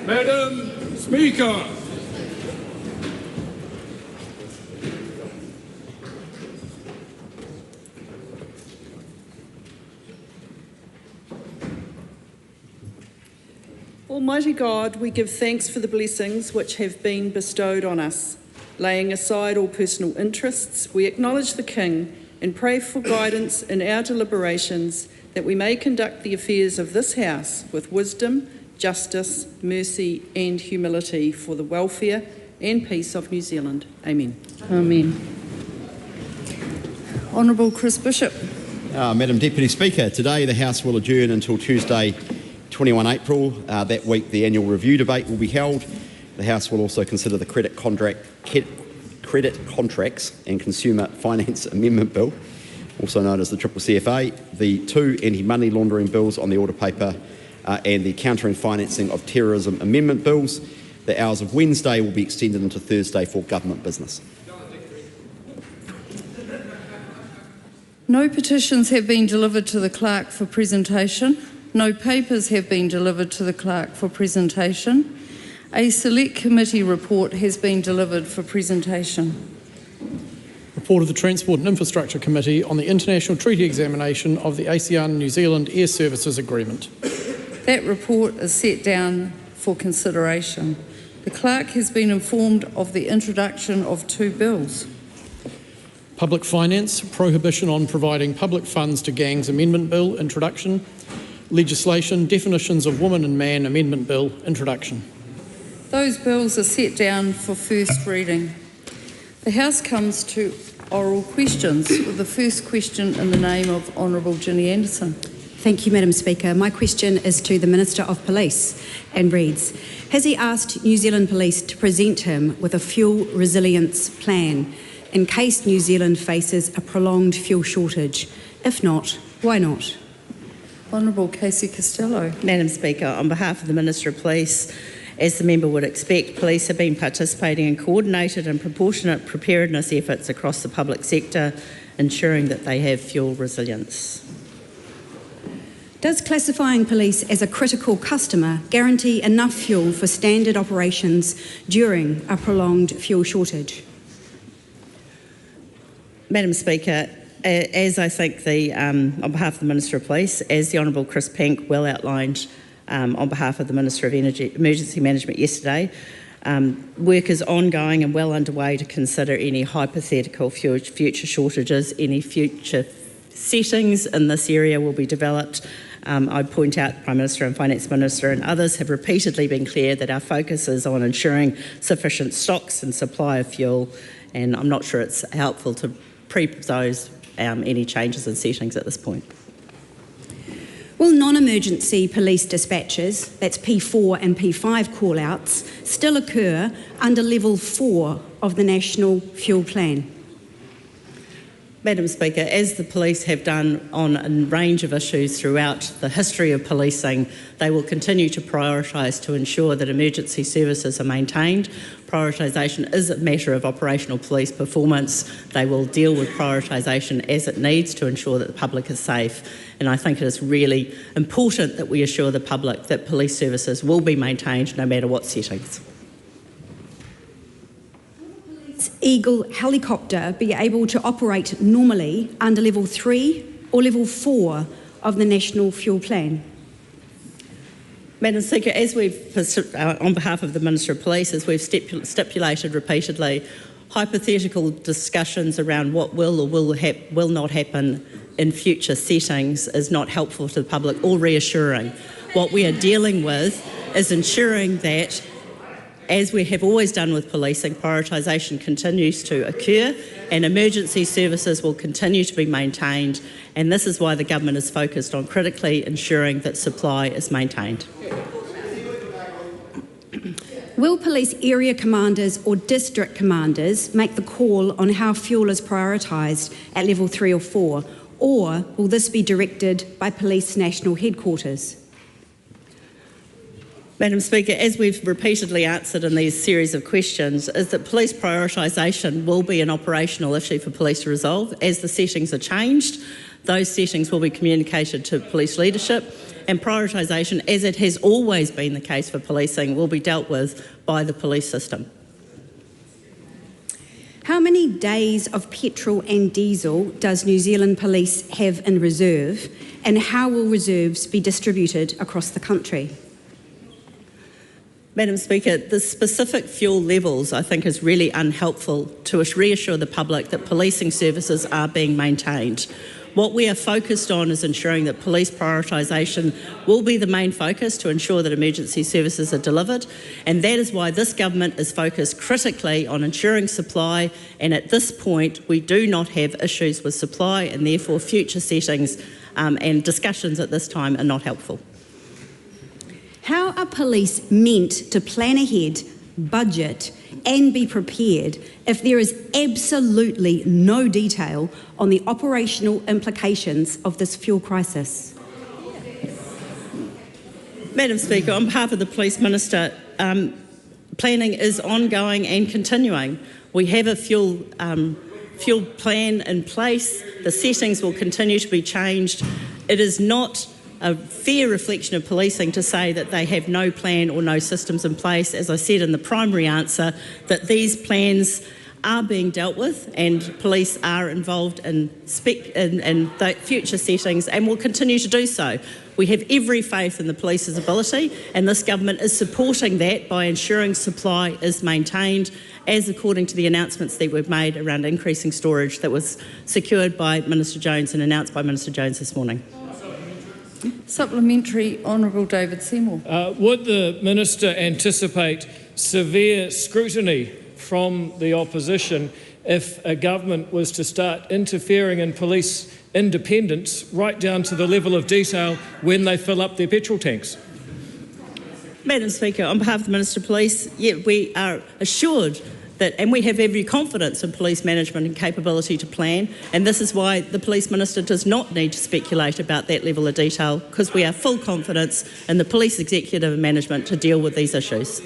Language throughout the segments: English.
Madam Speaker. Almighty God, we give thanks for the blessings which have been bestowed on us. Laying aside all personal interests, we acknowledge the King and pray for guidance in our deliberations, that we may conduct the affairs of this House with wisdom, justice, mercy and humility for the welfare and peace of New Zealand. Amen. Amen. Honourable Chris Bishop. Madam Deputy Speaker, today the House will adjourn until Tuesday 21 April. That week the annual review debate will be held. The House will also consider the Credit Contracts and Consumer Finance Amendment Bill, also known as the CCCFA, the two anti-money laundering bills on the order paper and the Countering Financing of Terrorism Amendment Bills. The hours of Wednesday will be extended into Thursday for government business. No petitions have been delivered to the clerk for presentation. No papers have been delivered to the clerk for presentation. A select committee report has been delivered for presentation. Report of the Transport and Infrastructure Committee on the International Treaty Examination of the ASEAN-New Zealand Air Services Agreement. That report is set down for consideration. The clerk has been informed of the introduction of two bills. Public Finance, Prohibition on Providing Public Funds to Gangs Amendment Bill, introduction. Legislation, Definitions of Woman and Man Amendment Bill, introduction. Those bills are set down for first reading. The House comes to oral questions, with the first question in the name of Honourable Ginny Anderson. Thank you, Madam Speaker. My question is to the Minister of Police and reads, has he asked New Zealand Police to present him with a fuel resilience plan in case New Zealand faces a prolonged fuel shortage? If not, why not? Honourable Casey Costello. Madam Speaker, on behalf of the Minister of Police, as the member would expect, police have been participating in coordinated and proportionate preparedness efforts across the public sector, ensuring that they have fuel resilience. Does classifying police as a critical customer guarantee enough fuel for standard operations during a prolonged fuel shortage? Madam Speaker, as I think on behalf of the Minister of Police, as the Honourable Chris Pink well outlined on behalf of the Minister of Emergency Management yesterday, work is ongoing and well underway to consider any hypothetical future shortages. Any future settings in this area will be developed. I point out the Prime Minister and Finance Minister and others have repeatedly been clear that our focus is on ensuring sufficient stocks and supply of fuel, and I'm not sure it's helpful to pre-propose any changes in settings at this point. Will non-emergency police dispatches, that's P4 and P5 call-outs, still occur under Level 4 of the National Fuel Plan? Madam Speaker, as the police have done on a range of issues throughout the history of policing, they will continue to prioritise to ensure that emergency services are maintained. Prioritisation is a matter of operational police performance. They will deal with prioritisation as it needs to ensure that the public is safe. And I think it is really important that we assure the public that police services will be maintained no matter what settings. Eagle helicopter be able to operate normally under Level 3 or Level 4 of the National Fuel Plan? Madam Speaker, as we've, on behalf of the Minister of Police, as we've stipulated repeatedly, hypothetical discussions around what will or will not happen in future settings is not helpful to the public or reassuring. What we are dealing with is ensuring that, as we have always done with policing, prioritisation continues to occur and emergency services will continue to be maintained, and this is why the government is focused on critically ensuring that supply is maintained. Will police area commanders or district commanders make the call on how fuel is prioritised at level 3 or 4, or will this be directed by Police National Headquarters? Madam Speaker, as we've repeatedly answered in these series of questions, is that police prioritisation will be an operational issue for police to resolve. As the settings are changed, those settings will be communicated to police leadership, and prioritisation, as it has always been the case for policing, will be dealt with by the police system. How many days of petrol and diesel does New Zealand Police have in reserve, and how will reserves be distributed across the country? Madam Speaker, the specific fuel levels, I think, is really unhelpful to reassure the public that policing services are being maintained. What we are focused on is ensuring that police prioritisation will be the main focus to ensure that emergency services are delivered, and that is why this government is focused critically on ensuring supply, and at this point we do not have issues with supply, and therefore future settings and discussions at this time are not helpful. How are police meant to plan ahead, budget and be prepared if there is absolutely no detail on the operational implications of this fuel crisis? Madam Speaker, on behalf of the Police Minister, planning is ongoing and continuing. We have a fuel plan in place. The settings will continue to be changed. It is not a fair reflection of policing to say that they have no plan or no systems in place. As I said in the primary answer, that these plans are being dealt with and police are involved in the future settings and will continue to do so. We have every faith in the police's ability, and this government is supporting that by ensuring supply is maintained, as according to the announcements that we've made around increasing storage that was secured by Minister Jones and announced by Minister Jones this morning. Supplementary, Honourable David Seymour. Would the Minister anticipate severe scrutiny from the opposition if a government was to start interfering in police independence right down to the level of detail when they fill up their petrol tanks? Madam Speaker, on behalf of the Minister of Police, we are assured that, and we have every confidence in police management and capability to plan, and this is why the Police Minister does not need to speculate about that level of detail, because we have full confidence in the police executive and management to deal with these issues.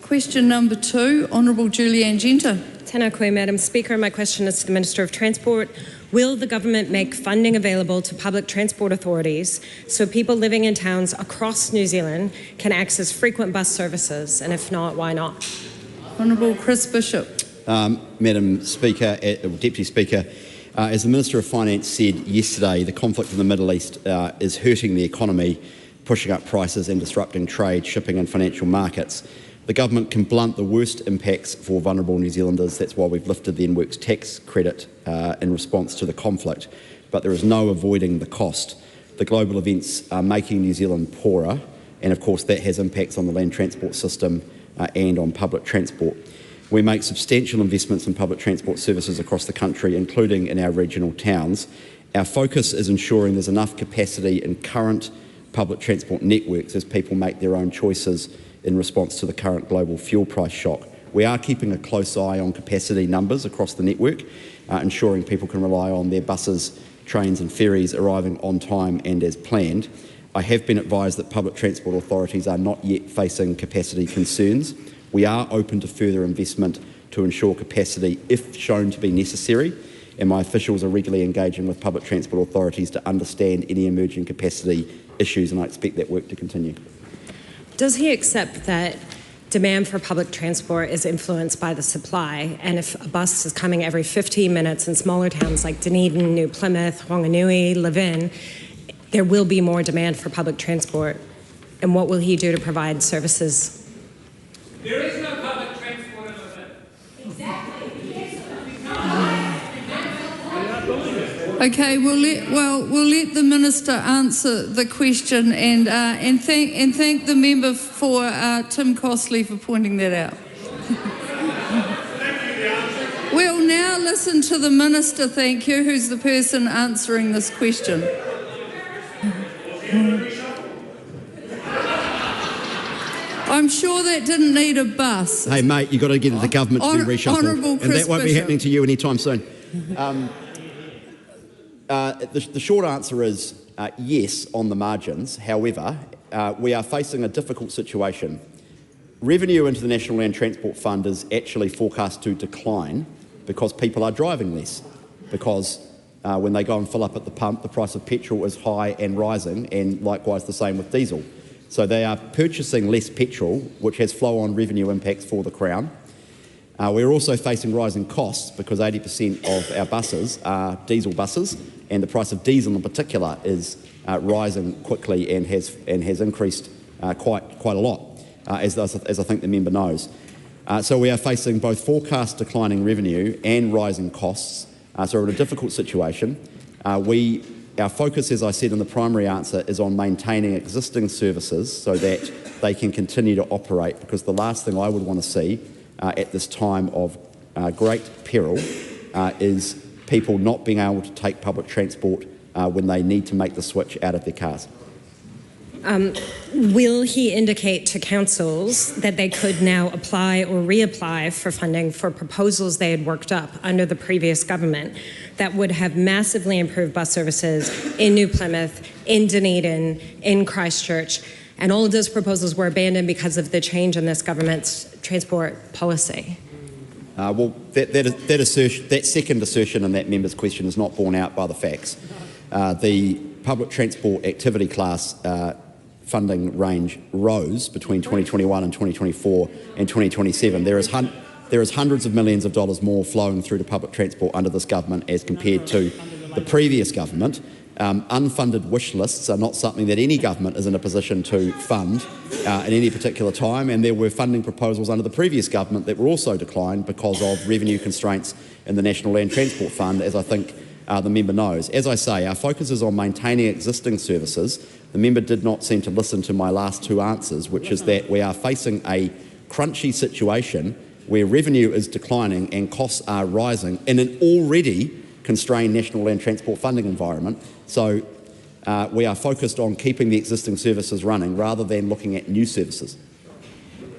Question number 2, Honourable Julianne Genter. Tēnā koe, Madam Speaker. My question is to the Minister of Transport. Will the government make funding available to public transport authorities so people living in towns across New Zealand can access frequent bus services? And if not, why not? Honourable Chris Bishop. Madam Speaker, Deputy Speaker, as the Minister of Finance said yesterday, the conflict in the Middle East is hurting the economy, pushing up prices and disrupting trade, shipping and financial markets. The government can blunt the worst impacts for vulnerable New Zealanders. That's why we've lifted the in-works tax credit in response to the conflict. But there is no avoiding the cost. The global events are making New Zealand poorer, and of course that has impacts on the land transport system and on public transport. We make substantial investments in public transport services across the country, including in our regional towns. Our focus is ensuring there's enough capacity in current public transport networks as people make their own choices in response to the current global fuel price shock. We are keeping a close eye on capacity numbers across the network, ensuring people can rely on their buses, trains and ferries arriving on time and as planned. I have been advised that public transport authorities are not yet facing capacity concerns. We are open to further investment to ensure capacity if shown to be necessary, and my officials are regularly engaging with public transport authorities to understand any emerging capacity issues, and I expect that work to continue. Does he accept that demand for public transport is influenced by the supply, and if a bus is coming every 15 minutes in smaller towns like Dunedin, New Plymouth, Whanganui, Levin, there will be more demand for public transport? And what will he do to provide services? There is no public transport in the Okay, we'll let the Minister answer the question and thank the member for Tim Costley for pointing that out. We'll now listen to the Minister, thank you, who's the person answering this question. I'm sure that didn't need a bus. Hey, mate, you've got to get the government to do reshuffle. Honourable Chris and that won't be Bishop. happening to you anytime soon. The short answer is yes on the margins. However, we are facing a difficult situation. Revenue into the National Land Transport Fund is actually forecast to decline because people are driving less, because when they go and fill up at the pump, the price of petrol is high and rising, and likewise the same with diesel. So they are purchasing less petrol, which has flow-on revenue impacts for the Crown. We're also facing rising costs because 80% of our buses are diesel buses, and the price of diesel in particular is rising quickly and has increased quite a lot, as I think the member knows. So we are facing both forecast declining revenue and rising costs. So we're in a difficult situation. Our focus, as I said in the primary answer, is on maintaining existing services so that they can continue to operate, because the last thing I would want to see at this time of great peril is people not being able to take public transport when they need to make the switch out of their cars. Will he indicate to councils that they could now apply or reapply for funding for proposals they had worked up under the previous government that would have massively improved bus services in New Plymouth, in Dunedin, in Christchurch, and all of those proposals were abandoned because of the change in this government's transport policy? Well, that second assertion in that member's question is not borne out by the facts. The public transport activity class funding range rose between 2021 and 2024 and 2027. There is hundreds of millions of dollars more flowing through to public transport under this government as compared to the previous government. Unfunded wish lists are not something that any government is in a position to fund at any particular time, and there were funding proposals under the previous government that were also declined because of revenue constraints in the National Land Transport Fund, as I think the member knows. As I say, our focus is on maintaining existing services. The member did not seem to listen to my last two answers, which is that we are facing a crunchy situation where revenue is declining and costs are rising in an already constrained National Land Transport funding environment. So we are focused on keeping the existing services running rather than looking at new services.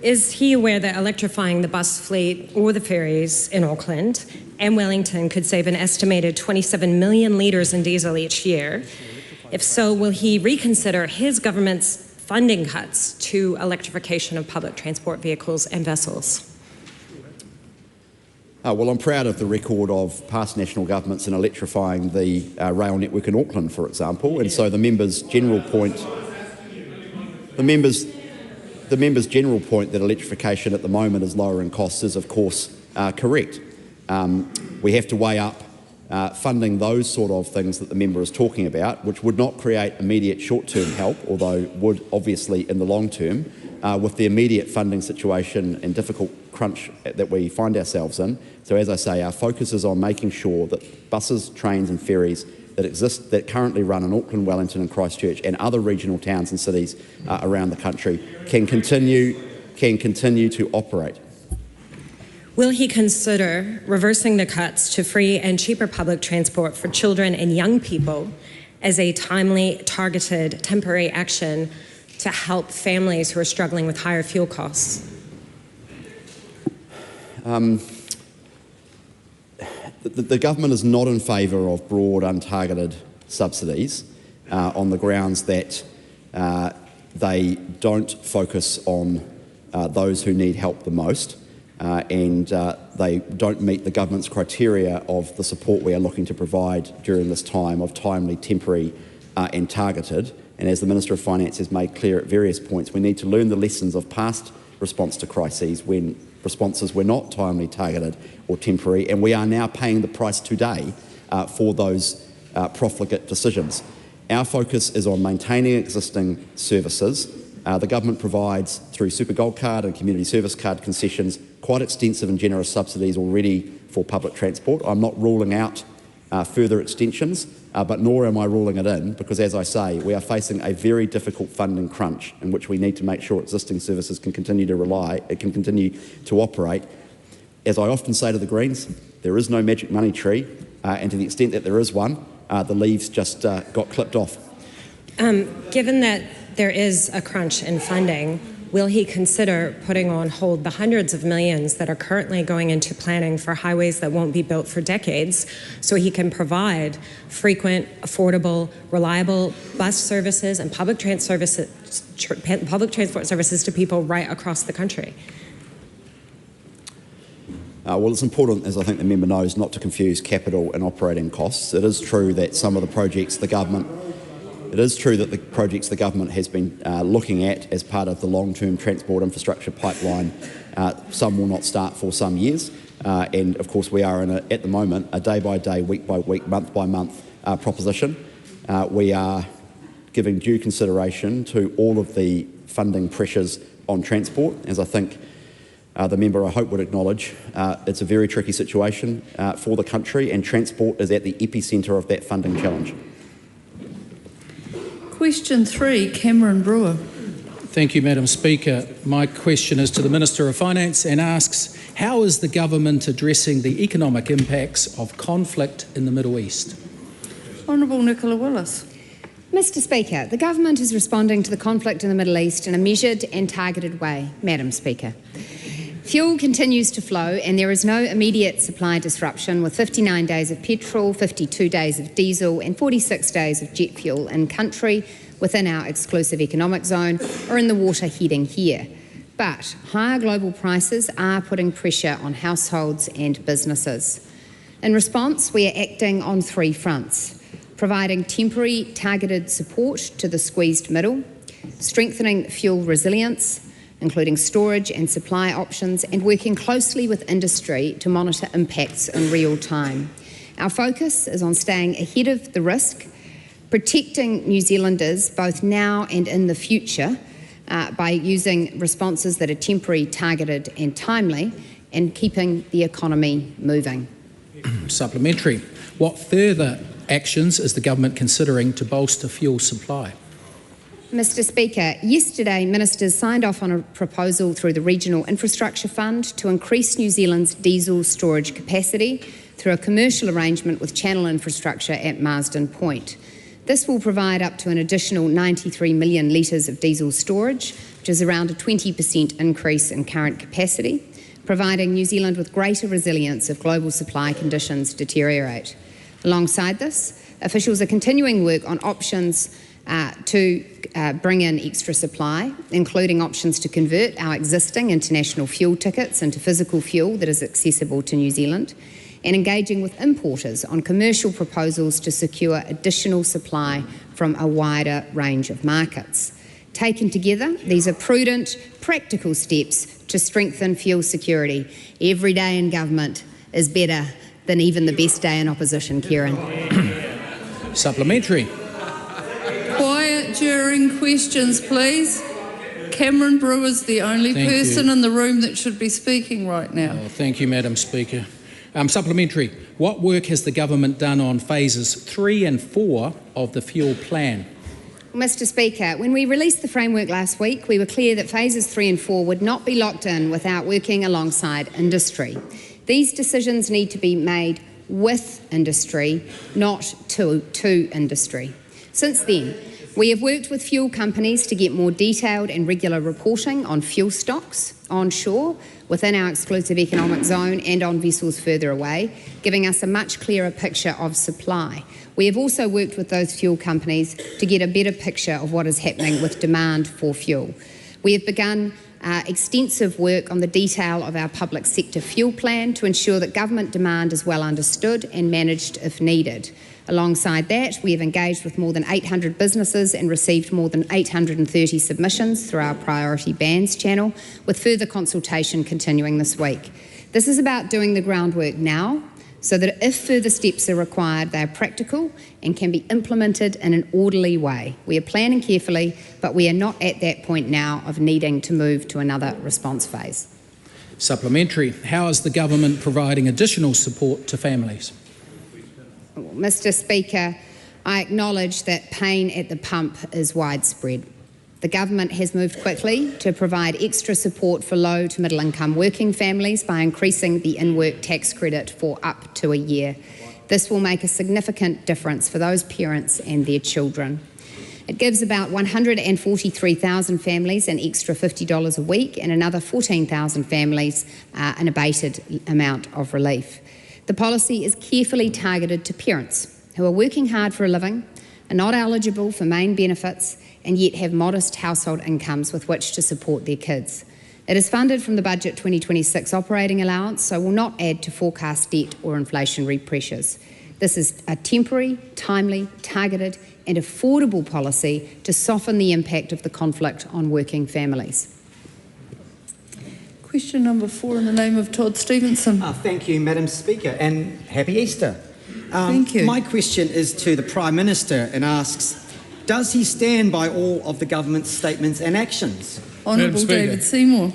Is he aware that electrifying the bus fleet or the ferries in Auckland and Wellington could save an estimated 27 million litres in diesel each year? If so, will he reconsider his government's funding cuts to electrification of public transport vehicles and vessels? Well, I'm proud of the record of past national governments in electrifying the rail network in Auckland, for example, and so the member's general point that electrification at the moment is lowering costs is, of course, correct. We have to weigh up funding those sort of things that the member is talking about, which would not create immediate short-term help, although would obviously in the long term, with the immediate funding situation and difficult crunch that we find ourselves in. So as I say, our focus is on making sure that buses, trains and ferries that currently run in Auckland, Wellington and Christchurch and other regional towns and cities around the country can continue to operate. Will he consider reversing the cuts to free and cheaper public transport for children and young people as a timely, targeted, temporary action to help families who are struggling with higher fuel costs? The government is not in favour of broad, untargeted subsidies on the grounds that they don't focus on those who need help the most, and they don't meet the government's criteria of the support we are looking to provide during this time of timely, temporary and targeted. And as the Minister of Finance has made clear at various points, we need to learn the lessons of past response to crises when responses were not timely, targeted or temporary, and we are now paying the price today for those profligate decisions. Our focus is on maintaining existing services. The government provides, through Super Gold Card and Community Service Card concessions, quite extensive and generous subsidies already for public transport. I'm not ruling out further extensions, but nor am I ruling it in, because, as I say, we are facing a very difficult funding crunch in which we need to make sure existing services can continue to operate. As I often say to the Greens, there is no magic money tree, and to the extent that there is one, the leaves just got clipped off. Given that there is a crunch in funding, will he consider putting on hold the hundreds of millions that are currently going into planning for highways that won't be built for decades, so he can provide frequent, affordable, reliable bus services and public transport services to people right across the country? Well, it's important, as I think the member knows, not to confuse capital and operating costs. It is true that some of the projects the government has been looking at as part of the long-term transport infrastructure pipeline, some will not start for some years. And of course we are at the moment, a day-by-day, week-by-week, month-by-month proposition. We are giving due consideration to all of the funding pressures on transport. As I think the member, I hope, would acknowledge, it's a very tricky situation for the country, and transport is at the epicentre of that funding challenge. Question 3, Cameron Brewer. Thank you, Madam Speaker. My question is to the Minister of Finance and asks, how is the government addressing the economic impacts of conflict in the Middle East? Honourable Nicola Willis. Mr Speaker, the government is responding to the conflict in the Middle East in a measured and targeted way, Madam Speaker. Fuel continues to flow and there is no immediate supply disruption, with 59 days of petrol, 52 days of diesel and 46 days of jet fuel in country within our exclusive economic zone or in the water heading here. But higher global prices are putting pressure on households and businesses. In response, we are acting on 3 fronts: providing temporary targeted support to the squeezed middle, strengthening fuel resilience, including storage and supply options, and working closely with industry to monitor impacts in real time. Our focus is on staying ahead of the risk, protecting New Zealanders both now and in the future by using responses that are temporary, targeted and timely, and keeping the economy moving. Supplementary. What further actions is the government considering to bolster fuel supply? Mr Speaker, yesterday ministers signed off on a proposal through the Regional Infrastructure Fund to increase New Zealand's diesel storage capacity through a commercial arrangement with Channel Infrastructure at Marsden Point. This will provide up to an additional 93 million litres of diesel storage, which is around a 20% increase in current capacity, providing New Zealand with greater resilience if global supply conditions deteriorate. Alongside this, officials are continuing work on options to bring in extra supply, including options to convert our existing international fuel tickets into physical fuel that is accessible to New Zealand, and engaging with importers on commercial proposals to secure additional supply from a wider range of markets. Taken together, these are prudent, practical steps to strengthen fuel security. Every day in government is better than even the best day in opposition, Kieran. Supplementary. Quiet during questions, please. Cameron Brewer's the only person in the room that should be speaking right now. Thank you, Madam Speaker. Supplementary. What work has the government done on phases 3 and 4 of the fuel plan? Mr Speaker, when we released the framework last week, we were clear that phases 3 and 4 would not be locked in without working alongside industry. These decisions need to be made with industry, not to industry. Since then, we have worked with fuel companies to get more detailed and regular reporting on fuel stocks onshore, within our exclusive economic zone and on vessels further away, giving us a much clearer picture of supply. We have also worked with those fuel companies to get a better picture of what is happening with demand for fuel. We have begun extensive work on the detail of our public sector fuel plan to ensure that government demand is well understood and managed if needed. Alongside that, we have engaged with more than 800 businesses and received more than 830 submissions through our priority bands channel, with further consultation continuing this week. This is about doing the groundwork now, so that if further steps are required, they are practical and can be implemented in an orderly way. We are planning carefully, but we are not at that point now of needing to move to another response phase. Supplementary. How is the government providing additional support to families? Mr. Speaker, I acknowledge that pain at the pump is widespread. The government has moved quickly to provide extra support for low to middle income working families by increasing the in-work tax credit for up to a year. This will make a significant difference for those parents and their children. It gives about 143,000 families an extra $50 a week and another 14,000 families an abated amount of relief. The policy is carefully targeted to parents who are working hard for a living, are not eligible for main benefits, and yet have modest household incomes with which to support their kids. It is funded from the Budget 2026 operating allowance, so will not add to forecast debt or inflationary pressures. This is a temporary, timely, targeted and affordable policy to soften the impact of the conflict on working families. Question number 4 in the name of Todd Stevenson. Thank you, Madam Speaker, and happy Easter. Thank you. My question is to the Prime Minister and asks, does he stand by all of the government's statements and actions? Honourable David Seymour.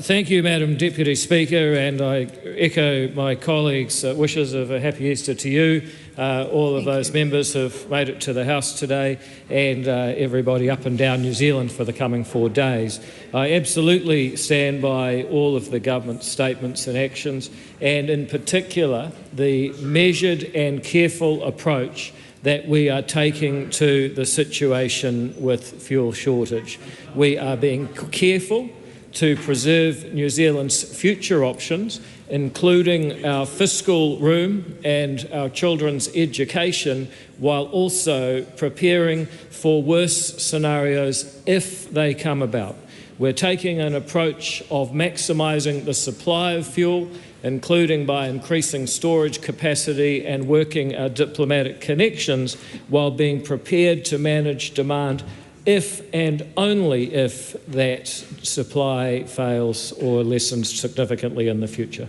Thank you, Madam Deputy Speaker, and I echo my colleagues' wishes of a happy Easter to you, all of those members who've made it to the House today, and everybody up and down New Zealand for the coming 4 days. I absolutely stand by all of the government's statements and actions, and in particular the measured and careful approach that we are taking to the situation with fuel shortage. We are being careful to preserve New Zealand's future options, including our fiscal room and our children's education, while also preparing for worse scenarios if they come about. We're taking an approach of maximising the supply of fuel, including by increasing storage capacity and working our diplomatic connections, while being prepared to manage demand if and only if that supply fails or lessens significantly in the future.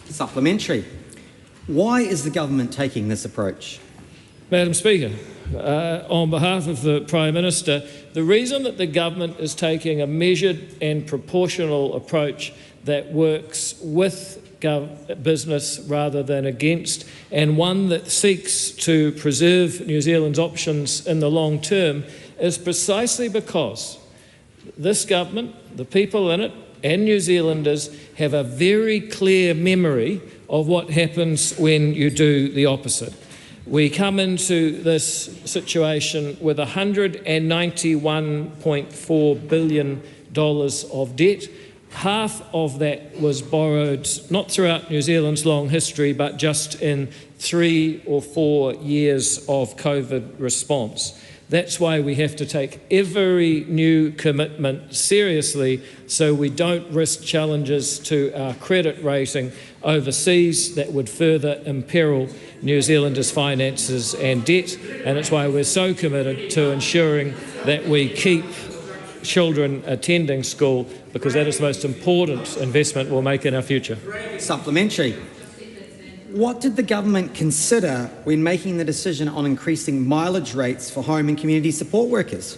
Supplementary. Why is the government taking this approach? Madam Speaker, on behalf of the Prime Minister, the reason that the government is taking a measured and proportional approach that works with business rather than against, and one that seeks to preserve New Zealand's options in the long term, is precisely because this government, the people in it, and New Zealanders have a very clear memory of what happens when you do the opposite. We come into this situation with $191.4 billion of debt. Half of that was borrowed, not throughout New Zealand's long history, but just in 3 or 4 years of COVID response. That's why we have to take every new commitment seriously so we don't risk challenges to our credit rating overseas that would further imperil New Zealanders' finances and debt. And it's why we're so committed to ensuring that we keep children attending school, because that is the most important investment we'll make in our future. Supplementary. What did the government consider when making the decision on increasing mileage rates for home and community support workers?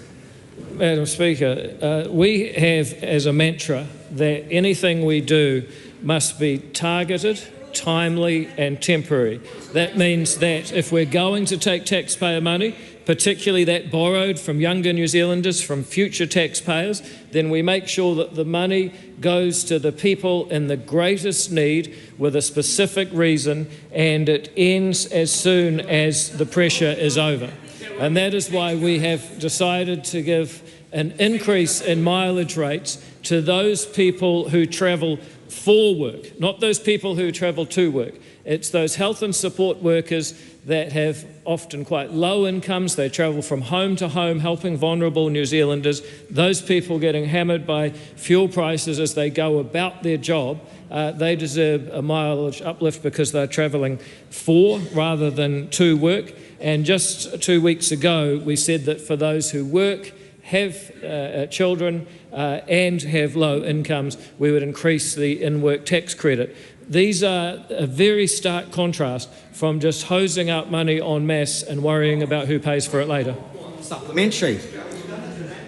Madam Speaker, we have as a mantra that anything we do must be targeted, timely and temporary. That means that if we're going to take taxpayer money, particularly that borrowed from younger New Zealanders, from future taxpayers, then we make sure that the money goes to the people in the greatest need with a specific reason, and it ends as soon as the pressure is over. And that is why we have decided to give an increase in mileage rates to those people who travel for work, not those people who travel to work. It's those health and support workers that have often quite low incomes. They travel from home to home helping vulnerable New Zealanders. Those people getting hammered by fuel prices as they go about their job, they deserve a mileage uplift because they're travelling for rather than to work. And just 2 weeks ago, we said that for those who work, have children and have low incomes, we would increase the in-work tax credit. These are a very stark contrast from just hosing out money en masse and worrying about who pays for it later. Supplementary.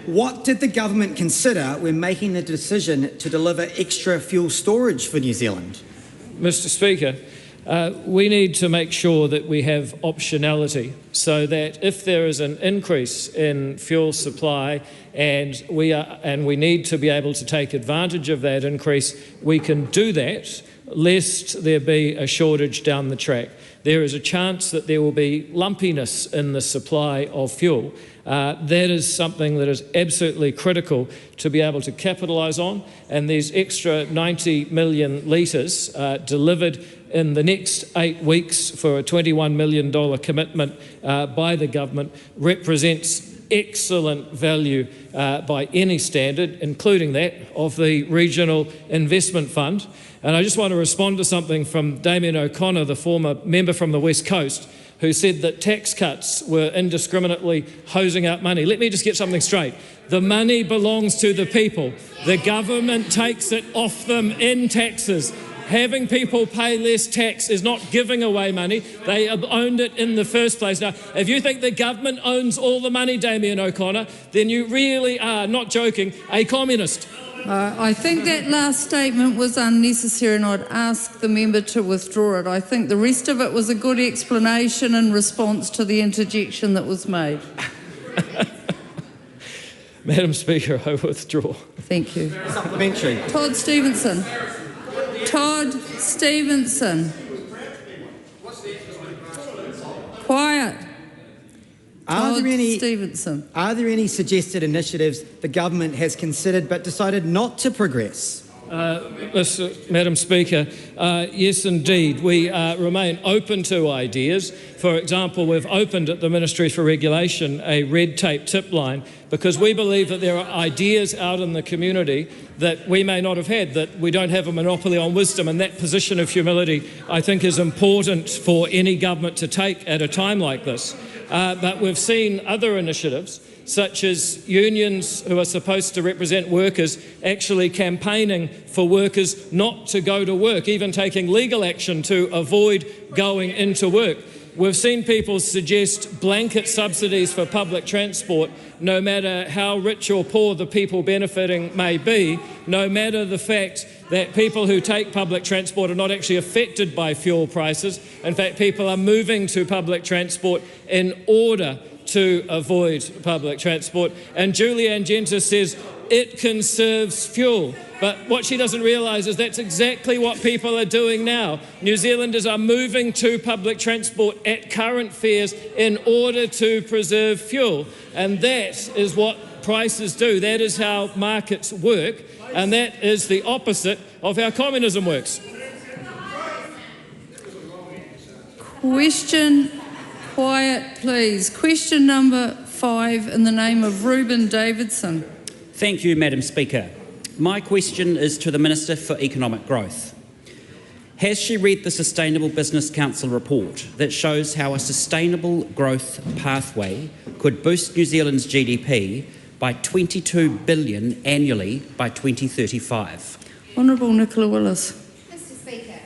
What did the government consider when making the decision to deliver extra fuel storage for New Zealand? Mr. Speaker, we need to make sure that we have optionality so that if there is an increase in fuel supply and we need to be able to take advantage of that increase, we can do that, lest there be a shortage down the track. There is a chance that there will be lumpiness in the supply of fuel. That is something that is absolutely critical to be able to capitalise on, and these extra 90 million litres delivered in the next 8 weeks for a $21 million commitment by the government represents excellent value by any standard, including that of the Regional Investment Fund. And I just want to respond to something from Damien O'Connor, the former member from the West Coast, who said that tax cuts were indiscriminately hosing out money. Let me just get something straight. The money belongs to the people. The government takes it off them in taxes. Having people pay less tax is not giving away money. They have owned it in the first place. Now, if you think the government owns all the money, Damien O'Connor, then you really are, not joking, a communist. I think that last statement was unnecessary, and I'd ask the member to withdraw it. I think the rest of it was a good explanation in response to the interjection that was made. Madam Speaker, I withdraw. Thank you. Supplementary. Todd Stevenson. Todd Stevenson. Quiet. Are Stevenson. Are there any suggested initiatives the government has considered but decided not to progress? Madam Speaker, yes indeed, we remain open to ideas. For example, we've opened at the Ministry for Regulation a red tape tip line because we believe that there are ideas out in the community that we may not have had, that we don't have a monopoly on wisdom, and that position of humility I think is important for any government to take at a time like this. But we've seen other initiatives, such as unions who are supposed to represent workers actually campaigning for workers not to go to work, even taking legal action to avoid going into work. We've seen people suggest blanket subsidies for public transport, no matter how rich or poor the people benefiting may be, no matter the fact that people who take public transport are not actually affected by fuel prices. In fact, people are moving to public transport in order to avoid public transport. And Julianne Genter says it conserves fuel. But what she doesn't realise is that's exactly what people are doing now. New Zealanders are moving to public transport at current fares in order to preserve fuel. And that is what prices do. That is how markets work. And that is the opposite of how communism works. Question, quiet please. Question number 5 in the name of Reuben Davidson. Thank you, Madam Speaker. My question is to the Minister for Economic Growth. Has she read the Sustainable Business Council report that shows how a sustainable growth pathway could boost New Zealand's GDP by $22 billion annually by 2035? Honourable Nicola Willis. Mr Speaker,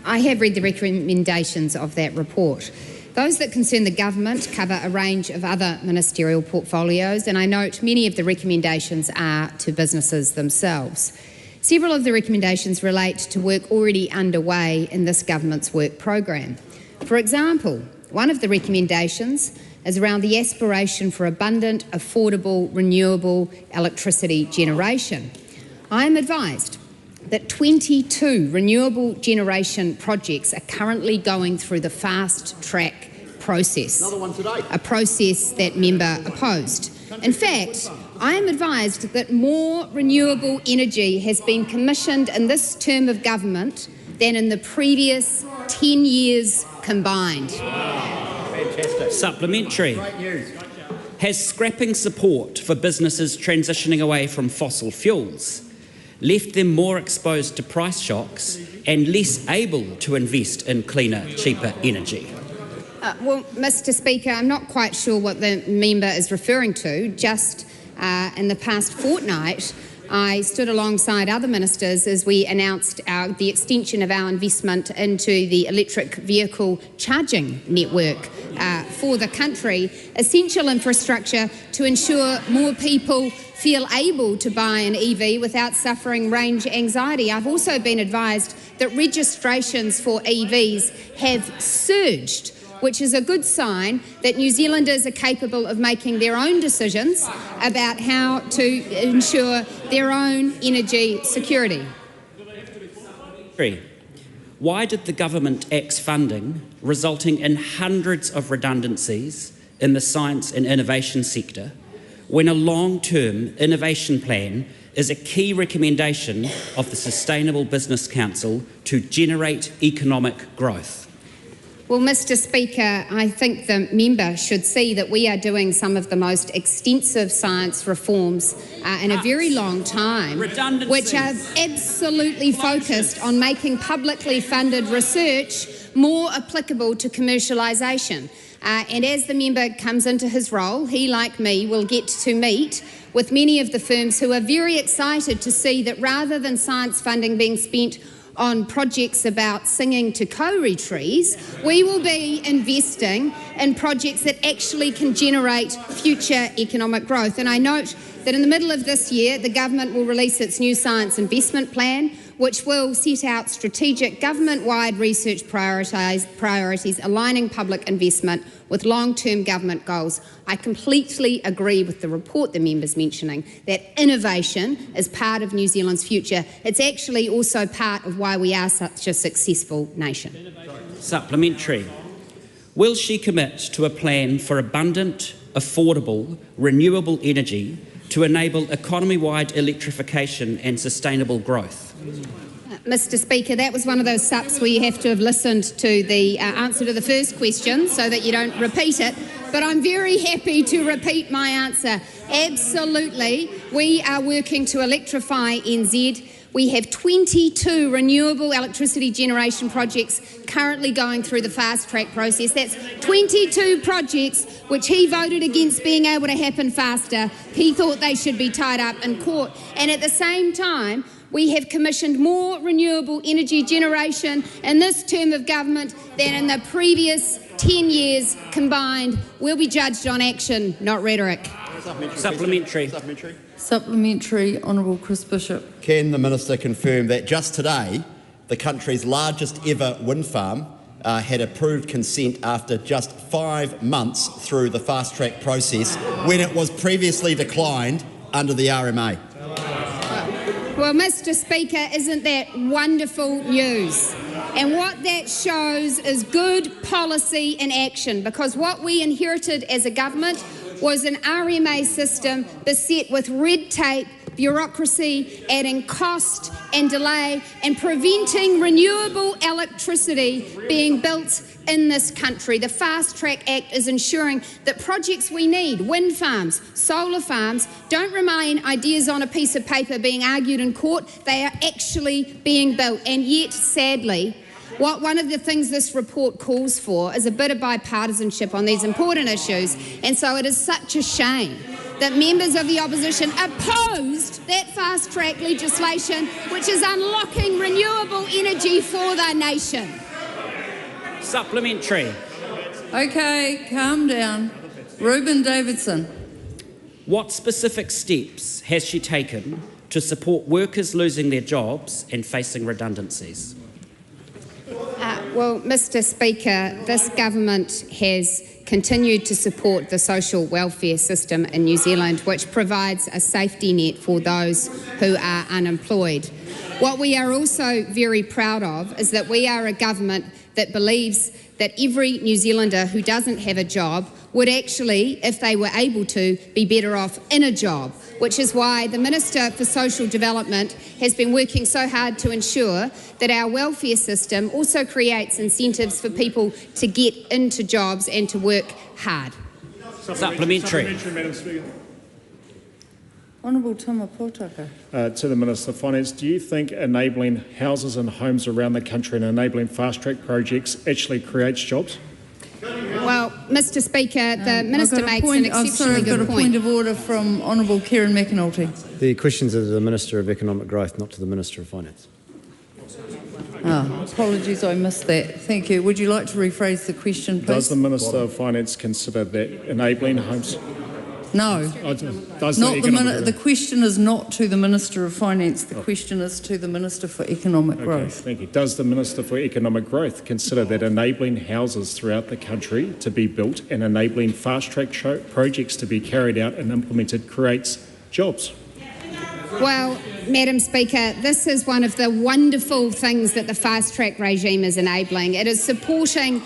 I have read the recommendations of that report. Those that concern the government cover a range of other ministerial portfolios, and I note many of the recommendations are to businesses themselves. Several of the recommendations relate to work already underway in this government's work program. For example, one of the recommendations is around the aspiration for abundant, affordable, renewable electricity generation. I am advised that 22 renewable generation projects are currently going through the fast-track process. Another one today. A process that member opposed. In fact, I am advised that more renewable energy has been commissioned in this term of government than in the previous 10 years combined. Fantastic. Supplementary. Great news. Has scrapping support for businesses transitioning away from fossil fuels left them more exposed to price shocks and less able to invest in cleaner, cheaper energy? Well, Mr Speaker, I'm not quite sure what the member is referring to. Just in the past fortnight, I stood alongside other ministers as we announced the extension of our investment into the electric vehicle charging network for the country, essential infrastructure to ensure more people feel able to buy an EV without suffering range anxiety. I've also been advised that registrations for EVs have surged, which is a good sign that New Zealanders are capable of making their own decisions about how to ensure their own energy security. Why did the government axe funding, resulting in hundreds of redundancies in the science and innovation sector, when a long-term innovation plan is a key recommendation of the Sustainable Business Council to generate economic growth? Well, Mr. Speaker, I think the member should see that we are doing some of the most extensive science reforms in a very long time, which are absolutely focused on making publicly funded research more applicable to commercialisation. And as the member comes into his role, he, like me, will get to meet with many of the firms who are very excited to see that rather than science funding being spent on projects about singing to kauri trees, we will be investing in projects that actually can generate future economic growth. And I note that in the middle of this year, the government will release its new science investment plan, which will set out strategic government-wide research priorities aligning public investment with long-term government goals. I completely agree with the report the member's mentioning, that innovation is part of New Zealand's future. It's actually also part of why we are such a successful nation. Supplementary. Will she commit to a plan for abundant, affordable, renewable energy to enable economy-wide electrification and sustainable growth? Mr. Speaker, that was one of those sups where you have to have listened to the answer to the first question so that you don't repeat it. But I'm very happy to repeat my answer. Absolutely, we are working to electrify NZ. We have 22 renewable electricity generation projects currently going through the fast-track process. That's 22 projects which he voted against being able to happen faster. He thought they should be tied up in court. And at the same time, we have commissioned more renewable energy generation in this term of government than in the previous 10 years combined. We'll be judged on action, not rhetoric. Supplementary. Supplementary, Honourable Chris Bishop. Can the Minister confirm that just today, the country's largest ever wind farm had approved consent after just 5 months through the fast-track process when it was previously declined under the RMA? Well, Mr. Speaker, isn't that wonderful news? And what that shows is good policy in action, because what we inherited as a government was an RMA system beset with red tape, bureaucracy, adding cost and delay and preventing renewable electricity being built in this country. The Fast Track Act is ensuring that projects we need, wind farms, solar farms, don't remain ideas on a piece of paper being argued in court. They are actually being built. And yet, sadly, one of the things this report calls for is a bit of bipartisanship on these important issues. And so it is such a shame that members of the opposition opposed that fast-track legislation which is unlocking renewable energy for the nation. Supplementary. Okay, calm down. Reuben Davidson. What specific steps has she taken to support workers losing their jobs and facing redundancies? Well, Mr. Speaker, this government has continued to support the social welfare system in New Zealand, which provides a safety net for those who are unemployed. What we are also very proud of is that we are a government that believes that every New Zealander who doesn't have a job would actually, if they were able to, be better off in a job, which is why the Minister for Social Development has been working so hard to ensure that our welfare system also creates incentives for people to get into jobs and to work hard. Supplementary. Madam Speaker. Honourable Tama Potaka. To the Minister of Finance, do you think enabling houses and homes around the country and enabling fast-track projects actually creates jobs? Well, Mr Speaker, the Minister makes an exceptionally good I've got a point of order from Honourable Karen McAnulty. The questions are to the Minister of Economic Growth, not to the Minister of Finance. Apologies, I missed that. Thank you. Would you like to rephrase the question, please? Does the Minister of Finance consider that enabling homes... No. Does the question is not to the Minister of Finance. The question is to the Minister for Economic Growth. Thank you. Does the Minister for Economic Growth consider that enabling houses throughout the country to be built and enabling fast-track projects to be carried out and implemented creates jobs? Well, Madam Speaker, this is one of the wonderful things that the fast-track regime is enabling. It is supporting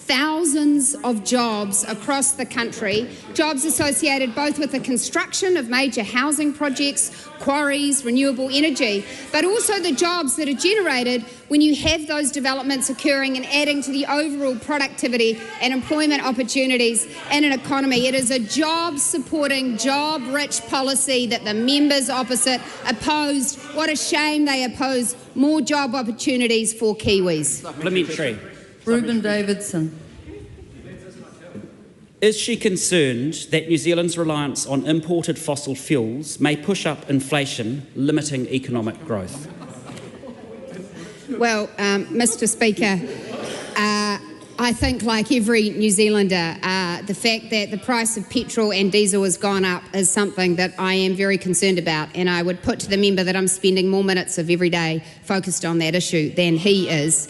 thousands of jobs across the country, jobs associated both with the construction of major housing projects, quarries, renewable energy, but also the jobs that are generated when you have those developments occurring and adding to the overall productivity and employment opportunities in an economy. It is a job-supporting, job-rich policy that the members opposite opposed. What a shame they oppose more job opportunities for Kiwis. Supplementary. Reuben Davidson. Is she concerned that New Zealand's reliance on imported fossil fuels may push up inflation, limiting economic growth? Well, Mr Speaker, I think like every New Zealander, the fact that the price of petrol and diesel has gone up is something that I am very concerned about, and I would put to the member that I'm spending more minutes of every day focused on that issue than he is.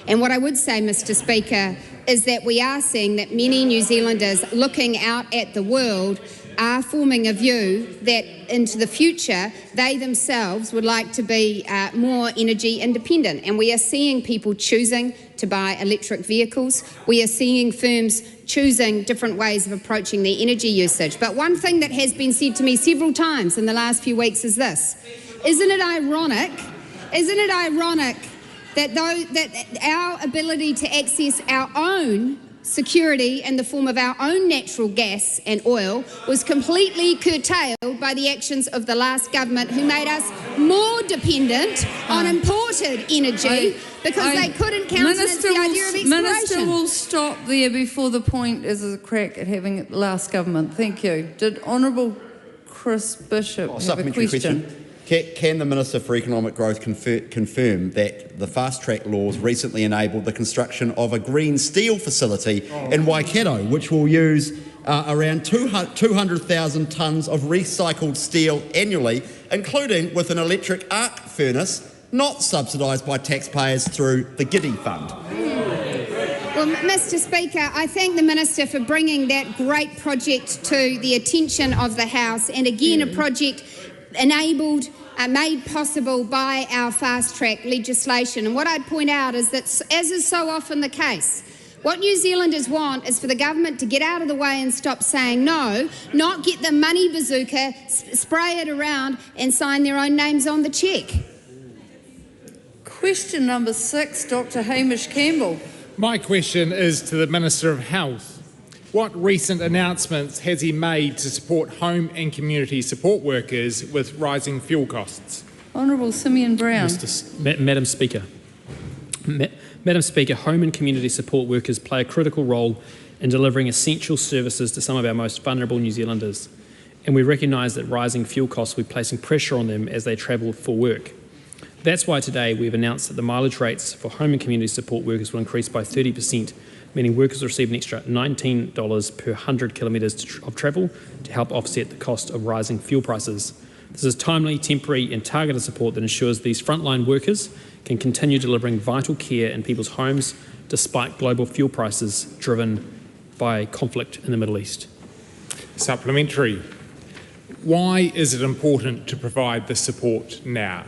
And what I would say, Mr Speaker, is that we are seeing that many New Zealanders looking out at the world are forming a view that into the future they themselves would like to be more energy independent. And we are seeing people choosing to buy electric vehicles. We are seeing firms choosing different ways of approaching their energy usage. But one thing that has been said to me several times in the last few weeks is this. Isn't it ironic that our ability to access our own security in the form of our own natural gas and oil was completely curtailed by the actions of the last government, who made us more dependent on imported energy because they couldn't countenance the idea of exploration. Minister will stop there before the point is a crack at having it the last government. Thank you. Did Honourable Chris Bishop have a question? Can the Minister for Economic Growth confirm that the fast-track laws recently enabled the construction of a green steel facility in Waikato, which will use around 200,000 tonnes of recycled steel annually, including with an electric arc furnace not subsidised by taxpayers through the Giddy Fund? Well, Mr Speaker, I thank the Minister for bringing that great project to the attention of the House, and again a project enabled, made possible by our fast-track legislation. And what I'd point out is that, as is so often the case, what New Zealanders want is for the government to get out of the way and stop saying no, not get the money bazooka, spray it around and sign their own names on the cheque. Question number 6, Dr Hamish Campbell. My question is to the Minister of Health. What recent announcements has he made to support home and community support workers with rising fuel costs? Honourable Simeon Brown. Madam Speaker. Madam Speaker, home and community support workers play a critical role in delivering essential services to some of our most vulnerable New Zealanders, and we recognise that rising fuel costs will be placing pressure on them as they travel for work. That's why today we've announced that the mileage rates for home and community support workers will increase by 30%, meaning workers will receive an extra $19 per 100 kilometres of travel to help offset the cost of rising fuel prices. This is timely, temporary and targeted support that ensures these frontline workers can continue delivering vital care in people's homes despite global fuel prices driven by conflict in the Middle East. Supplementary. Why is it important to provide this support now?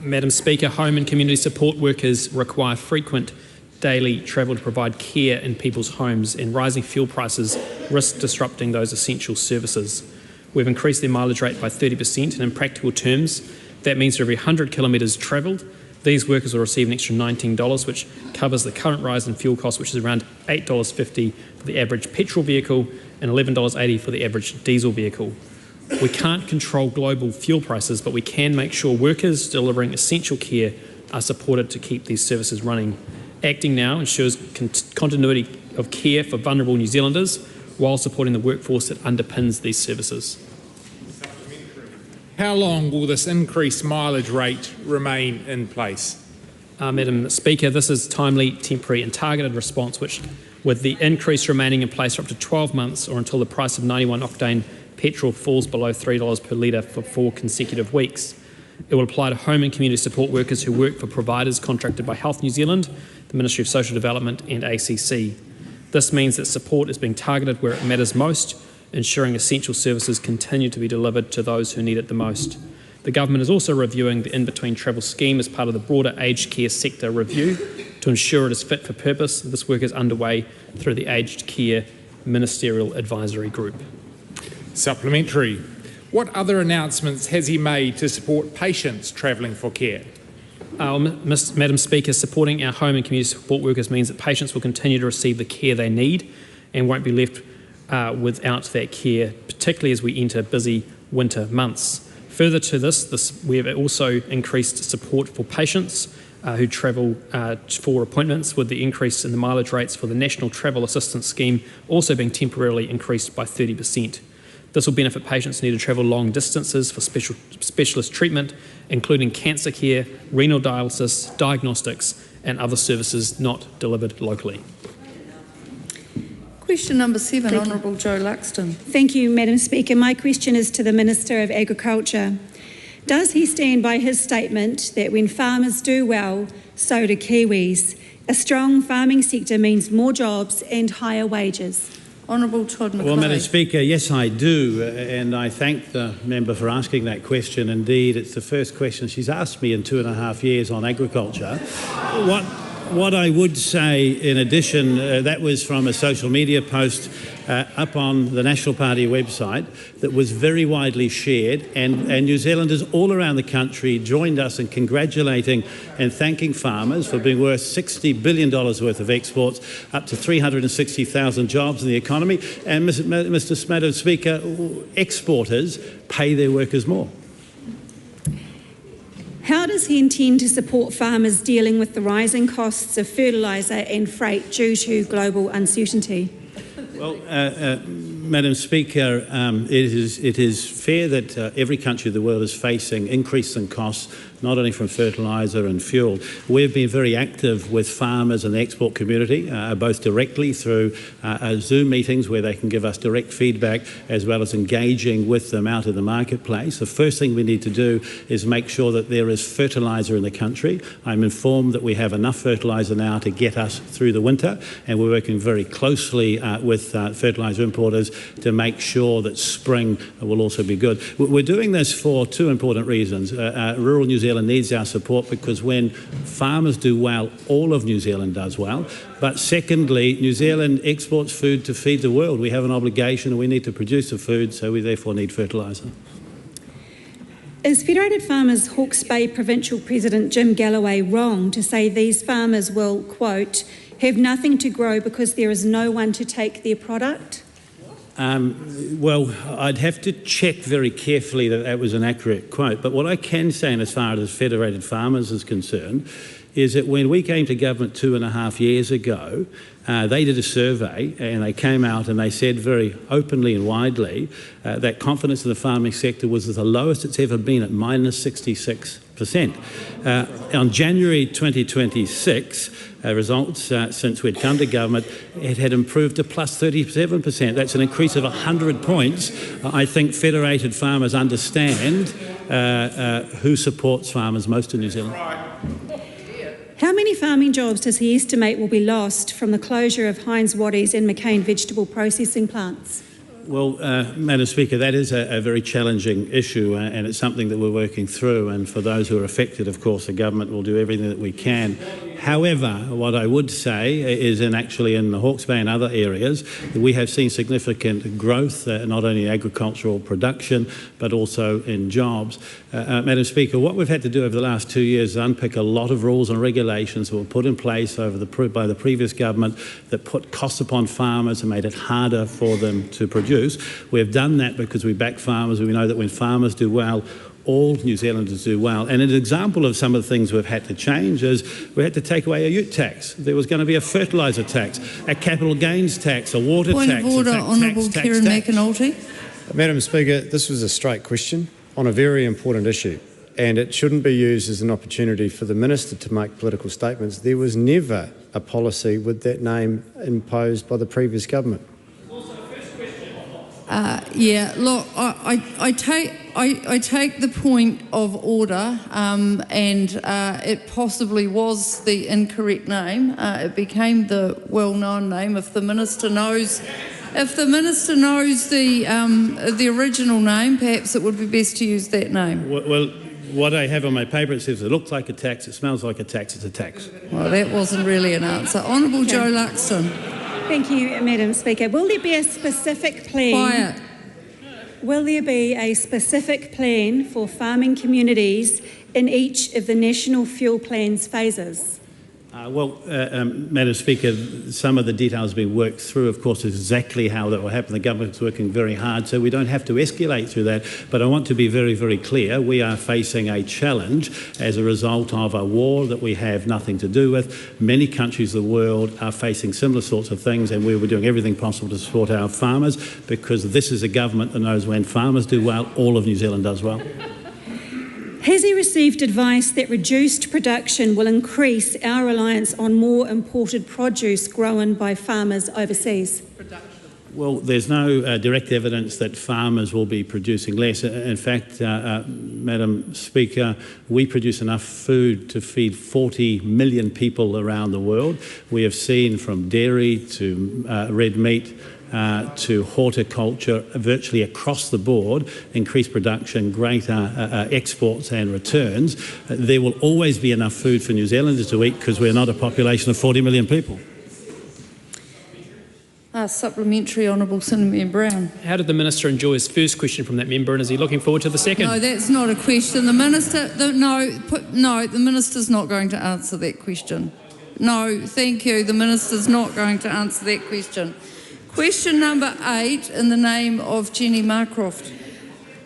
Madam Speaker, home and community support workers require frequent daily travel to provide care in people's homes, and rising fuel prices risk disrupting those essential services. We've increased their mileage rate by 30%, and in practical terms, that means for every 100 kilometres travelled, these workers will receive an extra $19, which covers the current rise in fuel costs, which is around $8.50 for the average petrol vehicle and $11.80 for the average diesel vehicle. We can't control global fuel prices, but we can make sure workers delivering essential care are supported to keep these services running. Acting now ensures continuity of care for vulnerable New Zealanders while supporting the workforce that underpins these services. How long will this increased mileage rate remain in place? Madam Speaker, this is timely, temporary and targeted response which, with the increase remaining in place for up to 12 months or until the price of 91 octane petrol falls below $3 per litre for 4 consecutive weeks. It will apply to home and community support workers who work for providers contracted by Health New Zealand, the Ministry of Social Development and ACC. This means that support is being targeted where it matters most, ensuring essential services continue to be delivered to those who need it the most. The Government is also reviewing the in-between travel scheme as part of the broader aged care sector review to ensure it is fit for purpose. This work is underway through the Aged Care Ministerial Advisory Group. Supplementary. What other announcements has he made to support patients travelling for care? Madam Speaker, supporting our home and community support workers means that patients will continue to receive the care they need and won't be left without that care, particularly as we enter busy winter months. Further to this, we have also increased support for patients who travel for appointments, with the increase in the mileage rates for the National Travel Assistance Scheme also being temporarily increased by 30%. This will benefit patients who need to travel long distances for specialist treatment, including cancer care, renal dialysis, diagnostics and other services not delivered locally. Question number 7, Honourable Joe Luxon. Thank you, Madam Speaker. My question is to the Minister of Agriculture. Does he stand by his statement that when farmers do well, so do Kiwis? A strong farming sector means more jobs and higher wages. Honourable Todd McLeod. Well, Madam Speaker, yes, I do, and I thank the member for asking that question. Indeed, it's the first question she's asked me in 2.5 years on agriculture. What I would say in addition, that was from a social media post up on the National Party website that was very widely shared, and New Zealanders all around the country joined us in congratulating and thanking farmers for being worth $60 billion worth of exports, up to 360,000 jobs in the economy. And Madam Speaker, exporters pay their workers more. How does he intend to support farmers dealing with the rising costs of fertiliser and freight due to global uncertainty? Well, Madam Speaker, it is fair that every country of the world is facing increasing costs, not only from fertiliser and fuel. We've been very active with farmers and the export community, both directly through Zoom meetings where they can give us direct feedback, as well as engaging with them out in the marketplace. The first thing we need to do is make sure that there is fertiliser in the country. I'm informed that we have enough fertiliser now to get us through the winter, and we're working very closely with fertiliser importers to make sure that spring will also be good. We're doing this for two important reasons. Rural New Zealand needs our support because when farmers do well, all of New Zealand does well. But secondly, New Zealand exports food to feed the world. We have an obligation and we need to produce the food, so we therefore need fertiliser. Is Federated Farmers Hawke's Bay Provincial President Jim Galloway wrong to say these farmers will, quote, have nothing to grow because there is no one to take their product? Well, I'd have to check very carefully that that was an accurate quote. But what I can say, in as far as Federated Farmers is concerned, is that when we came to government 2.5 years ago, they did a survey and they came out and they said very openly and widely that confidence in the farming sector was the lowest it's ever been, at -66%. On January 2026, results since we'd come to government, it had improved to +37%. That's an increase of 100 points. I think Federated Farmers understand who supports farmers most in New Zealand. How many farming jobs does he estimate will be lost from the closure of Heinz Waddies and McCain vegetable processing plants? Well, Madam Speaker, that is a very challenging issue and it's something that we're working through, and for those who are affected, of course, the government will do everything that we can. However, what I would say is in the Hawke's Bay and other areas, we have seen significant growth, not only in agricultural production, but also in jobs. Madam Speaker, what we've had to do over the last 2 years is unpick a lot of rules and regulations that were put in place by the previous government that put costs upon farmers and made it harder for them to produce. We have done that because we back farmers. We know that when farmers do well, all New Zealanders do well. And an example of some of the things we've had to change is we had to take away a ute tax. There was going to be a fertiliser tax, a capital gains tax, a water Point tax. of order, Honourable Kieran McAnulty. Madam Speaker, this was a straight question on a very important issue, and it shouldn't be used as an opportunity for the Minister to make political statements. There was never a policy with that name imposed by the previous government. Yeah, look, I take the point of order, and it possibly was the incorrect name. It became the well-known name. If the minister knows the original name, perhaps it would be best to use that name. Well, what I have on my paper, it says it looks like a tax, it smells like a tax, it's a tax. Well, that wasn't really an answer. Honourable Joe Luxon. Thank you, Madam Speaker. Will there be a specific plan? Quiet. Will there be a specific plan for farming communities in each of the National Fuel Plan's phases? Madam Speaker, some of the details being worked through, of course, exactly how that will happen. The government's working very hard, so we don't have to escalate through that. But I want to be very, very clear. We are facing a challenge as a result of a war that we have nothing to do with. Many countries of the world are facing similar sorts of things, and we're doing everything possible to support our farmers, because this is a government that knows when farmers do well, all of New Zealand does well. Has he received advice that reduced production will increase our reliance on more imported produce grown by farmers overseas? Well, there's no direct evidence that farmers will be producing less. In fact, Madam Speaker, we produce enough food to feed 40 million people around the world. We have seen from dairy to red meat to horticulture, virtually across the board, increased production, greater exports and returns. There will always be enough food for New Zealanders to eat because we're not a population of 40 million people. Supplementary, Honourable Senator Brown. How did the Minister enjoy his first question from that member, and is he looking forward to the second? No, that's not a question. The Minister's not going to answer that question. No, thank you. The Minister's not going to answer that question. Question number 8, in the name of Jenny Marcroft.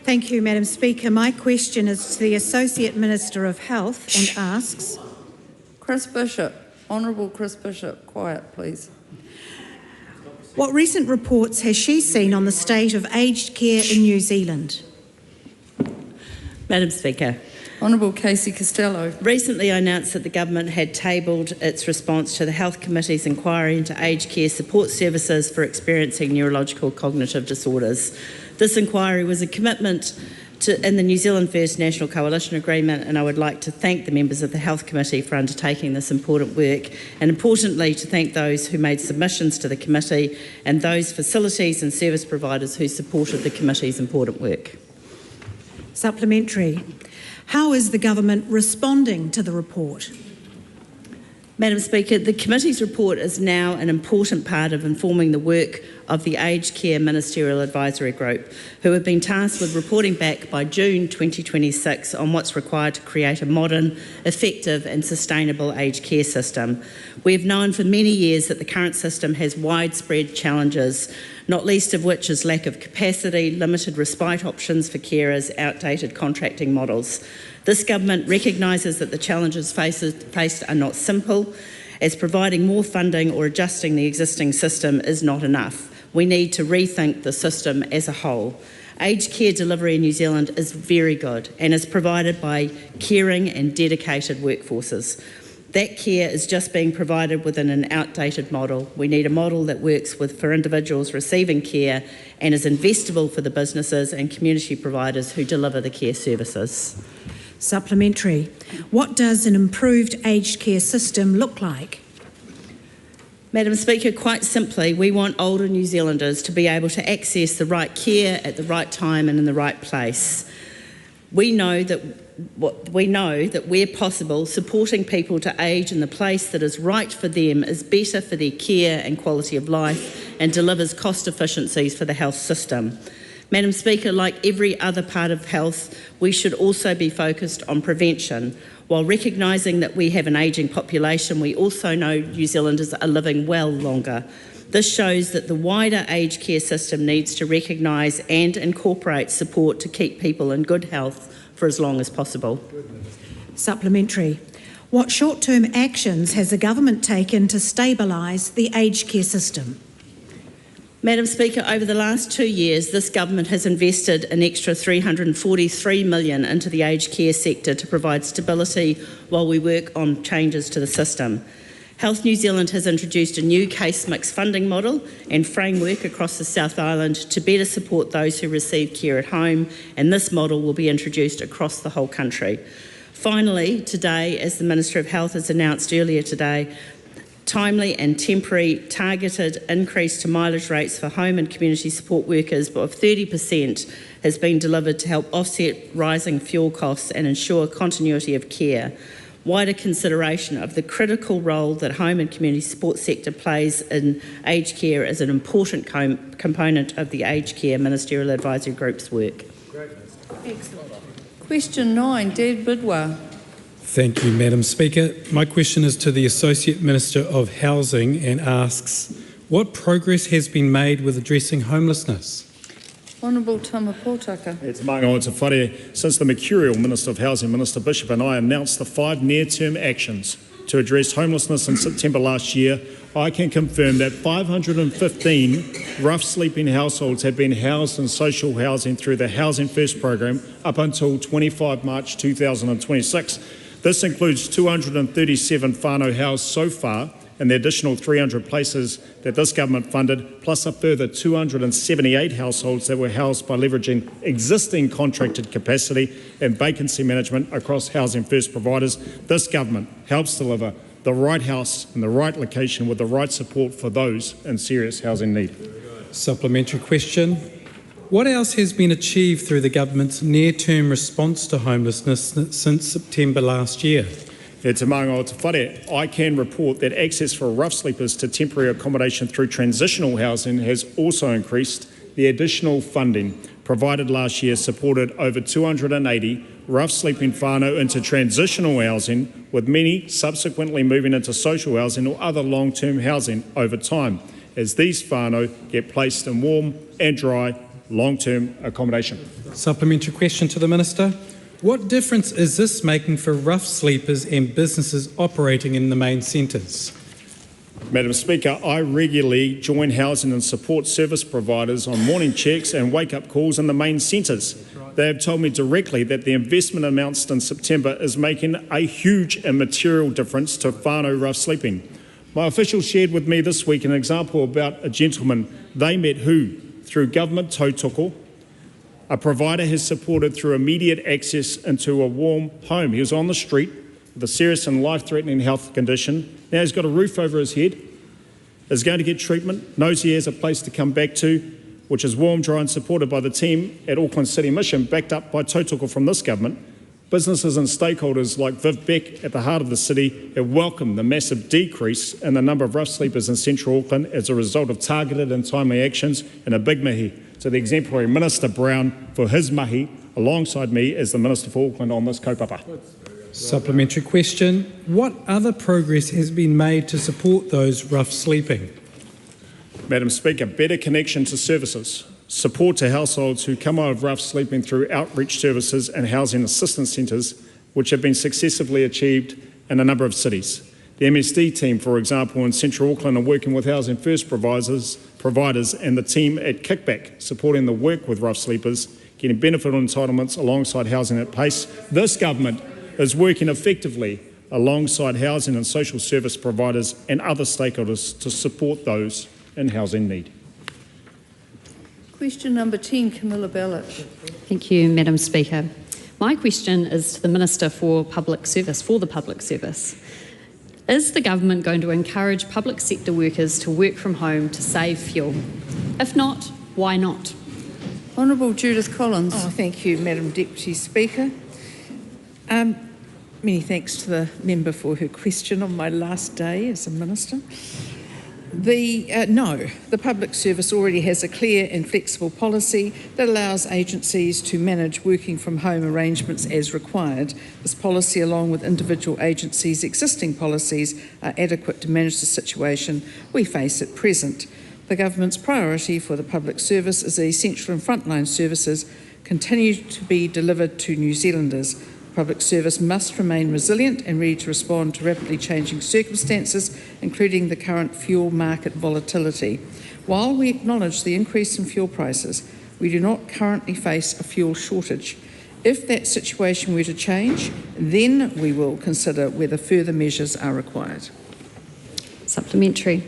Thank you, Madam Speaker. My question is to the Associate Minister of Health and asks... Chris Bishop. Honourable Chris Bishop. Quiet, please. What recent reports has she seen on the state of aged care in New Zealand? Madam Speaker. Honourable Casey Costello. Recently I announced that the government had tabled its response to the Health Committee's inquiry into aged care support services for experiencing neurological cognitive disorders. This inquiry was a commitment in the New Zealand First National Coalition Agreement, and I would like to thank the members of the Health Committee for undertaking this important work, and importantly to thank those who made submissions to the committee and those facilities and service providers who supported the committee's important work. Supplementary. How is the government responding to the report? Madam Speaker, the committee's report is now an important part of informing the work of the Aged Care Ministerial Advisory Group, who have been tasked with reporting back by June 2026 on what's required to create a modern, effective and sustainable aged care system. We have known for many years that the current system has widespread challenges, not least of which is lack of capacity, limited respite options for carers, outdated contracting models. This government recognises that the challenges faced are not simple, as providing more funding or adjusting the existing system is not enough. We need to rethink the system as a whole. Aged care delivery in New Zealand is very good and is provided by caring and dedicated workforces. That care is just being provided within an outdated model. We need a model that works for individuals receiving care and is investable for the businesses and community providers who deliver the care services. Supplementary. What does an improved aged care system look like? Madam Speaker, quite simply, we want older New Zealanders to be able to access the right care at the right time and in the right place. We know that where possible, supporting people to age in the place that is right for them is better for their care and quality of life and delivers cost efficiencies for the health system. Madam Speaker, like every other part of health, we should also be focused on prevention. While recognising that we have an ageing population, we also know New Zealanders are living well longer. This shows that the wider aged care system needs to recognise and incorporate support to keep people in good health for as long as possible. Supplementary. What short-term actions has the government taken to stabilise the aged care system? Madam Speaker, over the last 2 years, this government has invested an extra $343 million into the aged care sector to provide stability while we work on changes to the system. Health New Zealand has introduced a new case mix funding model and framework across the South Island to better support those who receive care at home, and this model will be introduced across the whole country. Finally, today, as the Minister of Health has announced earlier today, timely and temporary targeted increase to mileage rates for home and community support workers of 30% has been delivered to help offset rising fuel costs and ensure continuity of care. Wider consideration of the critical role that home and community support sector plays in aged care is an important component of the Aged Care Ministerial Advisory Group's work. Excellent. Question 9, Dad Bidwell. Thank you, Madam Speaker. My question is to the Associate Minister of Housing and asks, what progress has been made with addressing homelessness? Honourable Tama Potaka. It's Manga o te whare. Since the Mercurial Minister of Housing, Minister Bishop, and I announced the 5 near-term actions to address homelessness in September last year, I can confirm that 515 rough sleeping households have been housed in social housing through the Housing First program up until 25 March 2026. This includes 237 whānau housed so far, and the additional 300 places that this government funded, plus a further 278 households that were housed by leveraging existing contracted capacity and vacancy management across Housing First providers. This government helps deliver the right house in the right location with the right support for those in serious housing need. Supplementary question. What else has been achieved through the government's near-term response to homelessness since September last year? E te manga o te whare, I can report that access for rough sleepers to temporary accommodation through transitional housing has also increased. The additional funding provided last year supported over 280 rough sleeping whānau into transitional housing, with many subsequently moving into social housing or other long-term housing over time, as these whānau get placed in warm and dry long-term accommodation. Supplementary question to the Minister. What difference is this making for rough sleepers and businesses operating in the main centres? Madam Speaker, I regularly join housing and support service providers on morning checks and wake-up calls in the main centres. They have told me directly that the investment announced in September is making a huge and material difference to whānau rough sleeping. My officials shared with me this week an example about a gentleman they met who, through government tautoko, a provider has supported through immediate access into a warm home. He was on the street with a serious and life-threatening health condition. Now he's got a roof over his head, is going to get treatment, knows he has a place to come back to, which is warm, dry and supported by the team at Auckland City Mission, backed up by tautoko from this government. Businesses and stakeholders like Viv Beck at the heart of the city have welcomed the massive decrease in the number of rough sleepers in central Auckland as a result of targeted and timely actions, and a big mihi to the exemplary Minister Brown for his mahi alongside me as the Minister for Auckland on this kaupapa. Supplementary question. What other progress has been made to support those rough sleeping? Madam Speaker, better connection to services, support to households who come out of rough sleeping through outreach services and housing assistance centres, which have been successfully achieved in a number of cities. The MSD team, for example, in Central Auckland are working with Housing First providers and the team at Kickback, supporting the work with rough sleepers, getting benefit entitlements alongside housing at pace. This government is working effectively alongside housing and social service providers and other stakeholders to support those in housing need. Question number 10, Camilla Ballard. Thank you, Madam Speaker. My question is to the Minister for Public Service, Is the government going to encourage public sector workers to work from home to save fuel? If not, why not? Honourable Judith Collins. Thank you, Madam Deputy Speaker. Many thanks to the member for her question on my last day as a minister. No, the public service already has a clear and flexible policy that allows agencies to manage working from home arrangements as required. This policy, along with individual agencies' existing policies, are adequate to manage the situation we face at present. The government's priority for the public service is the essential and frontline services continue to be delivered to New Zealanders. Public service must remain resilient and ready to respond to rapidly changing circumstances, including the current fuel market volatility. While we acknowledge the increase in fuel prices, we do not currently face a fuel shortage. If that situation were to change, then we will consider whether further measures are required. Supplementary.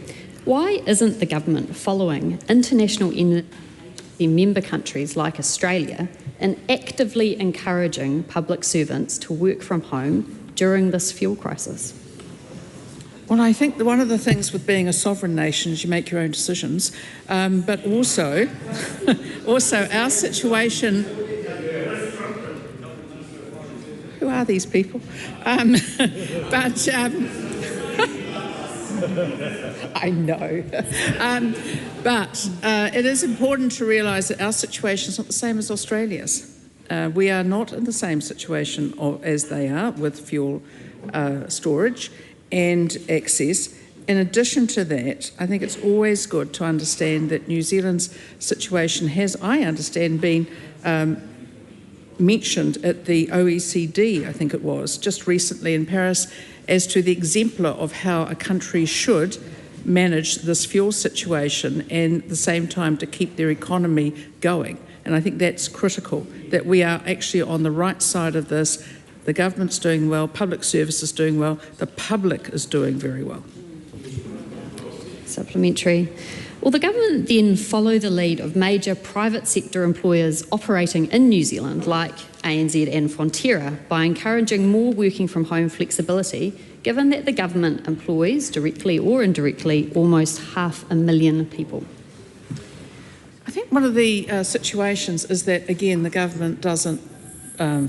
Why isn't the government following international member countries like Australia in actively encouraging public servants to work from home during this fuel crisis? Well, I think that one of the things with being a sovereign nation is you make your own decisions, but also our situation. Who are these people? I know. But it is important to realise that our situation is not the same as Australia's. We are not in the same situation as they are with fuel storage and access. In addition to that, I think it's always good to understand that New Zealand's situation has, I understand, been mentioned at the OECD, I think it was, just recently in Paris, as to the exemplar of how a country should manage this fuel situation and at the same time to keep their economy going. And I think that's critical, that we are actually on the right side of this. The government's doing well, public service is doing well, the public is doing very well. Supplementary. Will the government then follow the lead of major private sector employers operating in New Zealand, like ANZ and Fonterra, by encouraging more working from home flexibility, given that the government employs, directly or indirectly, almost 500,000 people? I think one of the situations is that, again, the government doesn't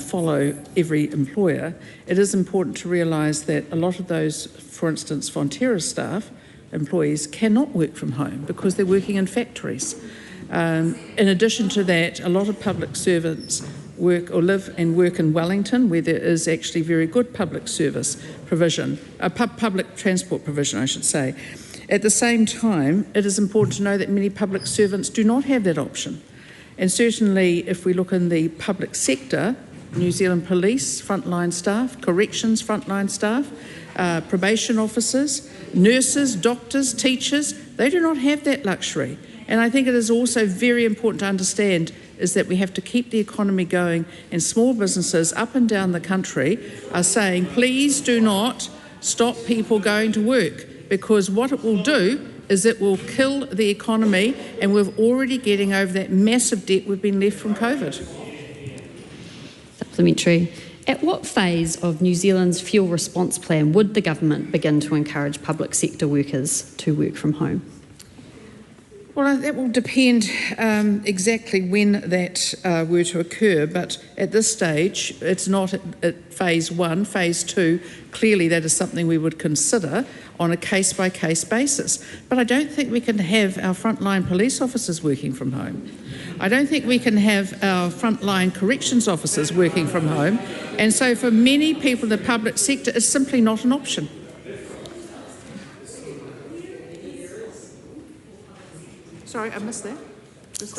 follow every employer. It is important to realise that a lot of those, for instance, Fonterra staff, employees, cannot work from home because they're working in factories. In addition to that, a lot of public servants work or live and work in Wellington, where there is actually very good public service provision, public transport provision, I should say. At the same time, it is important to know that many public servants do not have that option. And certainly, if we look in the public sector, New Zealand Police, frontline staff, corrections, frontline staff, probation officers, nurses, doctors, teachers, they do not have that luxury. And I think it is also very important to understand is that we have to keep the economy going, and small businesses up and down the country are saying, please do not stop people going to work, because what it will do is it will kill the economy, and we're already getting over that massive debt we've been left from COVID. Supplementary. At what phase of New Zealand's fuel response plan would the government begin to encourage public sector workers to work from home? Well, that will depend exactly when that were to occur, but at this stage, it's not at phase one. Phase two, clearly that is something we would consider on a case-by-case basis. But I don't think we can have our frontline police officers working from home. I don't think we can have our frontline corrections officers working from home. And so for many people in the public sector, it's simply not an option. Sorry, I missed that.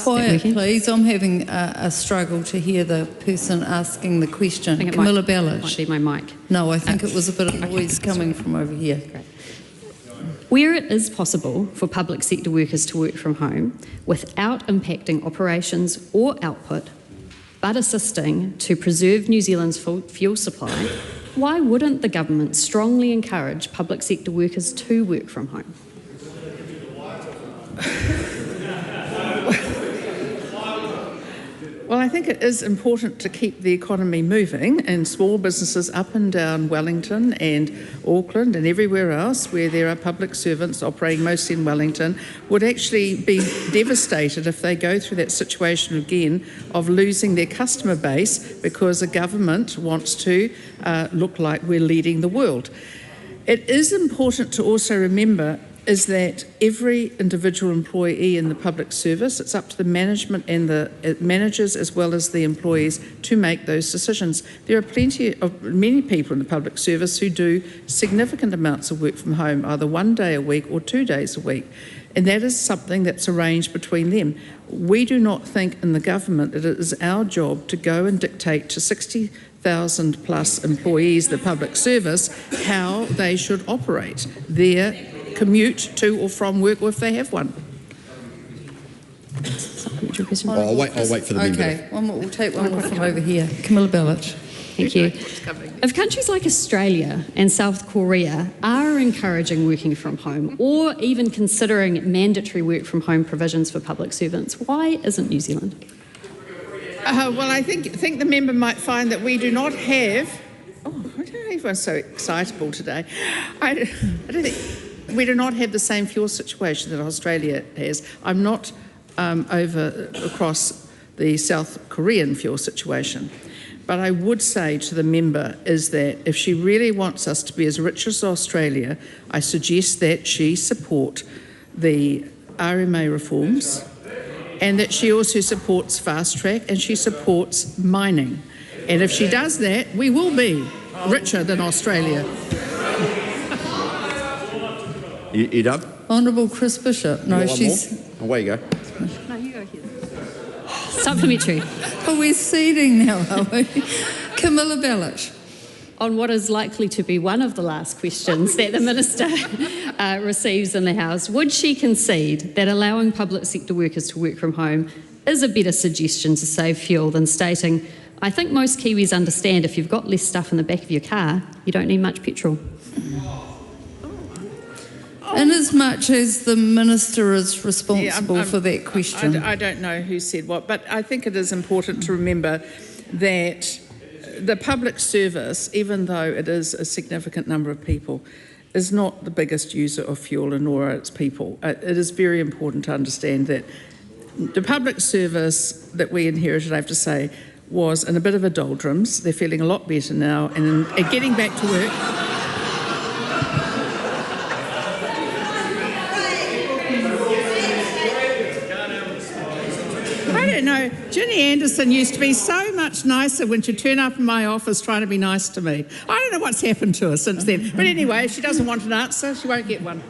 Quiet, please. I'm having a struggle to hear the person asking the question. Camilla Bellich. Might be my mic. No, I think it was a bit of noise coming from over here. Great. Where it is possible for public sector workers to work from home without impacting operations or output, but assisting to preserve New Zealand's fuel supply, why wouldn't the government strongly encourage public sector workers to work from home? Well, I think it is important to keep the economy moving, and small businesses up and down Wellington and Auckland and everywhere else where there are public servants operating mostly in Wellington would actually be devastated if they go through that situation again of losing their customer base because the government wants to look like we're leading the world. It is important to also remember is that every individual employee in the public service, it's up to the management and the managers as well as the employees to make those decisions. There are many people in the public service who do significant amounts of work from home, either 1 day a week or 2 days a week, and that is something that's arranged between them. We do not think in the government that it is our job to go and dictate to 60,000 plus employees, the public service, how they should operate their commute to or from work, or if they have one. I'll wait for the member. Okay, we'll take one more from over here. Camilla Bellich. Thank you. If countries like Australia and South Korea are encouraging working from home or even considering mandatory work from home provisions for public servants, why isn't New Zealand? Well, I think the member might find that we do not have... Oh, I don't know if everyone's so excitable today. I don't think... We do not have the same fuel situation that Australia has. I'm not across the South Korean fuel situation. But I would say to the member is that if she really wants us to be as rich as Australia, I suggest that she support the RMA reforms and that she also supports fast track and she supports mining. And if she does that, we will be richer than Australia. You done? Honourable Chris Bishop. No, she's... Away you go. No, you go here. Supplementary. Oh, we're ceding now, are we? Camilla Bellich. On what is likely to be one of the last questions that the Minister receives in the House, would she concede that allowing public sector workers to work from home is a better suggestion to save fuel than stating, I think most Kiwis understand if you've got less stuff in the back of your car, you don't need much petrol? Inasmuch as the Minister is responsible for that question. I don't know who said what, but I think it is important to remember that the public service, even though it is a significant number of people, is not the biggest user of fuel, and nor are its people. It is very important to understand that the public service that we inherited, I have to say, was in a bit of a doldrums. They're feeling a lot better now, and getting back to work. No, Ginny Anderson used to be so much nicer when she'd turn up in my office trying to be nice to me. I don't know what's happened to her since then. But anyway, if she doesn't want an answer, she won't get one.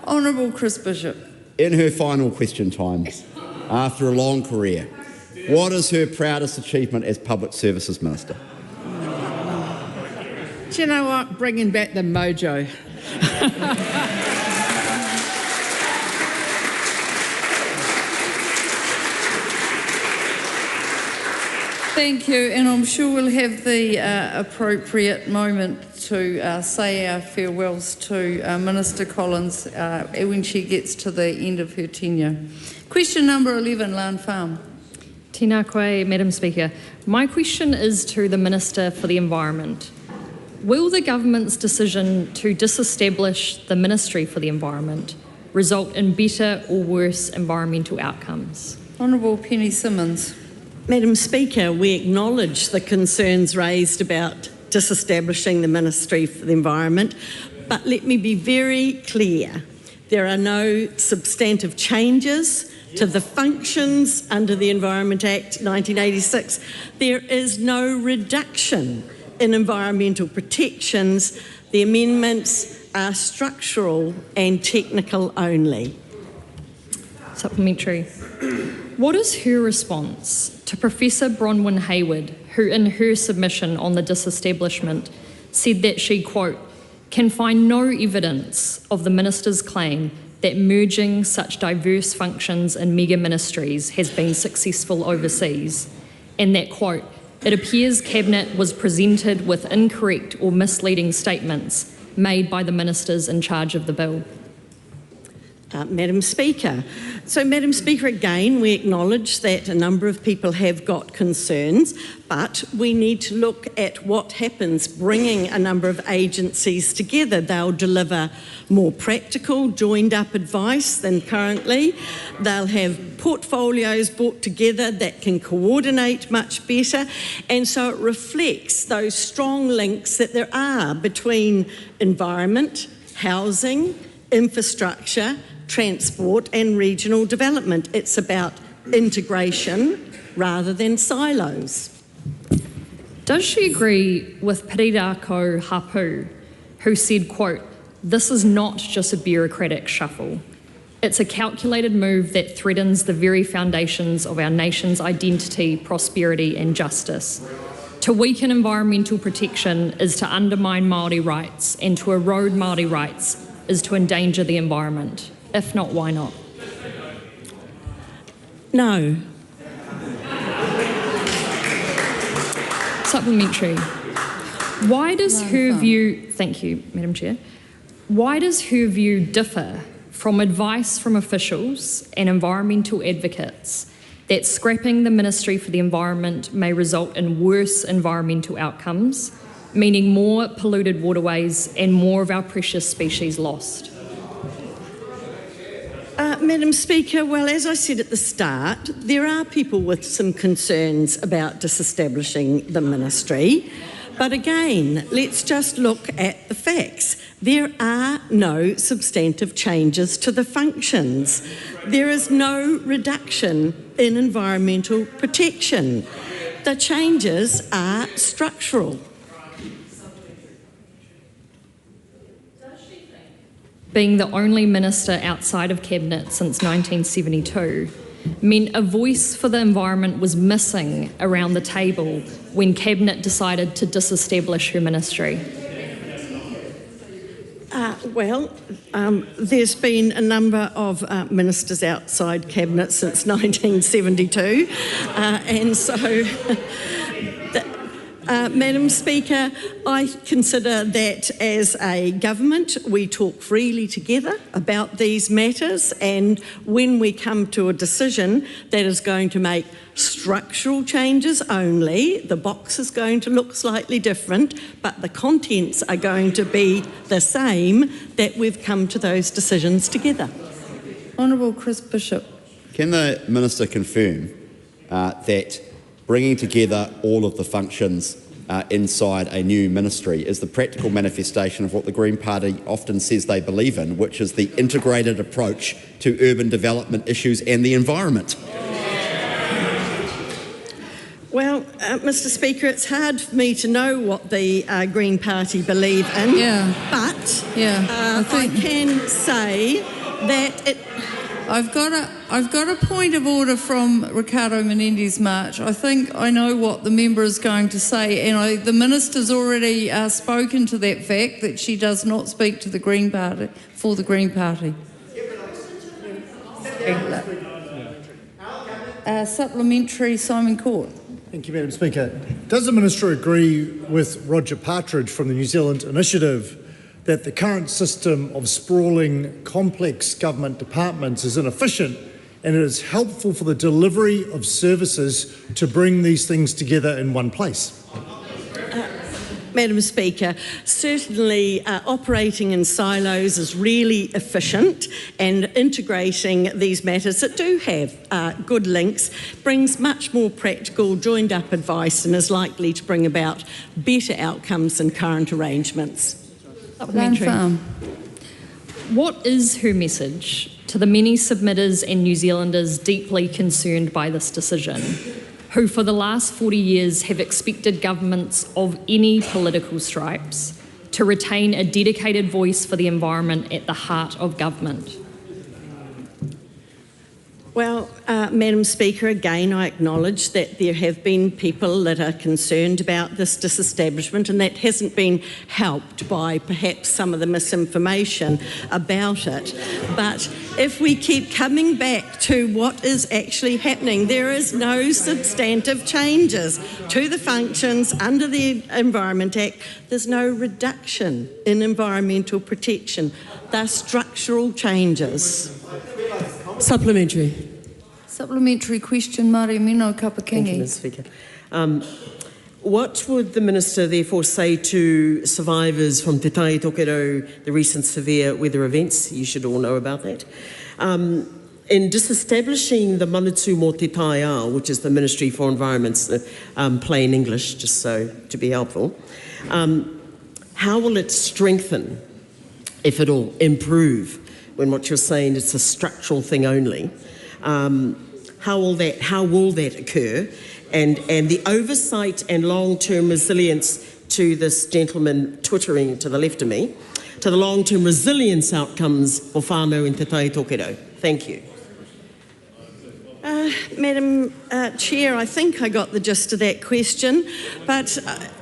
Honourable Chris Bishop. In her final question time, after a long career, what is her proudest achievement as Public Services Minister? Do you know what? Bringing back the mojo. Thank you, and I'm sure we'll have the appropriate moment to say our farewells to Minister Collins when she gets to the end of her tenure. Question number 11, Lan Farm. Tēnā koe, Madam Speaker. My question is to the Minister for the Environment. Will the government's decision to disestablish the Ministry for the Environment result in better or worse environmental outcomes? Honourable Penny Simmons. Madam Speaker, we acknowledge the concerns raised about disestablishing the Ministry for the Environment, but let me be very clear. There are no substantive changes to the functions under the Environment Act 1986. There is no reduction in environmental protections. The amendments are structural and technical only. Supplementary. What is her response to Professor Bronwyn Hayward, who in her submission on the disestablishment said that she, quote, can find no evidence of the Minister's claim that merging such diverse functions in mega ministries has been successful overseas, and that, quote, it appears Cabinet was presented with incorrect or misleading statements made by the ministers in charge of the bill? Madam Speaker. So, Madam Speaker, again, we acknowledge that a number of people have got concerns, but we need to look at what happens bringing a number of agencies together. They'll deliver more practical, joined-up advice than currently. They'll have portfolios brought together that can coordinate much better, and so it reflects those strong links that there are between environment, housing, infrastructure, transport and regional development. It's about integration rather than silos. Does she agree with Pirirako Hapu, who said, quote, "This is not just a bureaucratic shuffle. It's a calculated move that threatens the very foundations of our nation's identity, prosperity and justice. To weaken environmental protection is to undermine Māori rights, and to erode Māori rights is to endanger the environment. If not, why not?" No. Supplementary. Why does her view, thank you, Madam Chair, why does her view differ from advice from officials and environmental advocates that scrapping the Ministry for the Environment may result in worse environmental outcomes, meaning more polluted waterways and more of our precious species lost? Madam Speaker, well, as I said at the start, there are people with some concerns about disestablishing the ministry. But again, let's just look at the facts. There are no substantive changes to the functions. There is no reduction in environmental protection. The changes are structural. Being the only minister outside of Cabinet since 1972 meant a voice for the environment was missing around the table when Cabinet decided to disestablish her ministry. There's been a number of ministers outside Cabinet since 1972, and so... Madam Speaker, I consider that as a government we talk freely together about these matters, and when we come to a decision that is going to make structural changes only, the box is going to look slightly different, but the contents are going to be the same, that we've come to those decisions together. Honourable Chris Bishop. Can the Minister confirm that bringing together all of the functions inside a new ministry is the practical manifestation of what the Green Party often says they believe in, which is the integrated approach to urban development issues and the environment? Well, Mr Speaker, it's hard for me to know what the Green Party believe in, but I can say that I've got a point of order from Ricardo Menendez March. I think I know what the member is going to say, and the minister's already spoken to that fact that she does not speak to the Green Party for the Green Party. Supplementary, Simon Court. Thank you, Madam Speaker. Does the Minister agree with Roger Partridge from the New Zealand Initiative that the current system of sprawling, complex government departments is inefficient and it is helpful for the delivery of services to bring these things together in one place? Madam Speaker, certainly operating in silos is really efficient, and integrating these matters that do have good links brings much more practical, joined-up advice and is likely to bring about better outcomes than current arrangements. What is her message to the many submitters and New Zealanders deeply concerned by this decision, who for the last 40 years have expected governments of any political stripes to retain a dedicated voice for the environment at the heart of government? Well, Madam Speaker, again I acknowledge that there have been people that are concerned about this disestablishment, and that hasn't been helped by perhaps some of the misinformation about it. But if we keep coming back to what is actually happening, there is no substantive changes to the functions under the Environment Act. There's no reduction in environmental protection. They're structural changes. Supplementary question, Maria Mino Kapakingi. Thank you, Ms. Speaker. What would the Minister therefore say to survivors from Te Tai Tokerau, the recent severe weather events? You should all know about that. In disestablishing the Manatū mō Te Tai Ao, which is the Ministry for Environment's plain English, just so to be helpful, how will it strengthen if at all, improve when what you're saying is a structural thing only? How will that occur? And the oversight and long-term resilience, to this gentleman twittering to the left of me, to the long-term resilience outcomes for whānau in Te Tai Tokerau. Thank you. Madam Chair, I think I got the gist of that question, but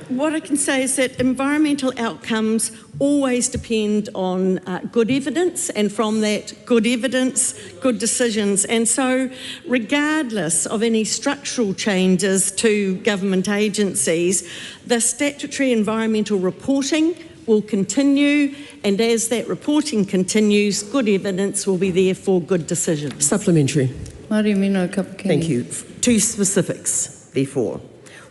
what I can say is that environmental outcomes always depend on good evidence, and from that good evidence, good decisions. And so regardless of any structural changes to government agencies, the statutory environmental reporting will continue, and as that reporting continues, good evidence will be there for good decisions. Supplementary. Thank Thank you. Two specifics, therefore.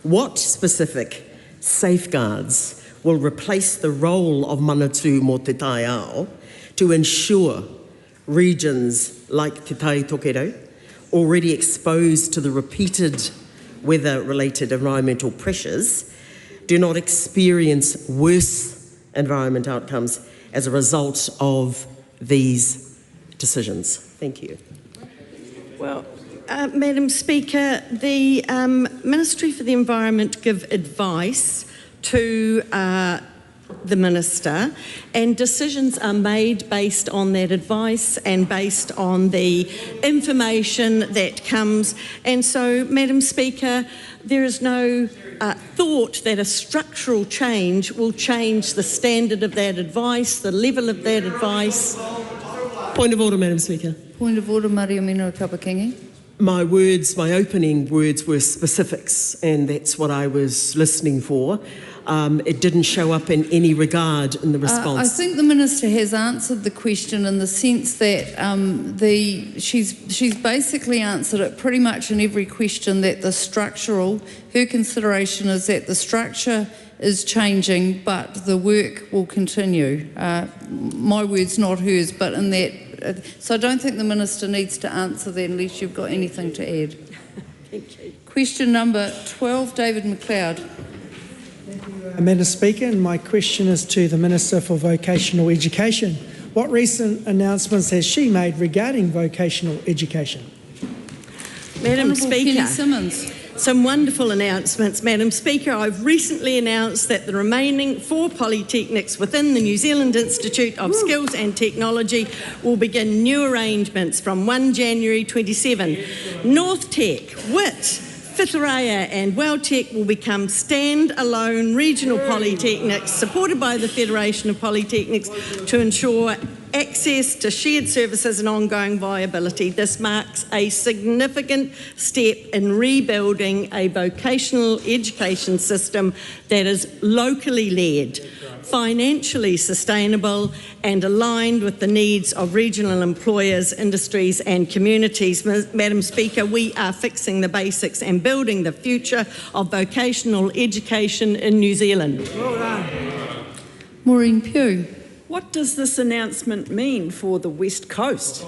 What specific safeguards will replace the role of manatū mō te tai ao to ensure regions like Te Tai Tokerau, already exposed to the repeated weather-related environmental pressures, do not experience worse environment outcomes as a result of these decisions? Thank you. Well, Madam Speaker, the Ministry for the Environment give advice to the Minister, and decisions are made based on that advice and based on the information that comes. And so, Madam Speaker, there is no thought that a structural change will change the standard of that advice, the level of that advice. Point of order, Madam Speaker. Point of order, Maria Mino Kapakingi. My opening words were specifics, and that's what I was listening for. It didn't show up in any regard in the response. I think the Minister has answered the question in the sense that she's basically answered it pretty much in every question, that her consideration is that the structure is changing, but the work will continue. My words, not hers, but in that. So I don't think the Minister needs to answer that unless you've got anything to add. Thank you. Question number 12, David McLeod. Madam Speaker, and my question is to the Minister for Vocational Education. What recent announcements has she made regarding vocational education? Madam Honourable Speaker, Kenny Simmons. Some wonderful announcements, Madam Speaker. I've recently announced that the remaining 4 polytechnics within the New Zealand Institute of Skills and Technology will begin new arrangements from 1 January 27. North Tech, WIT, Whitireia and Welltech will become stand-alone regional polytechnics supported by the Federation of Polytechnics to ensure access to shared services and ongoing viability. This marks a significant step in rebuilding a vocational education system that is locally led, financially sustainable and aligned with the needs of regional employers, industries and communities. Madam Speaker, we are fixing the basics and building the future of vocational education in New Zealand. Well done. Maureen Pugh. What does this announcement mean for the West Coast?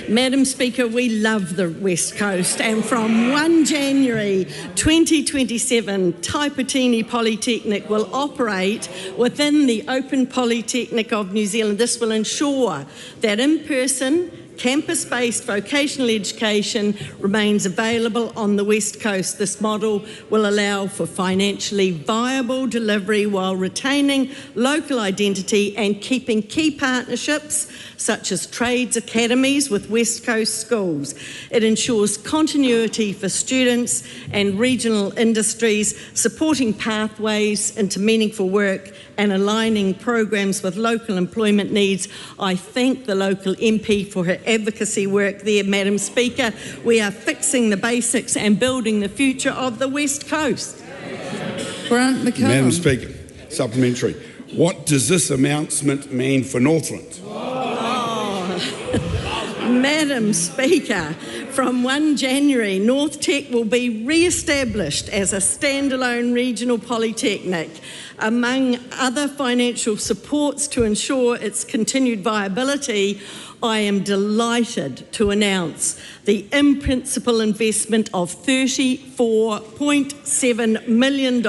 Madam Speaker, we love the West Coast, and from 1 January 2027, Taipatini Polytechnic will operate within the Open Polytechnic of New Zealand. This will ensure that in-person, campus-based vocational education remains available on the West Coast. This model will allow for financially viable delivery while retaining local identity and keeping key partnerships such as trades academies with West Coast schools. It ensures continuity for students and regional industries, supporting pathways into meaningful work and aligning programs with local employment needs. I thank the local MP for her advocacy work there, Madam Speaker. We are fixing the basics and building the future of the West Coast. Grant McCallum. Madam Speaker, supplementary. What does this announcement mean for Northland? Madam Speaker, from 1 January, North Tech will be re-established as a standalone regional polytechnic. Among other financial supports to ensure its continued viability, I am delighted to announce the in-principle investment of $34.7 million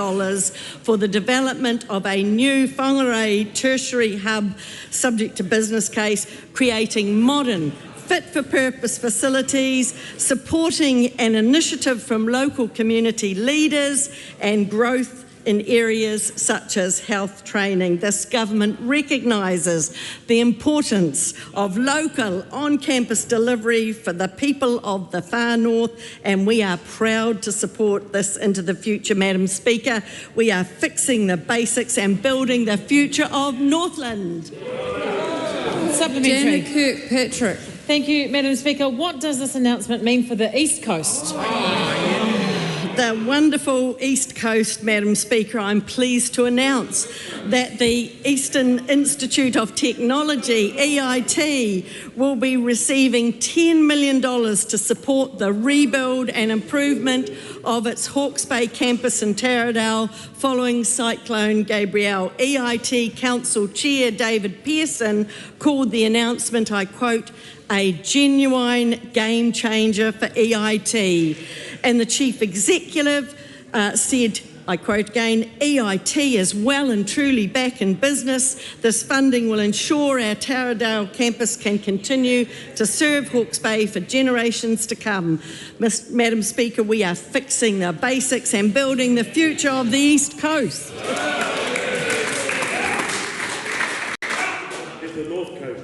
for the development of a new whangarei tertiary hub subject to business case, creating modern, fit-for-purpose facilities, supporting an initiative from local community leaders and growth in areas such as health training. This government recognises the importance of local on-campus delivery for the people of the far north, and we are proud to support this into the future, Madam Speaker. We are fixing the basics and building the future of Northland. Supplementary. Janet Kirkpatrick. Thank you, Madam Speaker. What does this announcement mean for the East Coast? The wonderful East Coast, Madam Speaker, I'm pleased to announce that the Eastern Institute of Technology, EIT, will be receiving $10 million to support the rebuild and improvement of its Hawke's Bay campus in Taradale following Cyclone Gabrielle. EIT Council Chair David Pearson called the announcement, I quote, a genuine game changer for EIT. And the Chief Executive said, I quote again, EIT is well and truly back in business. This funding will ensure our Taradale campus can continue to serve Hawke's Bay for generations to come. Madam Speaker, we are fixing the basics and building the future of the East Coast.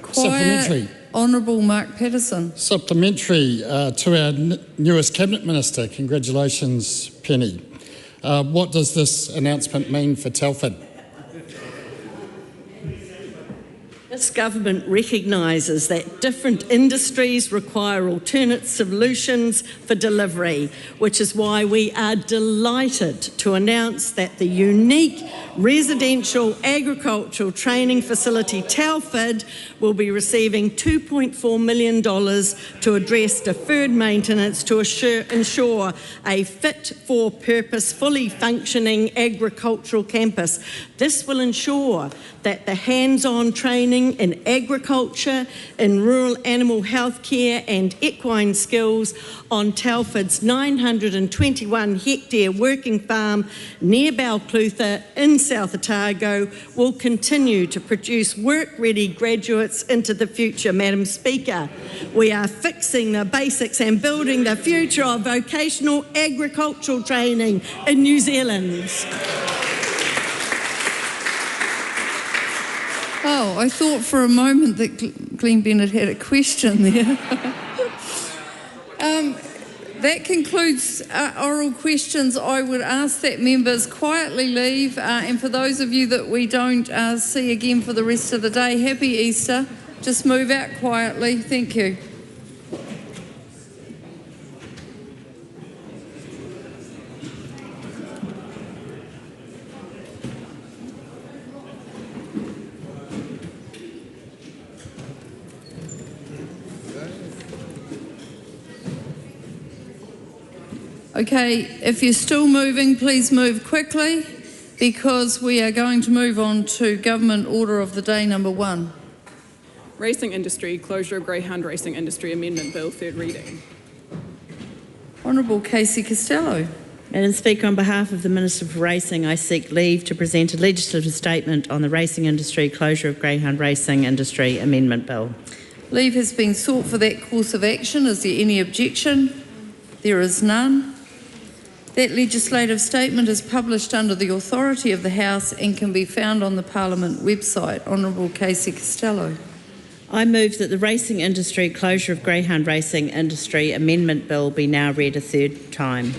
Quiet. Honourable Mark Patterson. Supplementary to our newest Cabinet Minister. Congratulations, Penny. What does this announcement mean for Telford? This government recognises that different industries require alternate solutions for delivery, which is why we are delighted to announce that the unique residential agricultural training facility Telford will be receiving $2.4 million to address deferred maintenance to ensure a fit-for-purpose, fully functioning agricultural campus. This will ensure that the hands-on training in agriculture, in rural animal health care and equine skills on Telford's 921-hectare working farm near Balclutha in South Otago will continue to produce work-ready graduates into the future. Madam Speaker, we are fixing the basics and building the future of vocational agricultural training in New Zealand. Oh, I thought for a moment that Glenn Bennett had a question there. That concludes oral questions. I would ask that members quietly leave, and for those of you that we don't see again for the rest of the day, happy Easter. Just move out quietly. Thank you. Okay, if you're still moving, please move quickly because we are going to move on to Government Order of the Day number 1. Racing Industry, Closure of Greyhound Racing Industry Amendment Bill, third reading. Honourable Casey Costello. Madam Speaker, on behalf of the Minister for Racing, I seek leave to present a legislative statement on the Racing Industry, Closure of Greyhound Racing Industry Amendment Bill. Leave has been sought for that course of action. Is there any objection? There is none. That legislative statement is published under the authority of the House and can be found on the Parliament website. Honourable Casey Costello. I move that the Racing Industry, Closure of Greyhound Racing Industry Amendment Bill be now read a third time.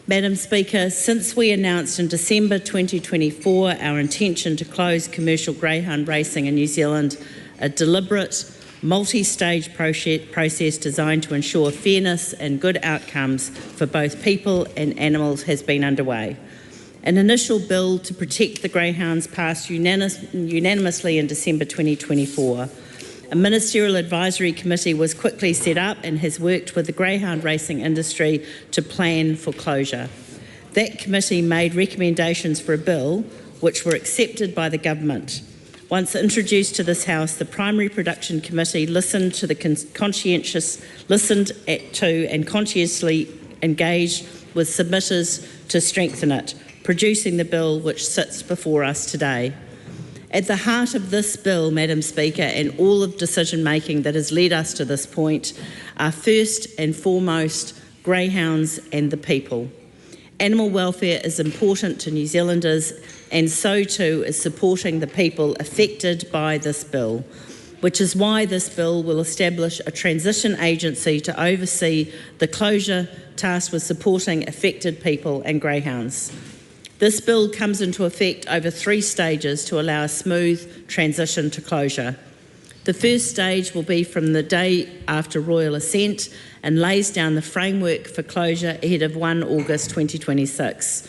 Madam Speaker, since we announced in December 2024 our intention to close commercial greyhound racing in New Zealand, a deliberate, multi-stage process designed to ensure fairness and good outcomes for both people and animals has been underway. An initial bill to protect the greyhounds passed unanimously in December 2024. A ministerial advisory committee was quickly set up and has worked with the greyhound racing industry to plan for closure. That committee made recommendations for a bill which were accepted by the government. Once introduced to this House, the Primary Production Committee listened to and conscientiously engaged with submitters to strengthen it, producing the bill which sits before us today. At the heart of this bill, Madam Speaker, and all of decision-making that has led us to this point are first and foremost greyhounds and the people. Animal welfare is important to New Zealanders, and so too is supporting the people affected by this bill, which is why this bill will establish a transition agency to oversee the closure tasked with supporting affected people and greyhounds. This bill comes into effect over 3 stages to allow a smooth transition to closure. The first stage will be from the day after royal assent and lays down the framework for closure ahead of 1 August 2026.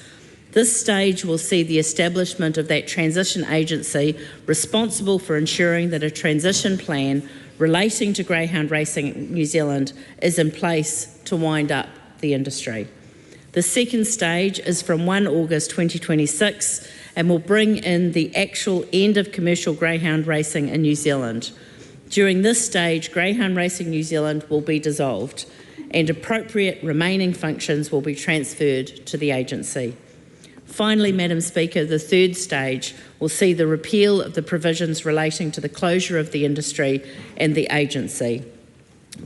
This stage will see the establishment of that transition agency responsible for ensuring that a transition plan relating to greyhound racing in New Zealand is in place to wind up the industry. The second stage is from 1 August 2026 and will bring in the actual end of commercial greyhound racing in New Zealand. During this stage, Greyhound Racing New Zealand will be dissolved and appropriate remaining functions will be transferred to the agency. Finally, Madam Speaker, the third stage will see the repeal of the provisions relating to the closure of the industry and the agency.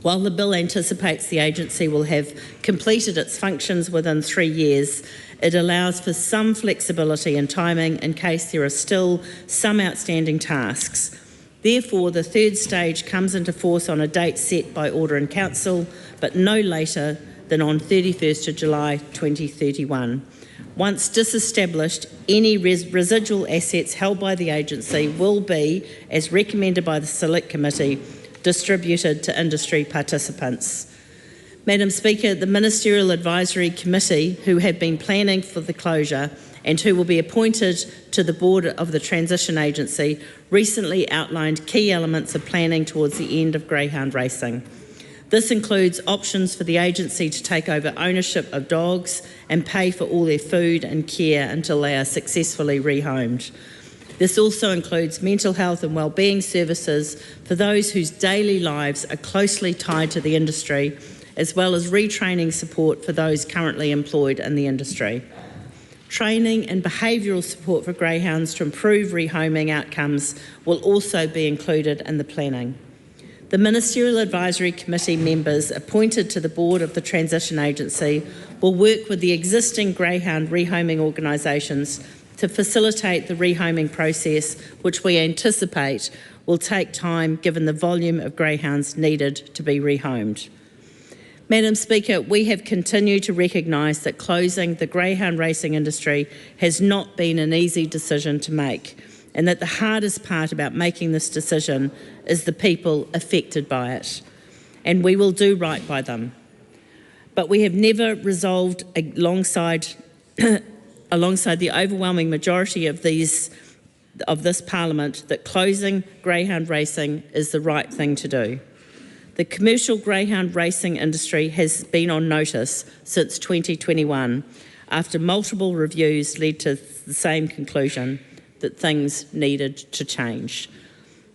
While the bill anticipates the agency will have completed its functions within 3 years, it allows for some flexibility in timing in case there are still some outstanding tasks. Therefore, the third stage comes into force on a date set by Order in Council, but no later than on 31st of July 2031. Once disestablished, any residual assets held by the agency will be, as recommended by the Select Committee, distributed to industry participants. Madam Speaker, the Ministerial Advisory Committee, who have been planning for the closure and who will be appointed to the board of the transition agency, recently outlined key elements of planning towards the end of greyhound racing. This includes options for the agency to take over ownership of dogs and pay for all their food and care until they are successfully rehomed. This also includes mental health and wellbeing services for those whose daily lives are closely tied to the industry, as well as retraining support for those currently employed in the industry. Training and behavioural support for greyhounds to improve rehoming outcomes will also be included in the planning. The Ministerial Advisory Committee members appointed to the board of the Transition Agency will work with the existing greyhound rehoming organisations to facilitate the rehoming process, which we anticipate will take time given the volume of greyhounds needed to be rehomed. Madam Speaker, we have continued to recognise that closing the greyhound racing industry has not been an easy decision to make, and that the hardest part about making this decision is the people affected by it, and we will do right by them. But we have never resolved alongside the overwhelming majority of this Parliament that closing greyhound racing is the right thing to do. The commercial greyhound racing industry has been on notice since 2021, after multiple reviews led to the same conclusion, that things needed to change.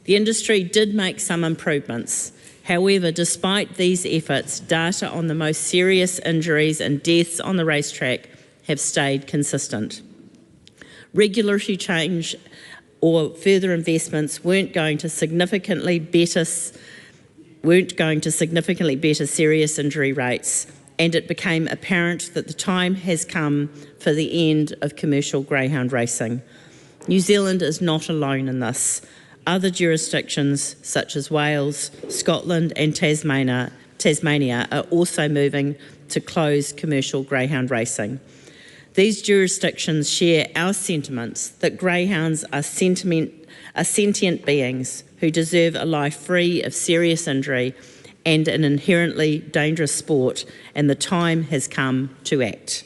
The industry did make some improvements. However, despite these efforts, data on the most serious injuries and deaths on the racetrack have stayed consistent. Regulatory change or further investments weren't going to significantly better serious injury rates, and it became apparent that the time has come for the end of commercial greyhound racing. New Zealand is not alone in this. Other jurisdictions such as Wales, Scotland and Tasmania are also moving to close commercial greyhound racing. These jurisdictions share our sentiments that greyhounds are sentient beings who deserve a life free of serious injury and an inherently dangerous sport, and the time has come to act.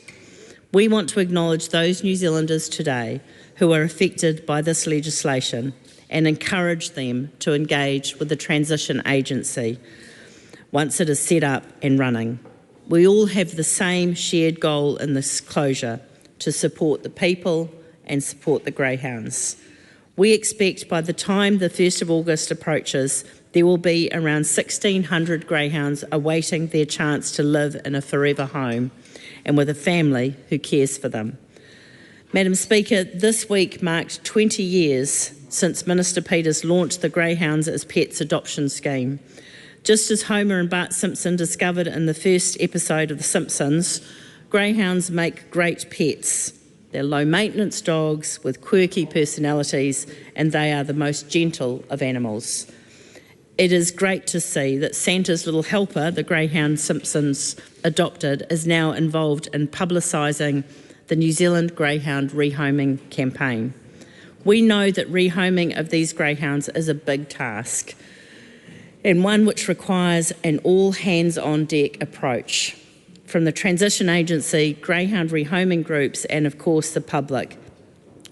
We want to acknowledge those New Zealanders today who are affected by this legislation and encourage them to engage with the transition agency once it is set up and running. We all have the same shared goal in this closure: to support the people and support the greyhounds. We expect by the time the 1st of August approaches, there will be around 1,600 greyhounds awaiting their chance to live in a forever home and with a family who cares for them. Madam Speaker, this week marked 20 years since Minister Peters launched the Greyhounds as Pets adoption scheme. Just as Homer and Bart Simpson discovered in the first episode of The Simpsons, greyhounds make great pets. They're low-maintenance dogs with quirky personalities, and they are the most gentle of animals. It is great to see that Santa's little helper, the greyhound Simpsons adopted, is now involved in publicising the New Zealand Greyhound rehoming campaign. We know that rehoming of these greyhounds is a big task, and one which requires an all-hands-on-deck approach from the Transition Agency, greyhound rehoming groups, and of course the public,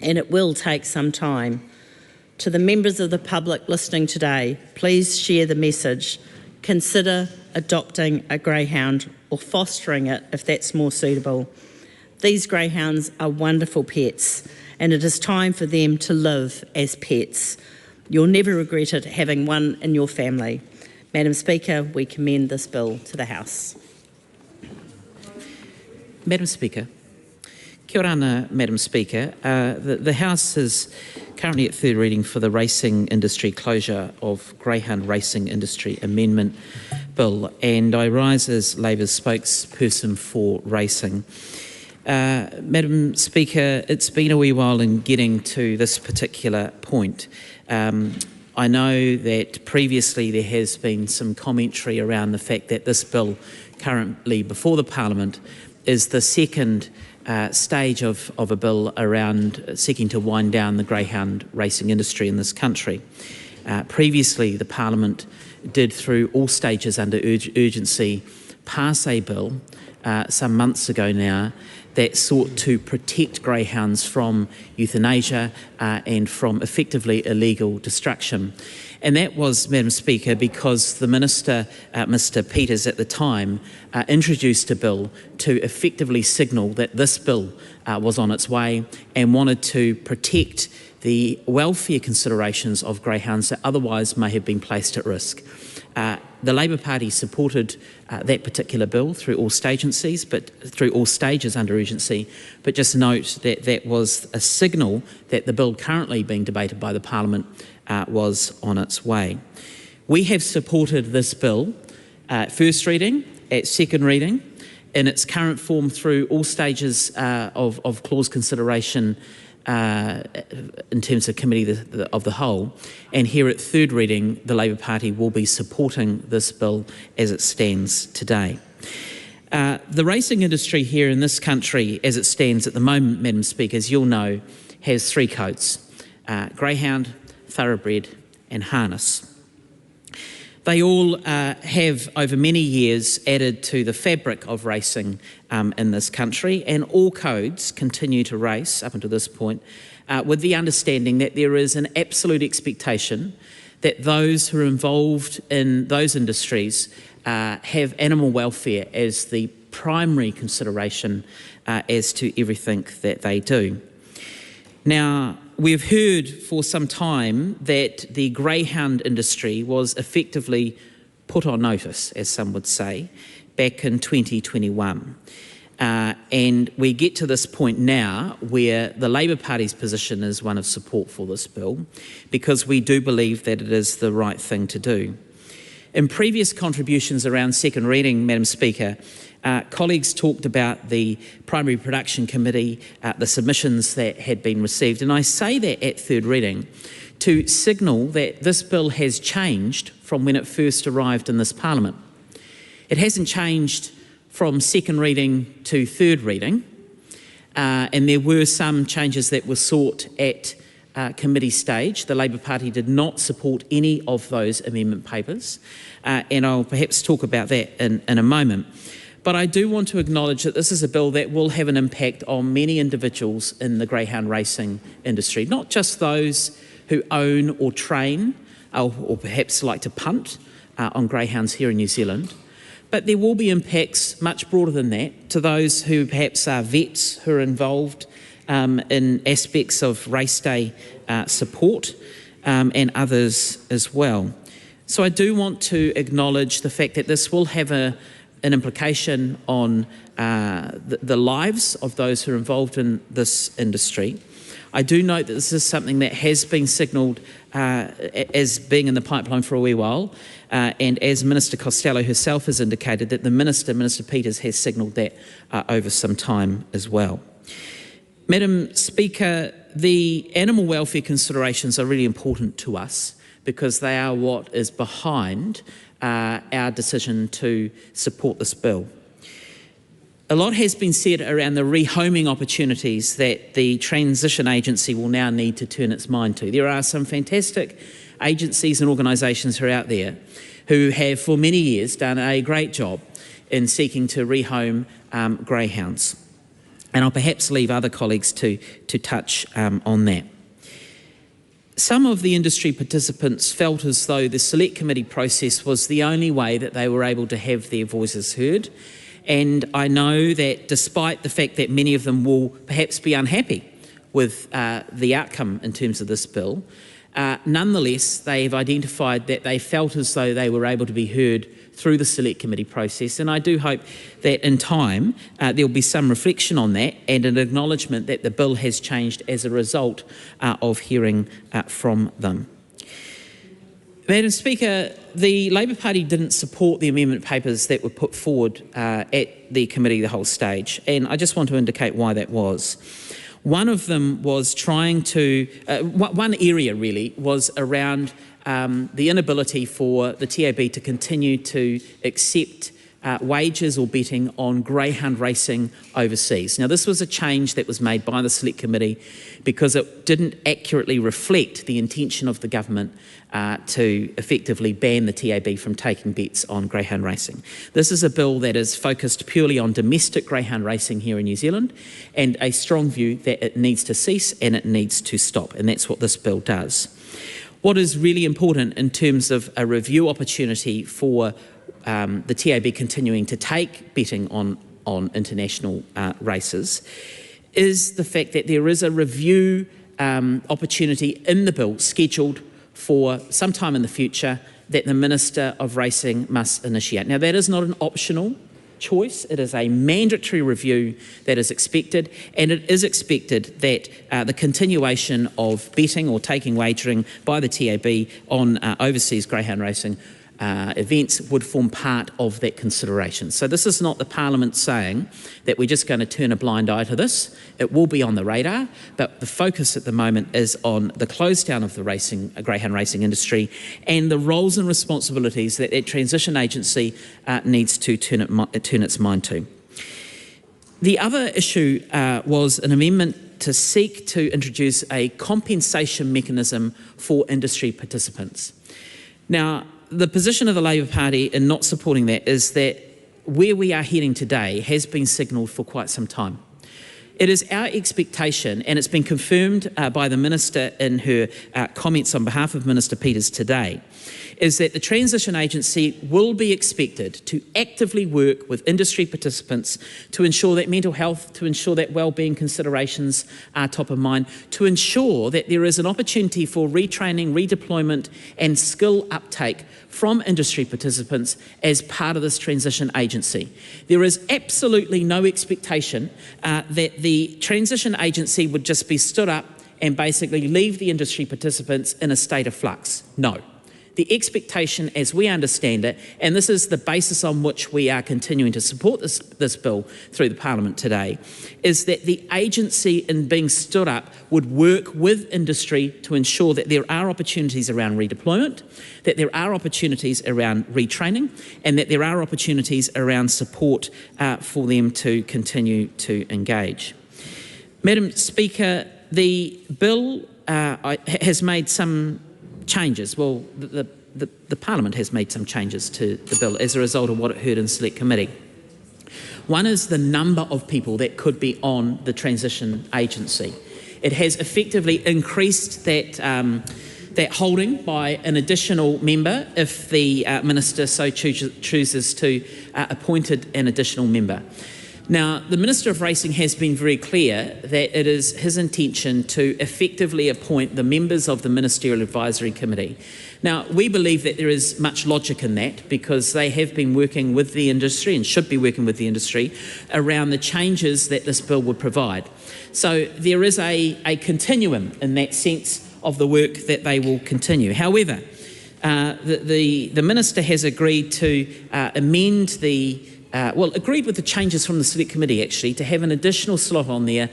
and it will take some time. To the members of the public listening today, please share the message. Consider adopting a greyhound or fostering it if that's more suitable. These greyhounds are wonderful pets, and it is time for them to live as pets. You'll never regret it having one in your family. Madam Speaker, we commend this bill to the House. Madam Speaker. Kia ora ana, Madam Speaker. The House is currently at third reading for the racing industry closure of Greyhound Racing Industry Amendment Bill, and I rise as Labour's spokesperson for racing. Madam Speaker, it's been a wee while in getting to this particular point. I know that previously there has been some commentary around the fact that this bill currently before the Parliament is the second stage of a bill around seeking to wind down the greyhound racing industry in this country. Previously, the Parliament did, through all stages under urgency, pass a bill some months ago now that sought to protect greyhounds from euthanasia and from effectively illegal destruction. And that was, Madam Speaker, because the Minister, Mr Peters at the time, introduced a bill to effectively signal that this bill was on its way and wanted to protect the welfare considerations of greyhounds that otherwise may have been placed at risk. The Labour Party supported that particular bill through all stages, under urgency, but just note that that was a signal that the bill currently being debated by the Parliament was on its way. We have supported this bill at first reading, at second reading, in its current form through all stages of clause consideration in terms of committee of the whole, and here at third reading the Labour Party will be supporting this bill as it stands today. The racing industry here in this country as it stands at the moment, Madam Speaker, as you'll know, has three codes: greyhound, thoroughbred and harness. They all have over many years added to the fabric of racing in this country, and all codes continue to race up until this point with the understanding that there is an absolute expectation that those who are involved in those industries have animal welfare as the primary consideration as to everything that they do. Now, we've heard for some time that the greyhound industry was effectively put on notice, as some would say, back in 2021. And we get to this point now where the Labour Party's position is one of support for this bill, because we do believe that it is the right thing to do. In previous contributions around second reading, Madam Speaker, colleagues talked about the Primary Production Committee, the submissions that had been received, and I say that at third reading to signal that this bill has changed from when it first arrived in this Parliament. It hasn't changed from second reading to third reading, and there were some changes that were sought at committee stage. The Labour Party did not support any of those amendment papers, and I'll perhaps talk about that in a moment. But I do want to acknowledge that this is a bill that will have an impact on many individuals in the greyhound racing industry, not just those who own or train or perhaps like to punt on greyhounds here in New Zealand, but there will be impacts much broader than that to those who perhaps are vets who are involved in aspects of race day support and others as well. So I do want to acknowledge the fact that this will have an implication on the lives of those who are involved in this industry. I do note that this is something that has been signalled as being in the pipeline for a wee while, and as Minister Costello herself has indicated, that the Minister Peters, has signalled that over some time as well. Madam Speaker, the animal welfare considerations are really important to us because they are what is behind our decision to support this bill. A lot has been said around the rehoming opportunities that the transition agency will now need to turn its mind to. There are some fantastic agencies and organisations who are out there who have for many years done a great job in seeking to rehome greyhounds. And I'll perhaps leave other colleagues to touch on that. Some of the industry participants felt as though the select committee process was the only way that they were able to have their voices heard. And I know that despite the fact that many of them will perhaps be unhappy with the outcome in terms of this bill, nonetheless, they've identified that they felt as though they were able to be heard through the select committee process. And I do hope that in time there'll be some reflection on that and an acknowledgement that the bill has changed as a result of hearing from them. Madam Speaker, the Labor Party didn't support the amendment papers that were put forward at the committee the whole stage, and I just want to indicate why that was. One of them was trying to, one area really was around the inability for the TAB to continue to accept wages or betting on greyhound racing overseas. Now, this was a change that was made by the Select Committee because it didn't accurately reflect the intention of the government to effectively ban the TAB from taking bets on greyhound racing. This is a bill that is focused purely on domestic greyhound racing here in New Zealand, and a strong view that it needs to cease and it needs to stop, and that's what this bill does. What is really important in terms of a review opportunity for the TAB continuing to take betting on international races is the fact that there is a review opportunity in the bill scheduled for some time in the future that the Minister of Racing must initiate. Now, that is not an optional choice. It is a mandatory review that is expected, and it is expected that the continuation of betting or taking wagering by the TAB on overseas greyhound racing events would form part of that consideration. So this is not the Parliament saying that we're just going to turn a blind eye to this. It will be on the radar, but the focus at the moment is on the close down of the greyhound racing industry and the roles and responsibilities that that transition agency needs to turn its mind to. The other issue was an amendment to seek to introduce a compensation mechanism for industry participants. Now, the position of the Labor Party in not supporting that is that where we are heading today has been signalled for quite some time. It is our expectation, and it's been confirmed by the Minister in her comments on behalf of Minister Peters today, is that the Transition Agency will be expected to actively work with industry participants to ensure that mental health, to ensure that wellbeing considerations are top of mind, to ensure that there is an opportunity for retraining, redeployment and skill uptake from industry participants as part of this transition agency. There is absolutely no expectation that the transition agency would just be stood up and basically leave the industry participants in a state of flux. No. The expectation, as we understand it, and this is the basis on which we are continuing to support this bill through the Parliament today, is that the agency in being stood up would work with industry to ensure that there are opportunities around redeployment, that there are opportunities around retraining, and that there are opportunities around support for them to continue to engage. Madam Speaker, the bill has made some changes. Well, the Parliament has made some changes to the bill as a result of what it heard in Select Committee. One is the number of people that could be on the transition agency. It has effectively increased that holding by an additional member if the Minister so chooses to appoint an additional member. Now, the Minister of Racing has been very clear that it is his intention to effectively appoint the members of the Ministerial Advisory Committee. Now, we believe that there is much logic in that because they have been working with the industry and should be working with the industry around the changes that this bill would provide. So there is a continuum in that sense of the work that they will continue. However, the Minister has agreed to amend the agreed with the changes from the Select Committee, actually, to have an additional slot on there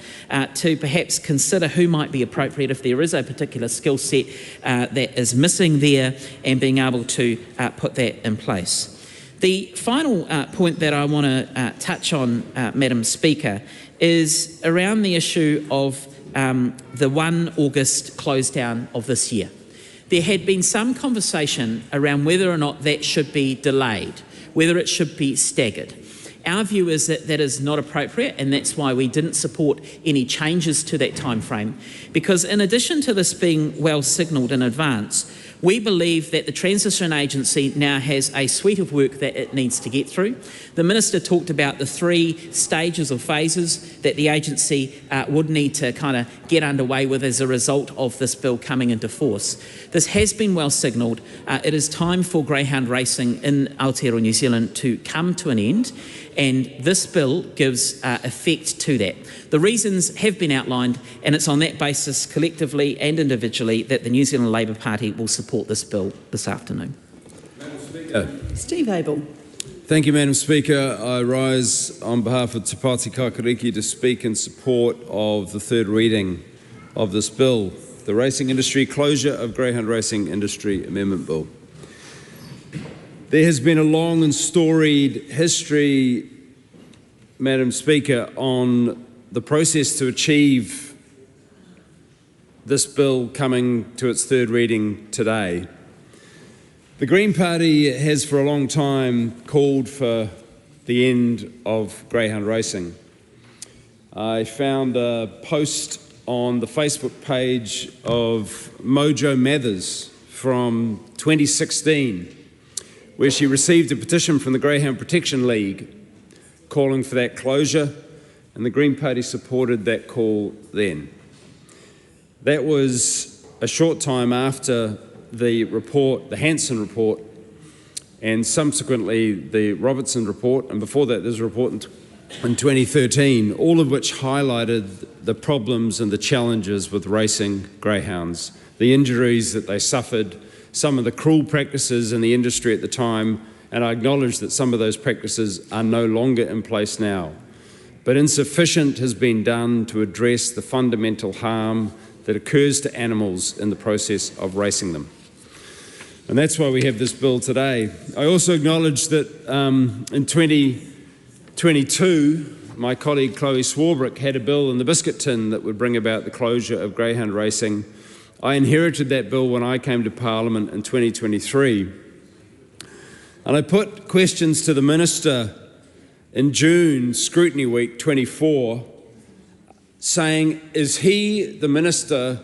to perhaps consider who might be appropriate if there is a particular skill set that is missing there, and being able to put that in place. The final point that I want to touch on, Madam Speaker, is around the issue of the 1 August close down of this year. There had been some conversation around whether or not that should be delayed, whether it should be staggered. Our view is that that is not appropriate, and that's why we didn't support any changes to that time frame, because in addition to this being well signalled in advance, we believe that the Transition Agency now has a suite of work that it needs to get through. The Minister talked about the 3 stages or phases that the agency would need to kind of get underway with as a result of this bill coming into force. This has been well signalled. It is time for greyhound racing in Aotearoa, New Zealand to come to an end, and this bill gives effect to that. The reasons have been outlined, and it's on that basis, collectively and individually, that the New Zealand Labour Party will support this bill this afternoon. Steve Abel. Thank you, Madam Speaker. I rise on behalf of Te Pāti Kakariki to speak in support of the third reading of this bill, the Racing Industry Closure of Greyhound Racing Industry Amendment Bill. There has been a long and storied history, Madam Speaker, on the process to achieve this bill coming to its third reading today. The Green Party has for a long time called for the end of greyhound racing. I found a post on the Facebook page of Mojo Mathers from 2016, where she received a petition from the Greyhound Protection League calling for that closure, and the Green Party supported that call then. That was a short time after the report, the Hansen report, and subsequently the Robertson report, and before that there's a report in 2013, all of which highlighted the problems and the challenges with racing greyhounds, the injuries that they suffered, some of the cruel practices in the industry at the time, and I acknowledge that some of those practices are no longer in place now. But insufficient has been done to address the fundamental harm that occurs to animals in the process of racing them. And that's why we have this bill today. I also acknowledge that in 2022, my colleague Chloe Swarbrick had a bill in the biscuit tin that would bring about the closure of greyhound racing. I inherited that bill when I came to Parliament in 2023. And I put questions to the Minister in June, Scrutiny Week 24, saying, is he the Minister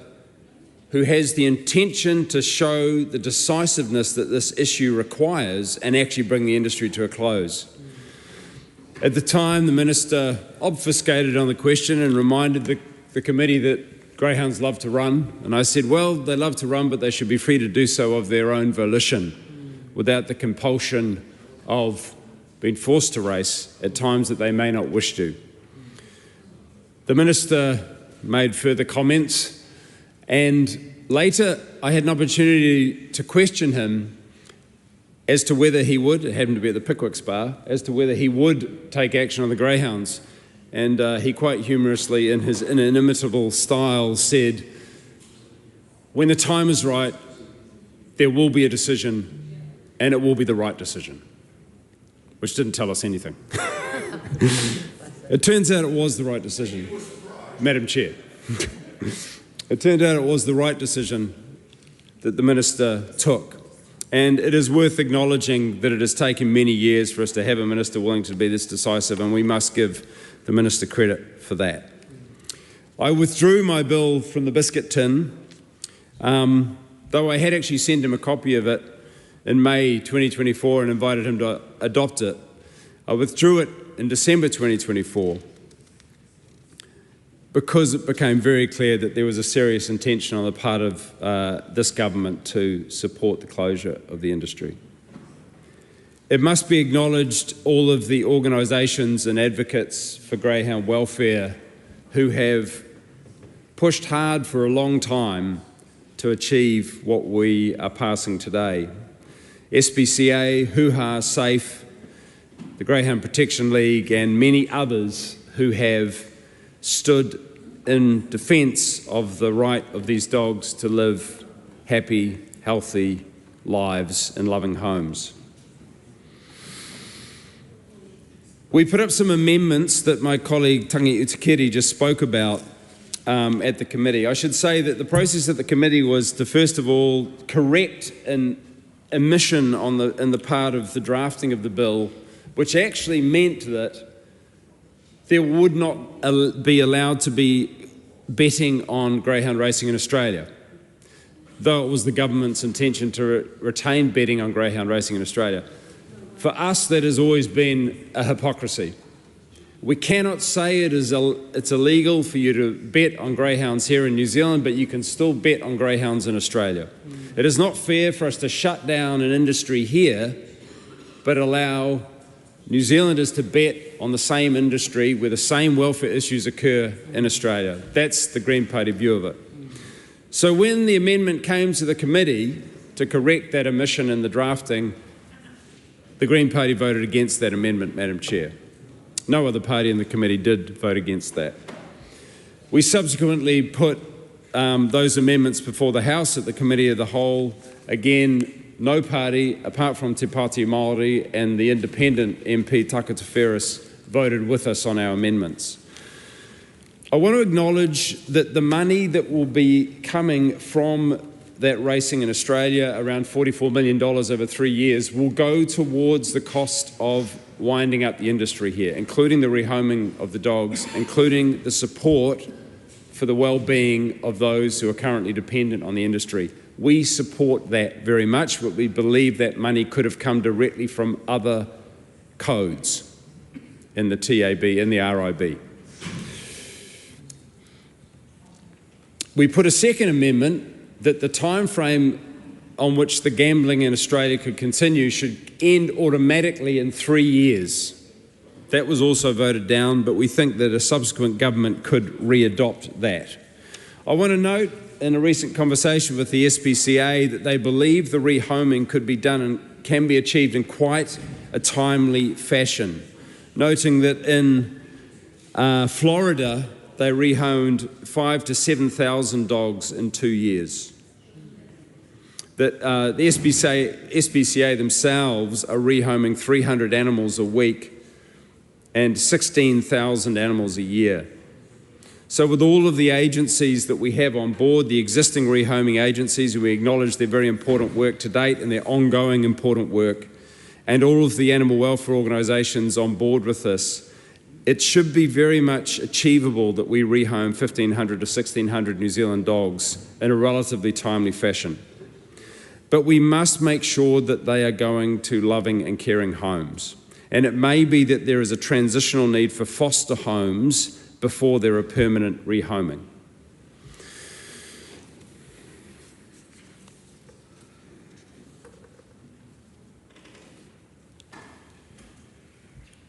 who has the intention to show the decisiveness that this issue requires and actually bring the industry to a close? At the time, the Minister obfuscated on the question and reminded the committee that greyhounds love to run. And I said, well, they love to run, but they should be free to do so of their own volition, without the compulsion of being forced to race at times that they may not wish to. The Minister made further comments, and later I had an opportunity to question him as to whether he would, it happened to be at the Pickwick Spa, as to whether he would take action on the greyhounds. And he quite humorously, in his inimitable style, said, when the time is right, there will be a decision, and it will be the right decision, which didn't tell us anything. It turns out it was the right decision, Madam Chair. It turned out it was the right decision that the Minister took. And it is worth acknowledging that it has taken many years for us to have a Minister willing to be this decisive, and we must give the Minister credit for that. I withdrew my bill from the biscuit tin, though I had actually sent him a copy of it in May 2024 and invited him to adopt it. I withdrew it in December 2024 because it became very clear that there was a serious intention on the part of this government to support the closure of the industry. It must be acknowledged all of the organisations and advocates for greyhound welfare who have pushed hard for a long time to achieve what we are passing today. SPCA, Hoo-Ha, SAFE, the Greyhound Protection League and many others who have stood in defence of the right of these dogs to live happy, healthy lives in loving homes. We put up some amendments that my colleague Tangi Utikiri just spoke about at the committee. I should say that the process at the committee was to first of all correct an omission in the part of the drafting of the bill, which actually meant that there would not be allowed to be betting on greyhound racing in Australia, though it was the government's intention to retain betting on greyhound racing in Australia. For us, that has always been a hypocrisy. We cannot say it's illegal for you to bet on greyhounds here in New Zealand, but you can still bet on greyhounds in Australia. It is not fair for us to shut down an industry here, but allow New Zealanders to bet on the same industry where the same welfare issues occur in Australia. That's the Green Party view of it. So when the amendment came to the committee to correct that omission in the drafting, the Green Party voted against that amendment, Madam Chair. No other party in the committee did vote against that. We subsequently put those amendments before the House at the Committee of the Whole. Again, no party, apart from Te Pāti Māori and the independent MP Takata Ferris, voted with us on our amendments. I want to acknowledge that the money that will be coming from that racing in Australia, around $44 million over 3 years, will go towards the cost of winding up the industry here, including the rehoming of the dogs, including the support for the well-being of those who are currently dependent on the industry. We support that very much, but we believe that money could have come directly from other codes in the TAB, in the RIB. We put a second amendment that the time frame on which the gambling in Australia could continue should end automatically in 3 years. That was also voted down, but we think that a subsequent government could re-adopt that. I want to note in a recent conversation with the SPCA that they believe the rehoming could be done and can be achieved in quite a timely fashion, noting that in Florida they rehomed 5,000 to 7,000 dogs in 2 years. That the SPCA themselves are rehoming 300 animals a week and 16,000 animals a year. So with all of the agencies that we have on board, the existing rehoming agencies, we acknowledge their very important work to date and their ongoing important work, and all of the animal welfare organisations on board with this, it should be very much achievable that we rehome 1,500 to 1,600 New Zealand dogs in a relatively timely fashion. But we must make sure that they are going to loving and caring homes. And it may be that there is a transitional need for foster homes before there are permanent rehoming.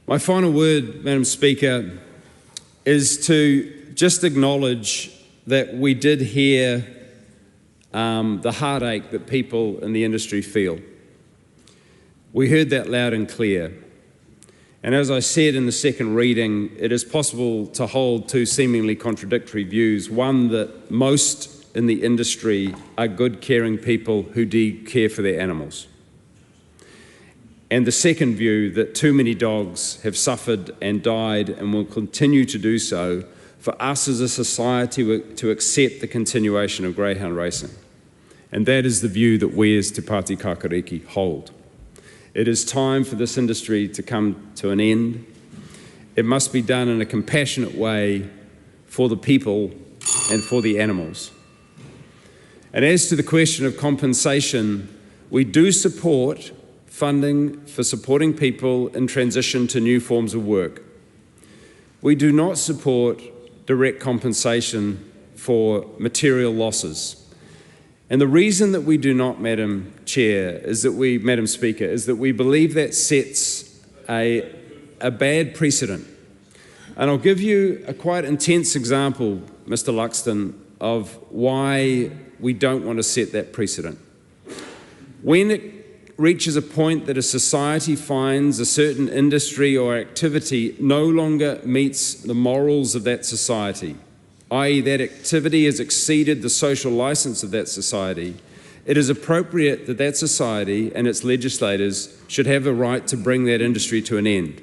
My final word, Madam Speaker, is to just acknowledge that we did hear the heartache that people in the industry feel. We heard that loud and clear. And as I said in the second reading, it is possible to hold two seemingly contradictory views. One, that most in the industry are good, caring people who do care for their animals. And the second view, that too many dogs have suffered and died and will continue to do so for us as a society to accept the continuation of greyhound racing. And that is the view that we as Te Pāti Kākāriki hold. It is time for this industry to come to an end. It must be done in a compassionate way for the people and for the animals. And as to the question of compensation, we do support funding for supporting people in transition to new forms of work. We do not support direct compensation for material losses. And the reason that we do not, Madam Speaker, is that we believe that sets a bad precedent. And I'll give you a quite intense example, Mr. Luxon, of why we don't want to set that precedent. When it reaches a point that a society finds a certain industry or activity no longer meets the morals of that society, i.e. that activity has exceeded the social licence of that society, it is appropriate that that society and its legislators should have a right to bring that industry to an end.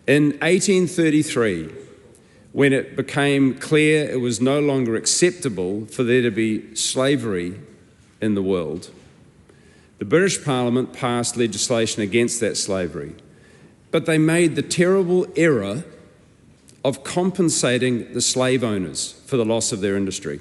In 1833, when it became clear it was no longer acceptable for there to be slavery in the world, the British Parliament passed legislation against that slavery, but they made the terrible error of compensating the slave owners for the loss of their industry.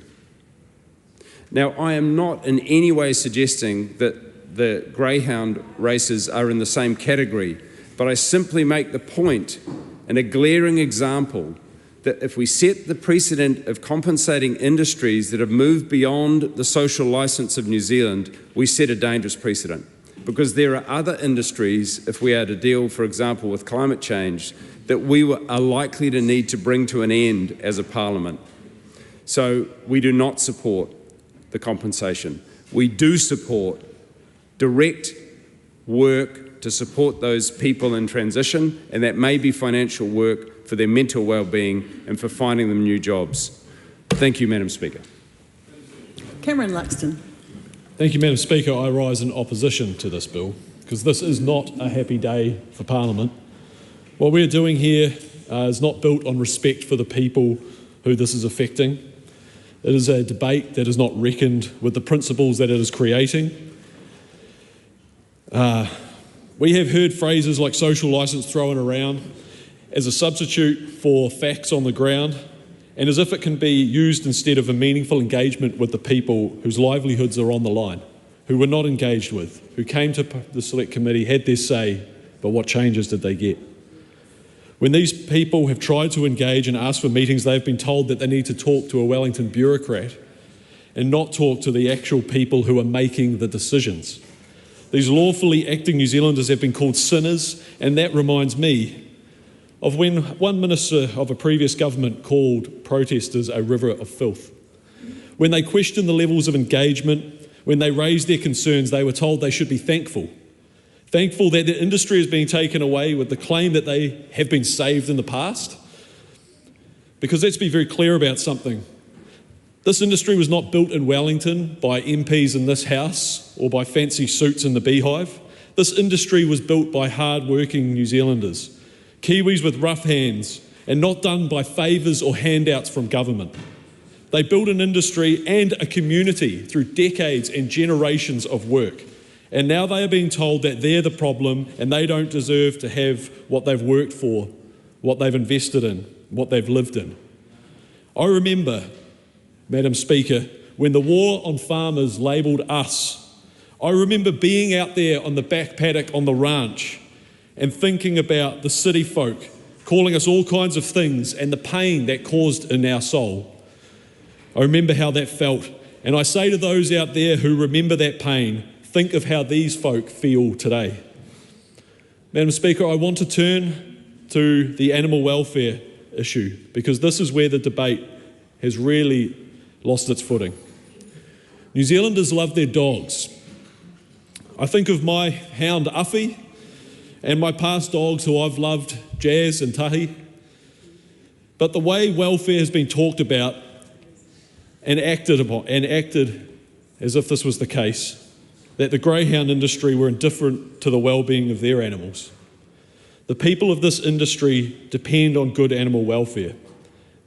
Now, I am not in any way suggesting that the Greyhound races are in the same category, but I simply make the point, and a glaring example, that if we set the precedent of compensating industries that have moved beyond the social licence of New Zealand, we set a dangerous precedent. Because there are other industries, if we are to deal, for example, with climate change, that we are likely to need to bring to an end as a parliament. So we do not support the compensation. We do support direct work to support those people in transition, and that may be financial work for their mental well-being and for finding them new jobs. Thank you, Madam Speaker. Cameron Luxon. Thank you, Madam Speaker. I rise in opposition to this bill because this is not a happy day for Parliament. What we're doing here is not built on respect for the people who this is affecting. It is a debate that is not reckoned with the principles that it is creating. We have heard phrases like social licence thrown around as a substitute for facts on the ground, and as if it can be used instead of a meaningful engagement with the people whose livelihoods are on the line, who were not engaged with, who came to the Select Committee, had their say, but what changes did they get? When these people have tried to engage and ask for meetings, they've been told that they need to talk to a Wellington bureaucrat and not talk to the actual people who are making the decisions. These lawfully acting New Zealanders have been called sinners, and that reminds me of when one minister of a previous government called protesters a river of filth. When they questioned the levels of engagement, when they raised their concerns, they were told they should be thankful. Thankful that the industry is being taken away with the claim that they have been saved in the past. Because let's be very clear about something. This industry was not built in Wellington by MPs in this House or by fancy suits in the Beehive. This industry was built by hard-working New Zealanders, Kiwis with rough hands, and not done by favours or handouts from government. They built an industry and a community through decades and generations of work. And now they are being told that they're the problem and they don't deserve to have what they've worked for, what they've invested in, what they've lived in. I remember, Madam Speaker, when the war on farmers labelled us. I remember being out there on the back paddock on the ranch and thinking about the city folk calling us all kinds of things and the pain that caused in our soul. I remember how that felt, and I say to those out there who remember that pain, think of how these folk feel today. Madam Speaker, I want to turn to the animal welfare issue because this is where the debate has really lost its footing. New Zealanders love their dogs. I think of my hound Uffy and my past dogs who I've loved, Jazz and Tahi. But the way welfare has been talked about and acted upon, and acted as if this was the case, that the greyhound industry were indifferent to the well-being of their animals. The people of this industry depend on good animal welfare.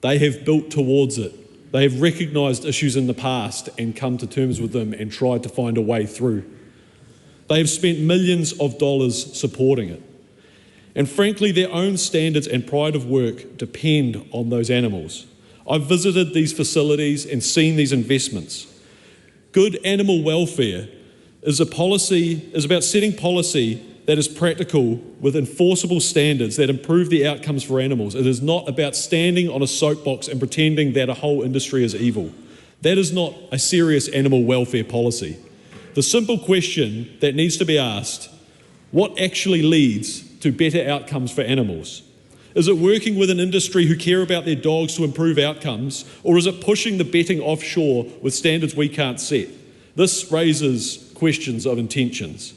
They have built towards it. They have recognised issues in the past and come to terms with them and tried to find a way through. They have spent millions of dollars supporting it. And frankly, their own standards and pride of work depend on those animals. I've visited these facilities and seen these investments. Good animal welfare is about setting policy that is practical with enforceable standards that improve the outcomes for animals. It is not about standing on a soapbox and pretending that a whole industry is evil. That is not a serious animal welfare policy. The simple question that needs to be asked, what actually leads to better outcomes for animals? Is it working with an industry who care about their dogs to improve outcomes, or is it pushing the betting offshore with standards we can't set? This raises questions of intentions.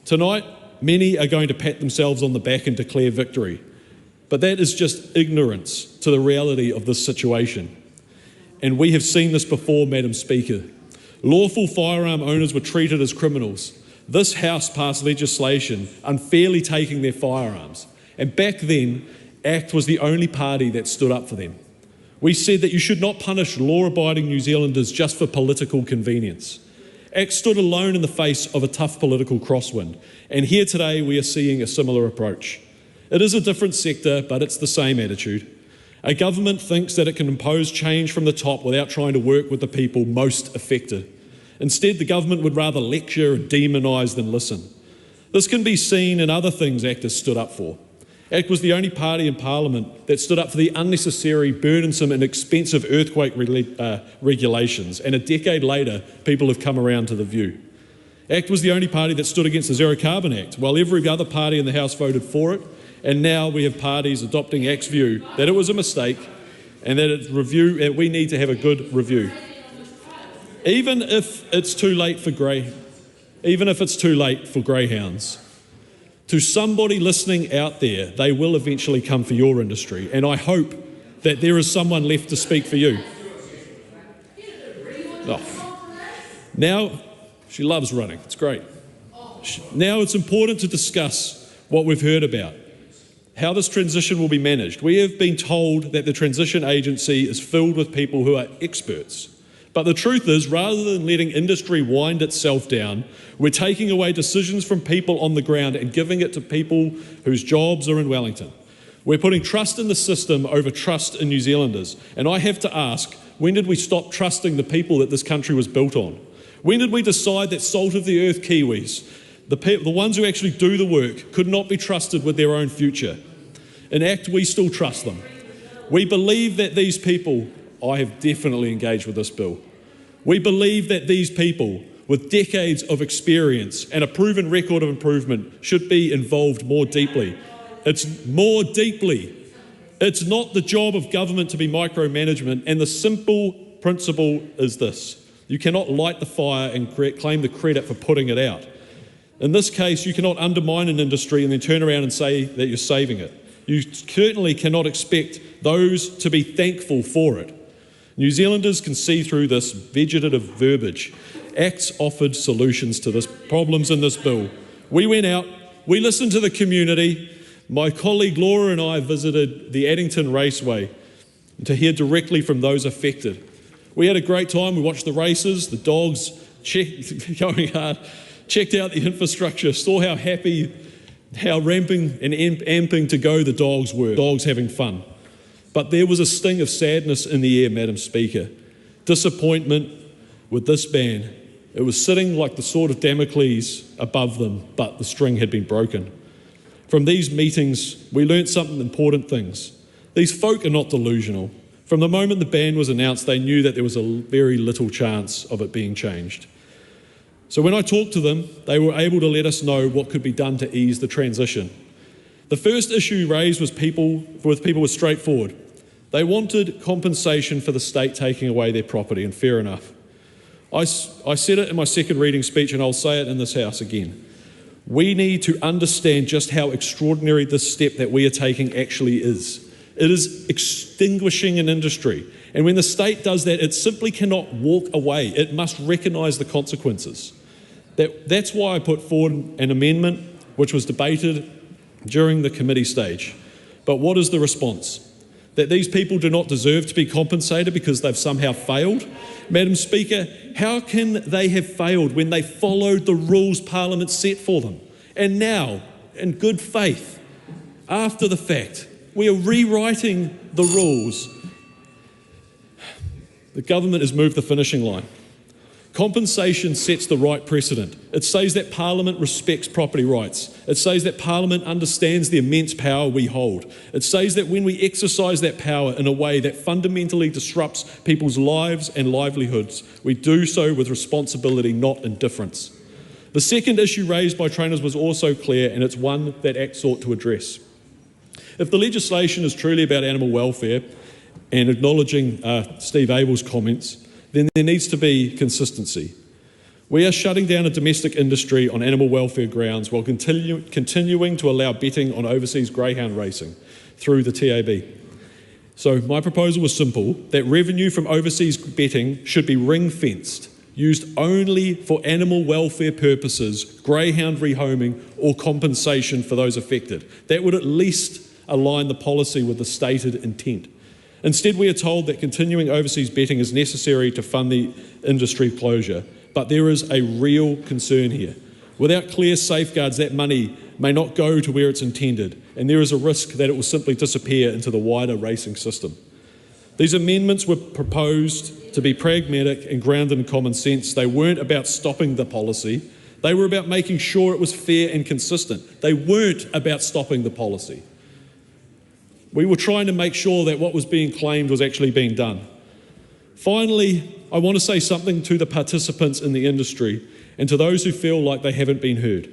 Tonight, many are going to pat themselves on the back and declare victory, but that is just ignorance to the reality of this situation. And we have seen this before, Madam Speaker. Lawful firearm owners were treated as criminals. This House passed legislation unfairly taking their firearms. And back then, ACT was the only party that stood up for them. We said that you should not punish law-abiding New Zealanders just for political convenience. ACT stood alone in the face of a tough political crosswind, and here today we are seeing a similar approach. It is a different sector, but it's the same attitude. A government thinks that it can impose change from the top without trying to work with the people most affected. Instead, the government would rather lecture and demonise than listen. This can be seen in other things ACT has stood up for. ACT was the only party in Parliament that stood up for the unnecessary, burdensome and expensive earthquake regulations, and a decade later, people have come around to the view. ACT was the only party that stood against the Zero Carbon Act, while every other party in the House voted for it, and now we have parties adopting ACT's view that it was a mistake and that we need to have a good review. Even if it's too late for greyhounds, to somebody listening out there, they will eventually come for your industry, and I hope that there is someone left to speak for you. Oh. Now, she loves running, it's great. Now it's important to discuss what we've heard about, how this transition will be managed. We have been told that the transition agency is filled with people who are experts. But the truth is, rather than letting industry wind itself down, we're taking away decisions from people on the ground and giving it to people whose jobs are in Wellington. We're putting trust in the system over trust in New Zealanders. And I have to ask, when did we stop trusting the people that this country was built on? When did we decide that salt of the earth Kiwis, the ones who actually do the work, could not be trusted with their own future? In ACT, we still trust them. We believe that these people, I have definitely engaged with this bill. We believe that these people with decades of experience and a proven record of improvement should be involved more deeply. It's more deeply. It's not the job of government to be micromanagement, and the simple principle is this. You cannot light the fire and claim the credit for putting it out. In this case, you cannot undermine an industry and then turn around and say that you're saving it. You certainly cannot expect those to be thankful for it. New Zealanders can see through this vegetative verbiage. ACT's offered solutions to this problems in this bill. We went out, we listened to the community. My colleague Laura and I visited the Addington Raceway to hear directly from those affected. We had a great time. We watched the races, the dogs going hard, checked out the infrastructure, saw how happy, how ramping and amping to go the dogs were, dogs having fun. But there was a sting of sadness in the air, Madam Speaker. Disappointment with this ban. It was sitting like the sword of Damocles above them, but the string had been broken. From these meetings, we learnt some important things. These folk are not delusional. From the moment the ban was announced, they knew that there was a very little chance of it being changed. So when I talked to them, they were able to let us know what could be done to ease the transition. The first issue raised was people was straightforward. They wanted compensation for the state taking away their property, and fair enough. I said it in my second reading speech, and I'll say it in this House again. We need to understand just how extraordinary this step that we are taking actually is. It is extinguishing an industry. And when the state does that, it simply cannot walk away. It must recognise the consequences. That's why I put forward an amendment which was debated during the committee stage. But what is the response? That these people do not deserve to be compensated because they've somehow failed? Madam Speaker, how can they have failed when they followed the rules Parliament set for them? And now, in good faith, after the fact, we are rewriting the rules. The government has moved the finishing line. Compensation sets the right precedent. It says that Parliament respects property rights. It says that Parliament understands the immense power we hold. It says that when we exercise that power in a way that fundamentally disrupts people's lives and livelihoods, we do so with responsibility, not indifference. The second issue raised by trainers was also clear, and it's one that ACT sought to address. If the legislation is truly about animal welfare, and acknowledging Steve Abel's comments, then there needs to be consistency. We are shutting down a domestic industry on animal welfare grounds while continuing to allow betting on overseas greyhound racing through the TAB. So my proposal was simple, that revenue from overseas betting should be ring-fenced, used only for animal welfare purposes, greyhound rehoming or compensation for those affected. That would at least align the policy with the stated intent. Instead, we are told that continuing overseas betting is necessary to fund the industry closure, but there is a real concern here. Without clear safeguards, that money may not go to where it's intended, and there is a risk that it will simply disappear into the wider racing system. These amendments were proposed to be pragmatic and grounded in common sense. They weren't about stopping the policy. They were about making sure it was fair and consistent. They weren't about stopping the policy. We were trying to make sure that what was being claimed was actually being done. Finally, I want to say something to the participants in the industry and to those who feel like they haven't been heard.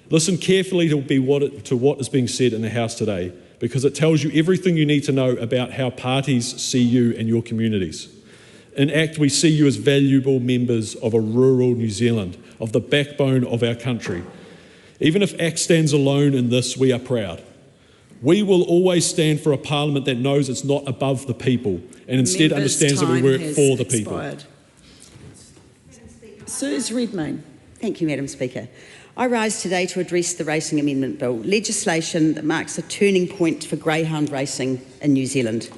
Listen carefully to what is being said in the House today, because it tells you everything you need to know about how parties see you and your communities. In ACT, we see you as valuable members of a rural New Zealand, of the backbone of our country. Even if ACT stands alone in this, we are proud. We will always stand for a Parliament that knows it's not above the people and instead understands that we work for the people. Suze Redmayne. Thank you, Madam Speaker. I rise today to address the Racing Amendment Bill, legislation that marks a turning point for greyhound racing in New Zealand.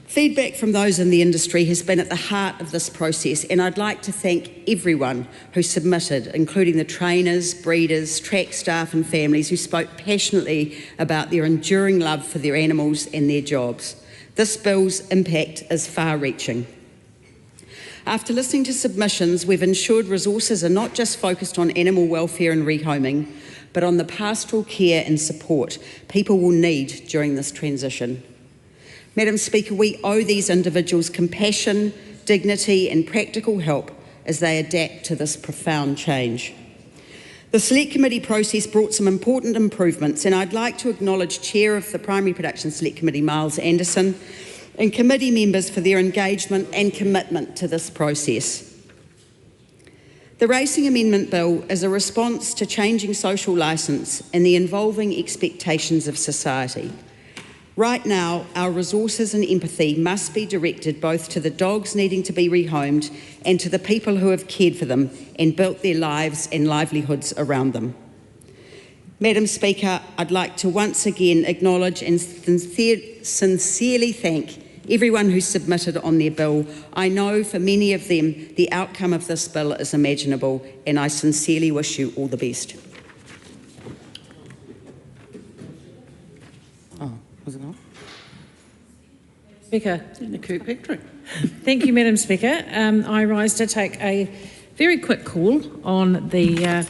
Feedback from those in the industry has been at the heart of this process, and I'd like to thank everyone who submitted, including the trainers, breeders, track staff and families who spoke passionately about their enduring love for their animals and their jobs. This bill's impact is far-reaching. After listening to submissions, we've ensured resources are not just focused on animal welfare and rehoming, but on the pastoral care and support people will need during this transition. Madam Speaker, we owe these individuals compassion, dignity and practical help as they adapt to this profound change. The Select Committee process brought some important improvements, and I'd like to acknowledge Chair of the Primary Production Select Committee, Miles Anderson, and committee members for their engagement and commitment to this process. The Racing Amendment Bill is a response to changing social licence and the evolving expectations of society. Right now, our resources and empathy must be directed both to the dogs needing to be rehomed and to the people who have cared for them and built their lives and livelihoods around them. Madam Speaker, I'd like to once again acknowledge and sincerely thank everyone who submitted on their bill. I know for many of them the outcome of this bill is imaginable, and I sincerely wish you all the best. Was it on? Speaker. Kirkpatrick. Thank you, Madam Speaker. I rise to take a very quick call on the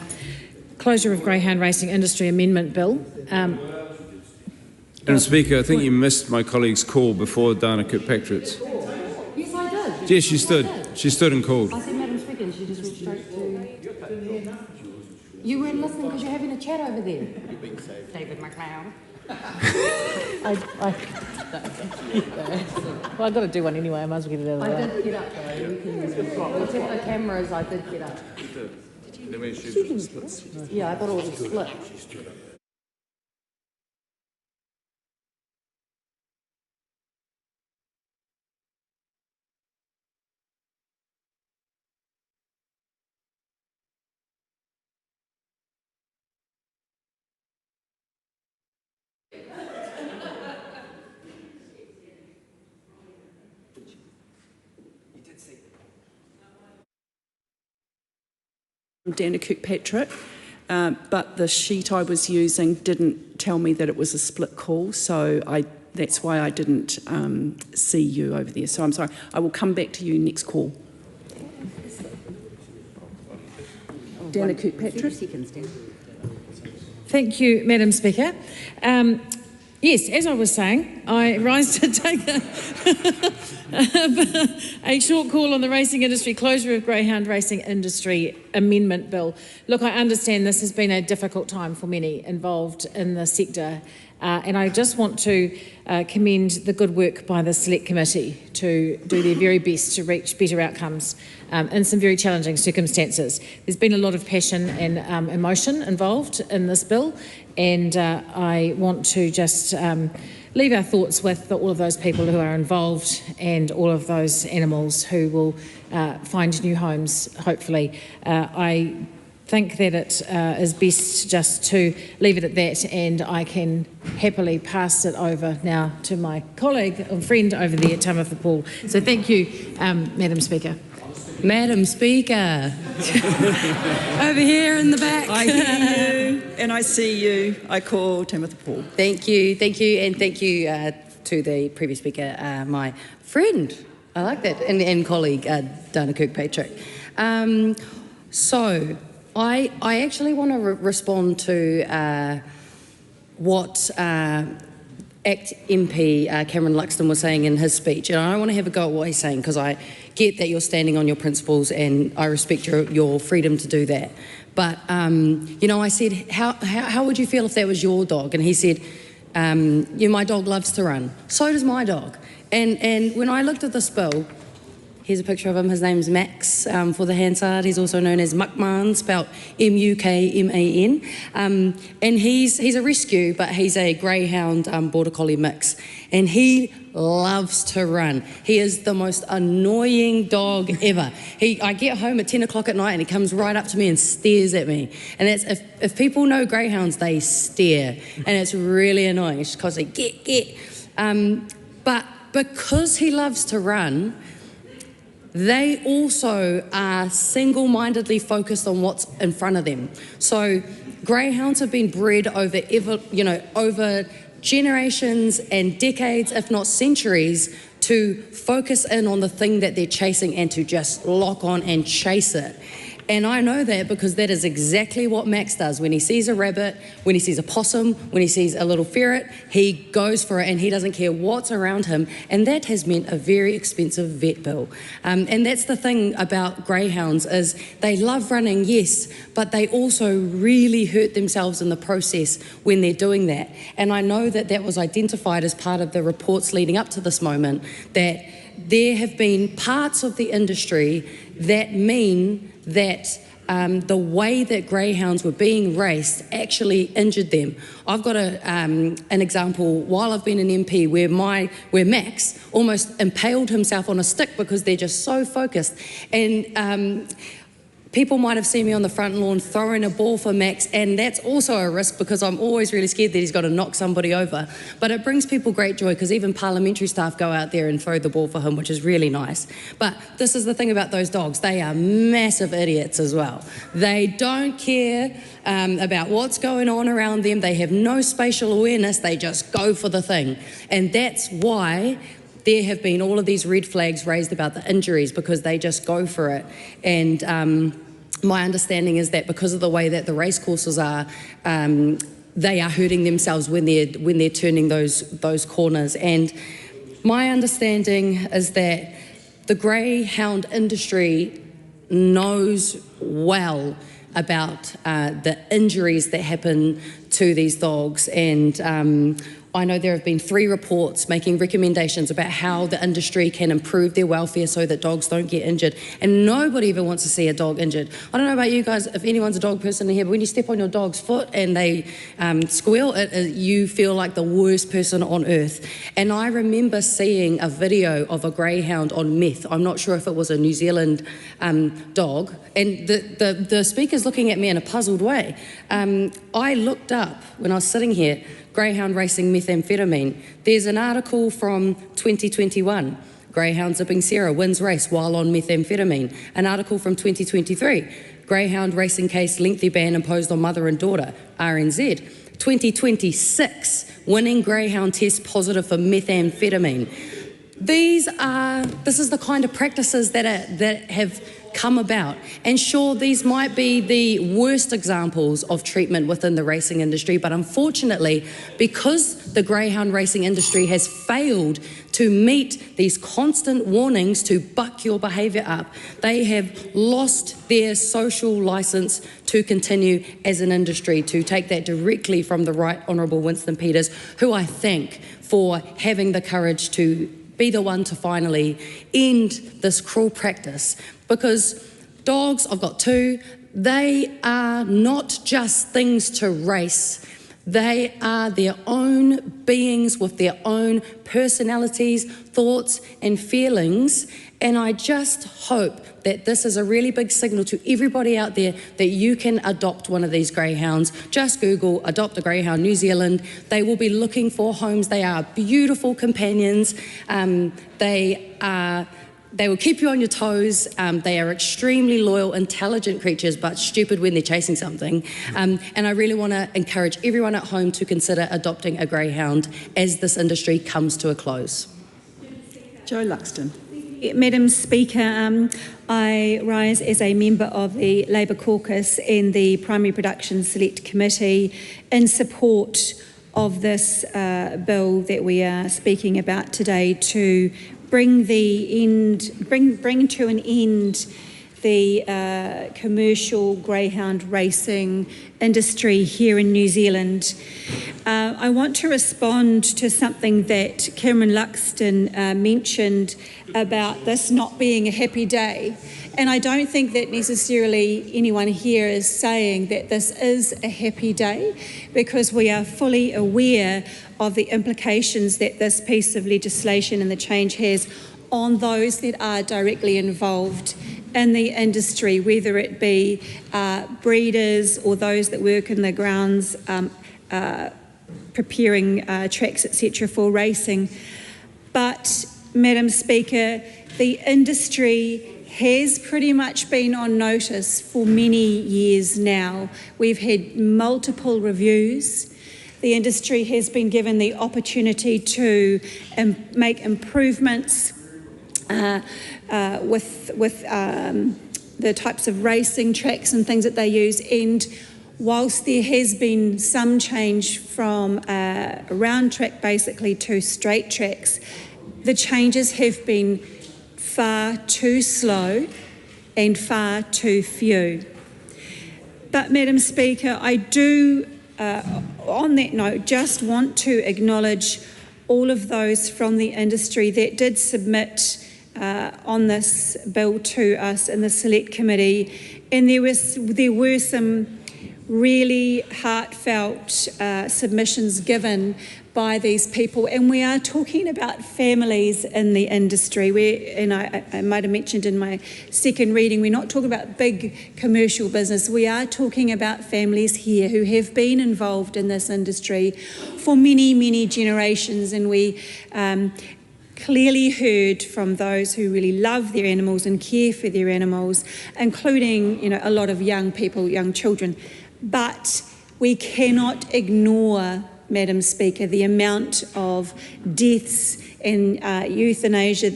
closure of Greyhound Racing Industry Amendment Bill. Madam Speaker, I think you missed my colleague's call before Dana Kirkpatrick's. Yes, I did. Yes, she stood. She stood and called. I said, Madam Speaker, and she just went straight to... You weren't listening because you're having a chat over there. David McLeod. Well, I've got to do one anyway. I might as well get it out of the way. I did get up though. You can check the cameras. I did get up. Yeah, I thought it was a split. Dana Kirkpatrick, but the sheet I was using didn't tell me that it was a split call, so that's why I didn't see you over there. So I'm sorry. I will come back to you next call. Dana Kirkpatrick. Thank you, Madam Speaker. Yes, as I was saying, I rise to take a short call on the racing industry closure of Greyhound Racing Industry Amendment Bill. Look, I understand this has been a difficult time for many involved in the sector, and I just want to commend the good work by the Select Committee to do their very best to reach better outcomes in some very challenging circumstances. There's been a lot of passion and emotion involved in this bill, and I want to just leave our thoughts with all of those people who are involved and all of those animals who will find new homes, hopefully. I think that it is best just to leave it at that, and I can happily pass it over now to my colleague and friend over there, Tamitha Paul. So thank you, Madam Speaker. Madam Speaker, over here in the back. I hear you and I see you. I call Tamitha Paul. Thank you, and thank you to the previous speaker, my friend, I like that, and colleague, Dana Kirkpatrick. So, I actually want to respond to what ACT MP Cameron Luxon was saying in his speech, and I don't want to have a go at what he's saying because I get that you're standing on your principles and I respect your freedom to do that. But, you know, I said, how would you feel if that was your dog? And he said, my dog loves to run. So does my dog. And when I looked at this bill, here's a picture of him. His name's Max for the Hansard. He's also known as Muckman, spelt M-U-K-M-A-N. And he's a rescue, but he's a Greyhound Border Collie mix. And he loves to run. He is the most annoying dog ever. I get home at 10 o'clock at night and he comes right up to me and stares at me. And that's, if people know Greyhounds, they stare. And it's really annoying. It's because they get. But because he loves to run, they also are single-mindedly focused on what's in front of them. So Greyhounds have been bred over generations and decades, if not centuries, to focus in on the thing that they're chasing and to just lock on and chase it. And I know that because that is exactly what Max does. When he sees a rabbit, when he sees a possum, when he sees a little ferret, he goes for it and he doesn't care what's around him. And that has meant a very expensive vet bill. And that's the thing about greyhounds is they love running, yes, but they also really hurt themselves in the process when they're doing that. And I know that that was identified as part of the reports leading up to this moment, that there have been parts of the industry that mean that the way that greyhounds were being raced actually injured them. I've got an example while I've been an MP where Max almost impaled himself on a stick because they're just so focused. And people might have seen me on the front lawn throwing a ball for Max, and that's also a risk because I'm always really scared that he's got to knock somebody over. But it brings people great joy because even parliamentary staff go out there and throw the ball for him, which is really nice. But this is the thing about those dogs. They are massive idiots as well. They don't care about what's going on around them. They have no spatial awareness. They just go for the thing. And that's why there have been all of these red flags raised about the injuries because they just go for it. And my understanding is that because of the way that the race courses are, they are hurting themselves when they're turning those corners. And my understanding is that the greyhound industry knows well about the injuries that happen to these dogs. And I know there have been 3 reports making recommendations about how the industry can improve their welfare so that dogs don't get injured. And nobody ever wants to see a dog injured. I don't know about you guys, if anyone's a dog person in here, but when you step on your dog's foot and they squeal, you feel like the worst person on earth. And I remember seeing a video of a greyhound on meth. I'm not sure if it was a New Zealand dog. And the speaker's looking at me in a puzzled way. I looked up when I was sitting here, Greyhound racing methamphetamine. There's an article from 2021. Greyhound zipping Sarah wins race while on methamphetamine. An article from 2023. Greyhound racing case lengthy ban imposed on mother and daughter. RNZ. 2026. Winning greyhound test positive for methamphetamine. this is the kind of practices that have come about. And sure, these might be the worst examples of treatment within the racing industry, but unfortunately, because the greyhound racing industry has failed to meet these constant warnings to buck your behaviour up, they have lost their social licence to continue as an industry, to take that directly from the Right Honourable Winston Peters, who I thank for having the courage to be the one to finally end this cruel practice. Because dogs, I've got two, they are not just things to race. They are their own beings with their own personalities, thoughts and feelings. And I just hope that this is a really big signal to everybody out there that you can adopt one of these greyhounds. Just Google Adopt a Greyhound New Zealand. They will be looking for homes. They are beautiful companions. They will keep you on your toes. They are extremely loyal, intelligent creatures, but stupid when they're chasing something. And I really want to encourage everyone at home to consider adopting a greyhound as this industry comes to a close. Jo Luxon. Madam Speaker, I rise as a member of the Labour caucus in the Primary Production Select Committee in support of this bill that we are speaking about today to bring to an end the commercial greyhound racing industry here in New Zealand. I want to respond to something that Cameron Luxon mentioned about this not being a happy day. And I don't think that necessarily anyone here is saying that this is a happy day, because we are fully aware of the implications that this piece of legislation and the change has on those that are directly involved in the industry, whether it be breeders or those that work in the grounds preparing tracks, etc. for racing. But, Madam Speaker, the industry has pretty much been on notice for many years now. We've had multiple reviews. The industry has been given the opportunity to make improvements with the types of racing tracks and things that they use. And whilst there has been some change from a round track basically to straight tracks, the changes have been far too slow and far too few. But, Madam Speaker, I do, on that note, just want to acknowledge all of those from the industry that did submit on this bill to us in the Select Committee, and there were some really heartfelt submissions given by these people, and we are talking about families in the industry. And I might have mentioned in my second reading, we're not talking about big commercial business. We are talking about families here who have been involved in this industry for many, many generations, and we clearly heard from those who really love their animals and care for their animals, including, a lot of young people, young children. But we cannot ignore, Madam Speaker, the amount of deaths and euthanasia,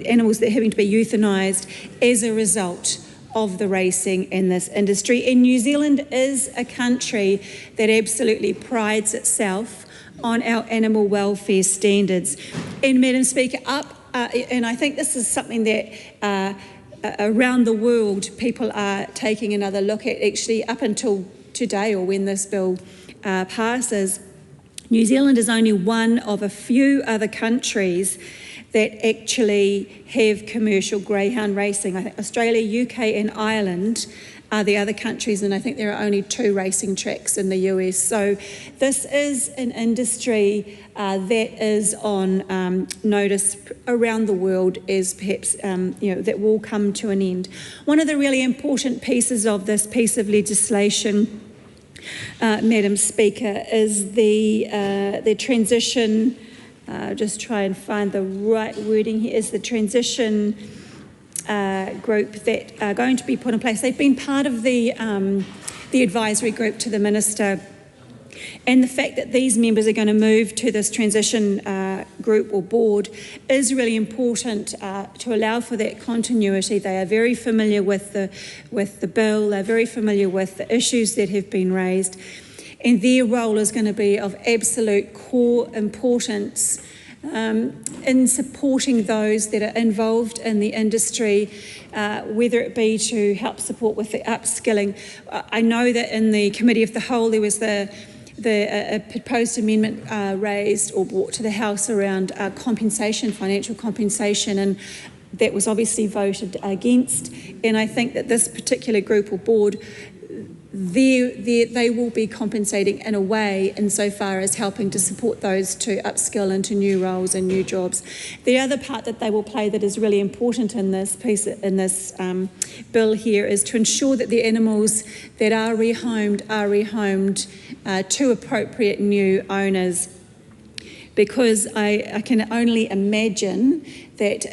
animals that are having to be euthanised as a result of the racing in this industry. And New Zealand is a country that absolutely prides itself on our animal welfare standards. And, Madam Speaker, and I think this is something that around the world people are taking another look at. Actually, up until today, or when this bill passes, New Zealand is only one of a few other countries that actually have commercial greyhound racing. I think Australia, UK and Ireland are the other countries, and I think there are only 2 racing tracks in the US. So this is an industry that is on notice around the world as perhaps, that will come to an end. One of the really important pieces of this piece of legislation, Madam Speaker, is the transition, just try and find the right wording here, is the transition group that are going to be put in place. They've been part of the advisory group to the Minister, and the fact that these members are going to move to this transition group group or board is really important to allow for that continuity. They are very familiar with the bill, they're very familiar with the issues that have been raised, and their role is going to be of absolute core importance in supporting those that are involved in the industry, whether it be to help support with the upskilling. I know that in the Committee of the Whole there was a proposed amendment raised or brought to the House around compensation, financial compensation, and that was obviously voted against. And I think that this particular group or board, they will be compensating in a way insofar as helping to support those to upskill into new roles and new jobs. The other part that they will play that is really important in this piece, in this bill here, is to ensure that the animals that are rehomed to appropriate new owners, because I can only imagine that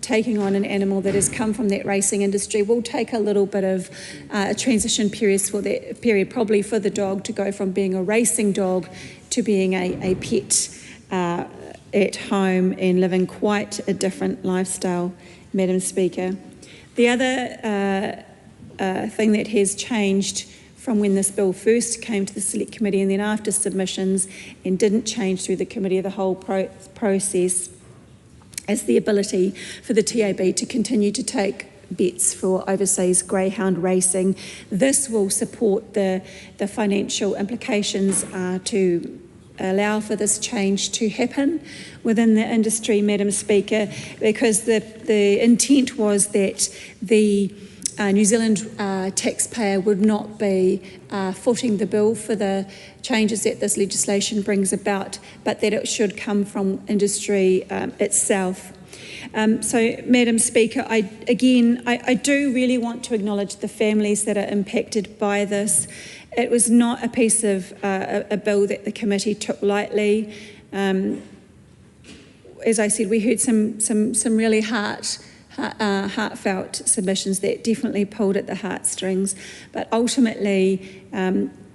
taking on an animal that has come from that racing industry will take a little bit of a transition period, probably for the dog to go from being a racing dog to being a pet at home and living quite a different lifestyle, Madam Speaker. The other thing that has changed from when this bill first came to the Select Committee and then after submissions and didn't change through the Committee of the Whole process is the ability for the TAB to continue to take bets for overseas greyhound racing. This will support the financial implications to allow for this change to happen within the industry, Madam Speaker, because the intent was that the New Zealand taxpayer would not be footing the bill for the changes that this legislation brings about, but that it should come from industry itself. So, Madam Speaker, I do really want to acknowledge the families that are impacted by this. It was not a piece of a bill that the committee took lightly. As I said, we heard some really heartfelt submissions that definitely pulled at the heartstrings, but ultimately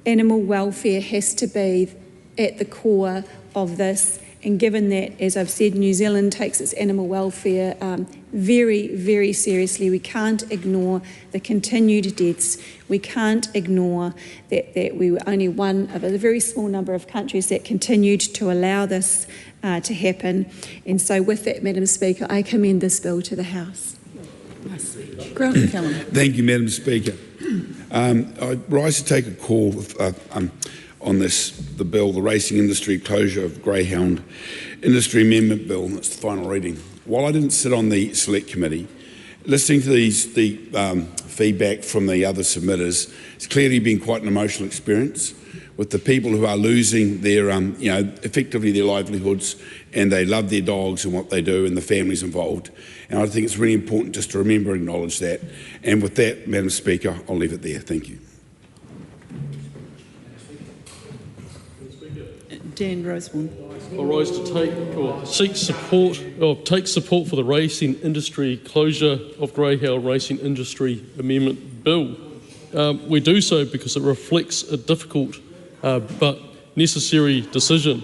animal welfare has to be at the core of this, and given that, as I've said, New Zealand takes its animal welfare very, very seriously, we can't ignore the continued deaths. We can't ignore that we were only one of a very small number of countries that continued to allow this to happen. And so with that, Madam Speaker, I commend this bill to the House. Thank you, Madam Speaker. I rise to take a call on the bill, the Racing Industry Closure of Greyhound Industry Amendment Bill. That's the final reading. While I didn't sit on the Select Committee, listening to the feedback from the other submitters, it's clearly been quite an emotional experience with the people who are losing their, effectively their livelihoods, and they love their dogs and what they do and the families involved. And I think it's really important just to remember and acknowledge that. And with that, Madam Speaker, I'll leave it there. Thank you. Dan Roseborn. I rise to take support for the Racing Industry Closure of Greyhound Racing Industry Amendment Bill. We do so because it reflects a difficult but necessary decision,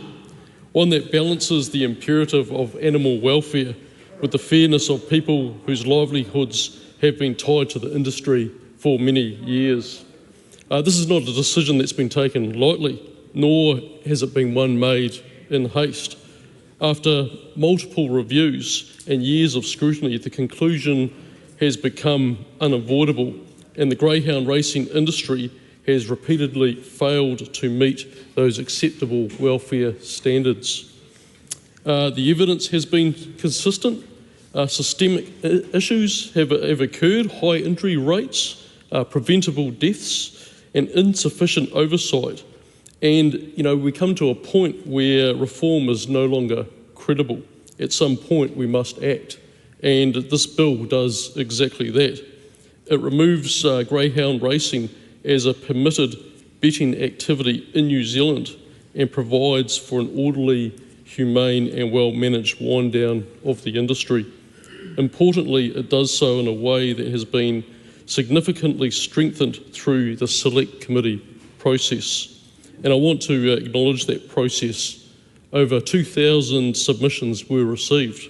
one that balances the imperative of animal welfare with the fairness of people whose livelihoods have been tied to the industry for many years. This is not a decision that's been taken lightly, nor has it been one made in haste. After multiple reviews and years of scrutiny, the conclusion has become unavoidable, and the greyhound racing industry has repeatedly failed to meet those acceptable welfare standards. The evidence has been consistent. Systemic issues have occurred, high injury rates, preventable deaths, and insufficient oversight. And, we come to a point where reform is no longer credible. At some point, we must act. And this bill does exactly that. It removes greyhound racing as a permitted betting activity in New Zealand and provides for an orderly, humane and well-managed wind-down of the industry. Importantly, it does so in a way that has been significantly strengthened through the Select Committee process. And I want to acknowledge that process Over 2,000 submissions were received.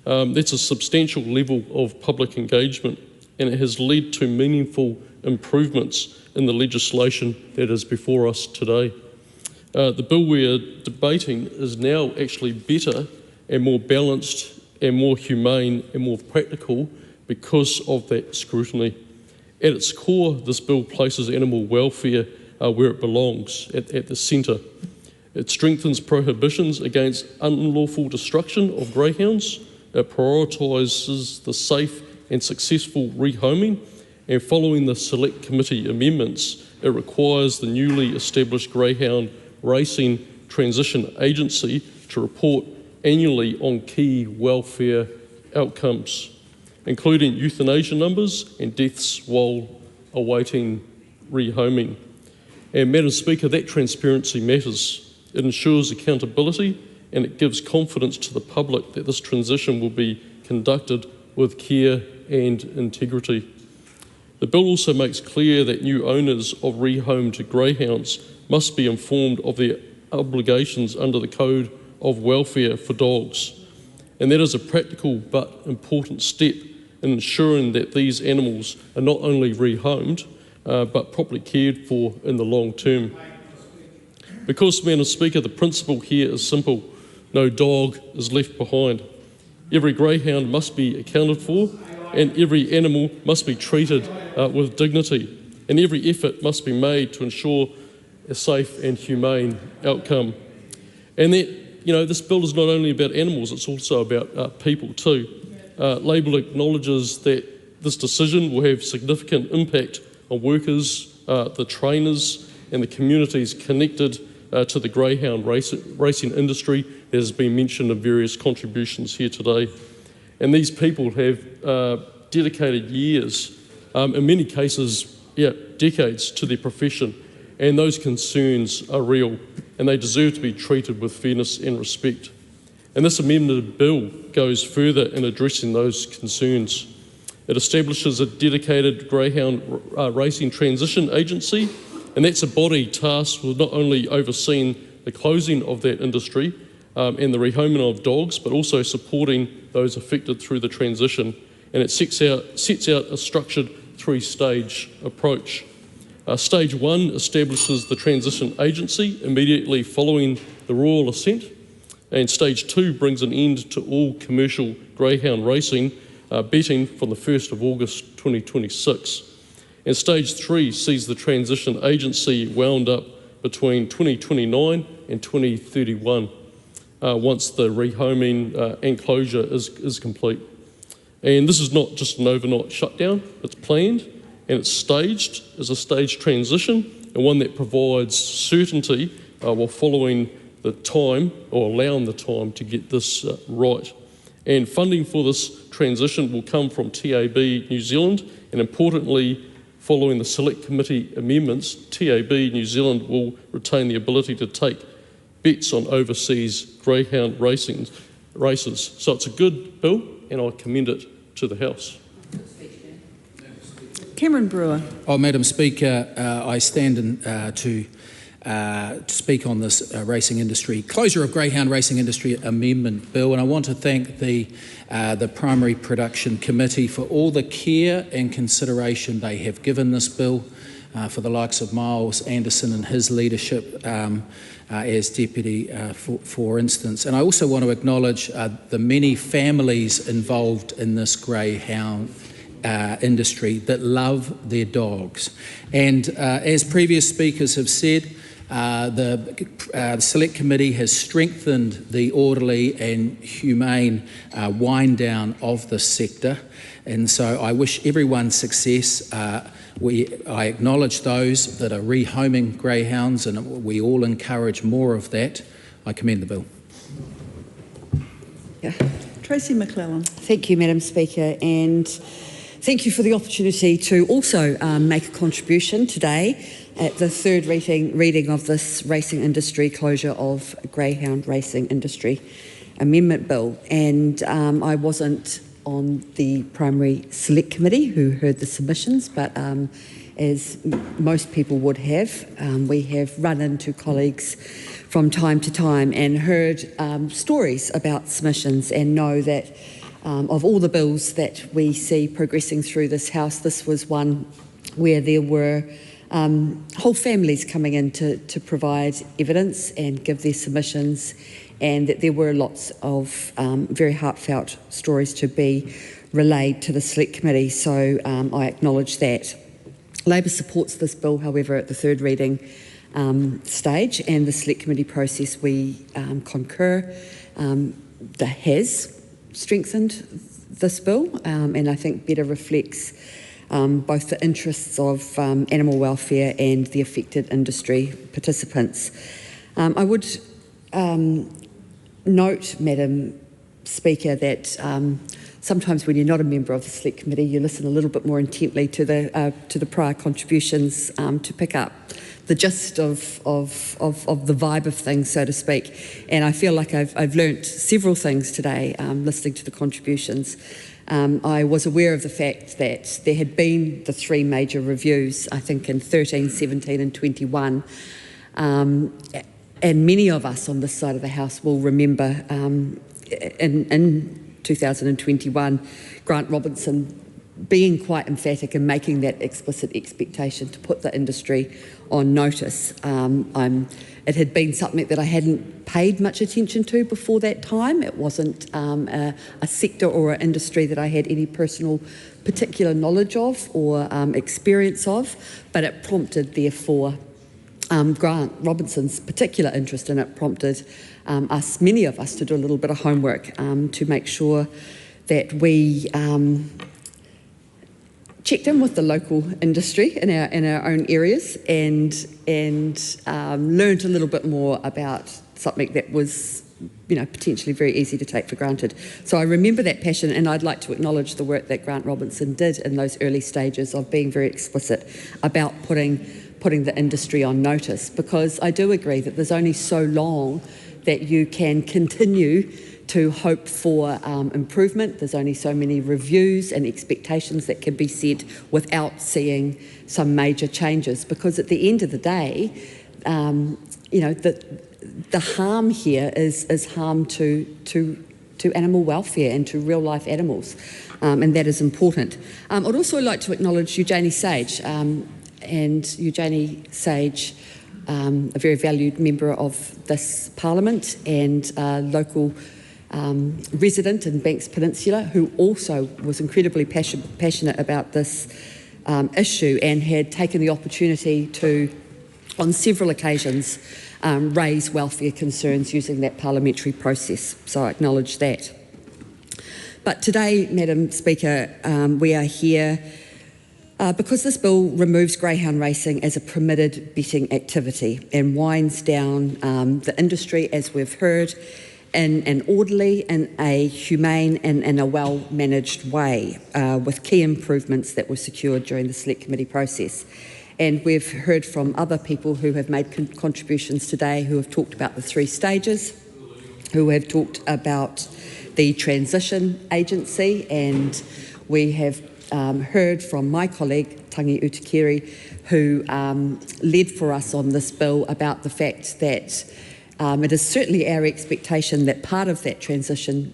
That's a substantial level of public engagement, and it has led to meaningful improvements in the legislation that is before us today. The bill we are debating is now actually better and more balanced and more humane and more practical because of that scrutiny. At its core, this bill places animal welfare where it belongs, at the centre. It strengthens prohibitions against unlawful destruction of greyhounds. It prioritises the safe and successful rehoming, and following the Select Committee amendments, it requires the newly established Greyhound Racing Transition Agency to report annually on key welfare outcomes, including euthanasia numbers and deaths while awaiting rehoming. And Madam Speaker, that transparency matters. It ensures accountability and it gives confidence to the public that this transition will be conducted with care and integrity. The bill also makes clear that new owners of rehomed greyhounds must be informed of their obligations under the Code of Welfare for Dogs. And that is a practical but important step in ensuring that these animals are not only rehomed, but properly cared for in the long term. Because, Madam Speaker, the principle here is simple. No dog is left behind. Every greyhound must be accounted for, and every animal must be treated with dignity, and every effort must be made to ensure a safe and humane outcome. And that, this bill is not only about animals, it's also about people too. Labor acknowledges that this decision will have significant impact on workers, the trainers, and the communities connected to the greyhound racing industry, that has been mentioned in various contributions here today. And these people have dedicated years, in many cases, decades to their profession, and those concerns are real, and they deserve to be treated with fairness and respect. And this amended bill goes further in addressing those concerns. It establishes a dedicated Greyhound Racing Transition Agency, and that's a body tasked with not only overseeing the closing of that industry and the rehoming of dogs, but also supporting those affected through the transition. And it sets out a structured three-stage approach. Stage 1 establishes the transition agency immediately following the royal assent, and Stage 2 brings an end to all commercial greyhound racing betting from the 1st of August 2026. And Stage 3 sees the transition agency wound up between 2029 and 2031 once the rehoming and closure is complete. And this is not just an overnight shutdown, it's planned and it's staged as a staged transition, and one that provides certainty while following the time or allowing the time to get this right. And funding for this transition will come from TAB New Zealand, and importantly, following the Select Committee amendments, TAB New Zealand will retain the ability to take bets on overseas greyhound races. So it's a good bill, and I commend it to the House. Cameron Brewer. Madam Speaker, I stand to speak on this racing industry, closure of Greyhound Racing Industry Amendment Bill, and I want to thank the Primary Production Committee for all the care and consideration they have given this bill, for the likes of Miles Anderson and his leadership as Deputy, for instance. And I also want to acknowledge the many families involved in this greyhound industry that love their dogs. And as previous speakers have said, the Select Committee has strengthened the orderly and humane wind down of this sector, and so I wish everyone success. I acknowledge those that are rehoming greyhounds, and we all encourage more of that. I commend the bill. Tracy McClellan. Thank you, Madam Speaker, and thank you for the opportunity to also make a contribution today at the third reading of this racing industry closure of Greyhound Racing Industry Amendment Bill. And I wasn't on the Primary Select Committee who heard the submissions, but as most people would have. We have run into colleagues from time to time and heard stories about submissions, and know that of all the bills that we see progressing through this House, this was one where there were whole families coming in to provide evidence and give their submissions, and that there were lots of very heartfelt stories to be relayed to the Select Committee, so I acknowledge that. Labor supports this bill, however, at the third reading stage, and the Select Committee process we concur that has strengthened this bill, and I think better reflects both the interests of animal welfare and the affected industry participants. I would note, Madam Speaker, that sometimes when you're not a member of the Select Committee, you listen a little bit more intently to the prior contributions to pick up the gist of the vibe of things, so to speak. And I feel like I've learnt several things today listening to the contributions. I was aware of the fact that there had been the three major reviews, I think in 13, 17 and 21. And many of us on this side of the House will remember in 2021, Grant Robinson being quite emphatic and making that explicit expectation to put the industry on notice. It had been something that I hadn't paid much attention to before that time. It wasn't a sector or an industry that I had any personal particular knowledge of or experience of, but it prompted, therefore, Grant Robinson's particular interest in it prompted many of us to do a little bit of homework to make sure that we checked in with the local industry in our own areas and learned a little bit more about something that was, potentially very easy to take for granted. So I remember that passion, and I'd like to acknowledge the work that Grant Robinson did in those early stages of being very explicit about putting the industry on notice, because I do agree that there's only so long that you can continue to hope for improvement. There's only so many reviews and expectations that can be set without seeing some major changes, because at the end of the day, the harm here is harm to animal welfare and to real life animals, and that is important. I'd also like to acknowledge Eugenie Sage, and Eugenie Sage, a very valued member of this Parliament and local resident in Banks Peninsula, who also was incredibly passionate about this issue and had taken the opportunity to, on several occasions, raise welfare concerns using that parliamentary process. So I acknowledge that. But today, Madam Speaker, we are here because this bill removes greyhound racing as a permitted betting activity and winds down the industry, as we've heard, in an orderly, in a humane and in a well-managed way, with key improvements that were secured during the Select Committee process. And we've heard from other people who have made contributions today, who have talked about the three stages, who have talked about the transition agency, and we have heard from my colleague, Tangi Utikere, who led for us on this bill, about the fact that it is certainly our expectation that part of that transition,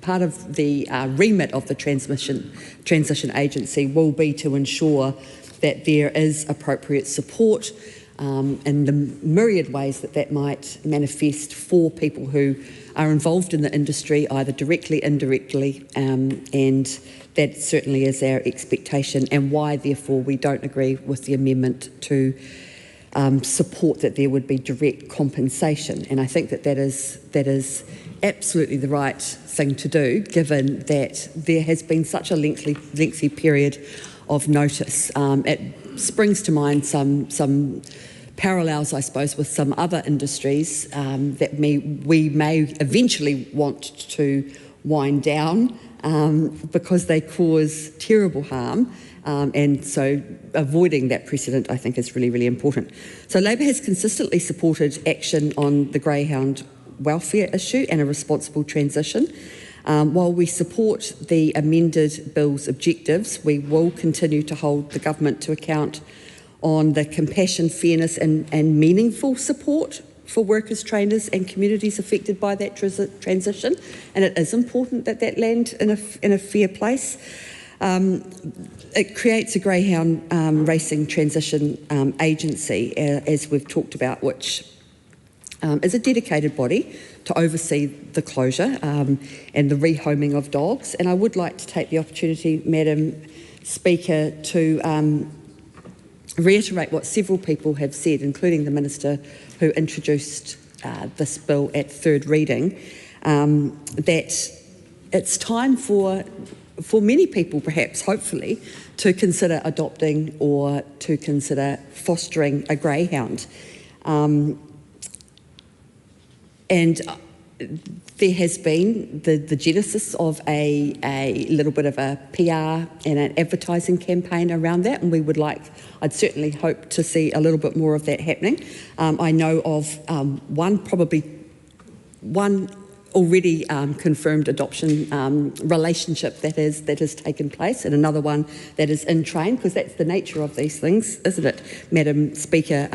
part of the remit of the transition agency will be to ensure that there is appropriate support in the myriad ways that might manifest for people who are involved in the industry, either directly, indirectly, and that certainly is our expectation, and why, therefore, we don't agree with the amendment to support that there would be direct compensation. And I think that is absolutely the right thing to do, given that there has been such a lengthy period of notice. It springs to mind some parallels, I suppose, with some other industries that we may eventually want to wind down because they cause terrible harm. And so avoiding that precedent, I think, is really, really important. So Labor has consistently supported action on the greyhound welfare issue and a responsible transition. While we support the amended bill's objectives, we will continue to hold the government to account on the compassion, fairness and meaningful support for workers, trainers and communities affected by that transition. And it is important that that land in a fair place. It creates a Greyhound racing transition agency, as we've talked about, which is a dedicated body to oversee the closure and the rehoming of dogs. And I would like to take the opportunity, Madam Speaker, to reiterate what several people have said, including the Minister who introduced this bill at third reading, that it's time for many people, perhaps, hopefully, to consider adopting or to consider fostering a greyhound. And there has been the genesis of a little bit of a PR and an advertising campaign around that, and I'd certainly hope to see a little bit more of that happening. I know of one already confirmed adoption relationship that has taken place, and another one that is in train, because that's the nature of these things, isn't it, Madam Speaker?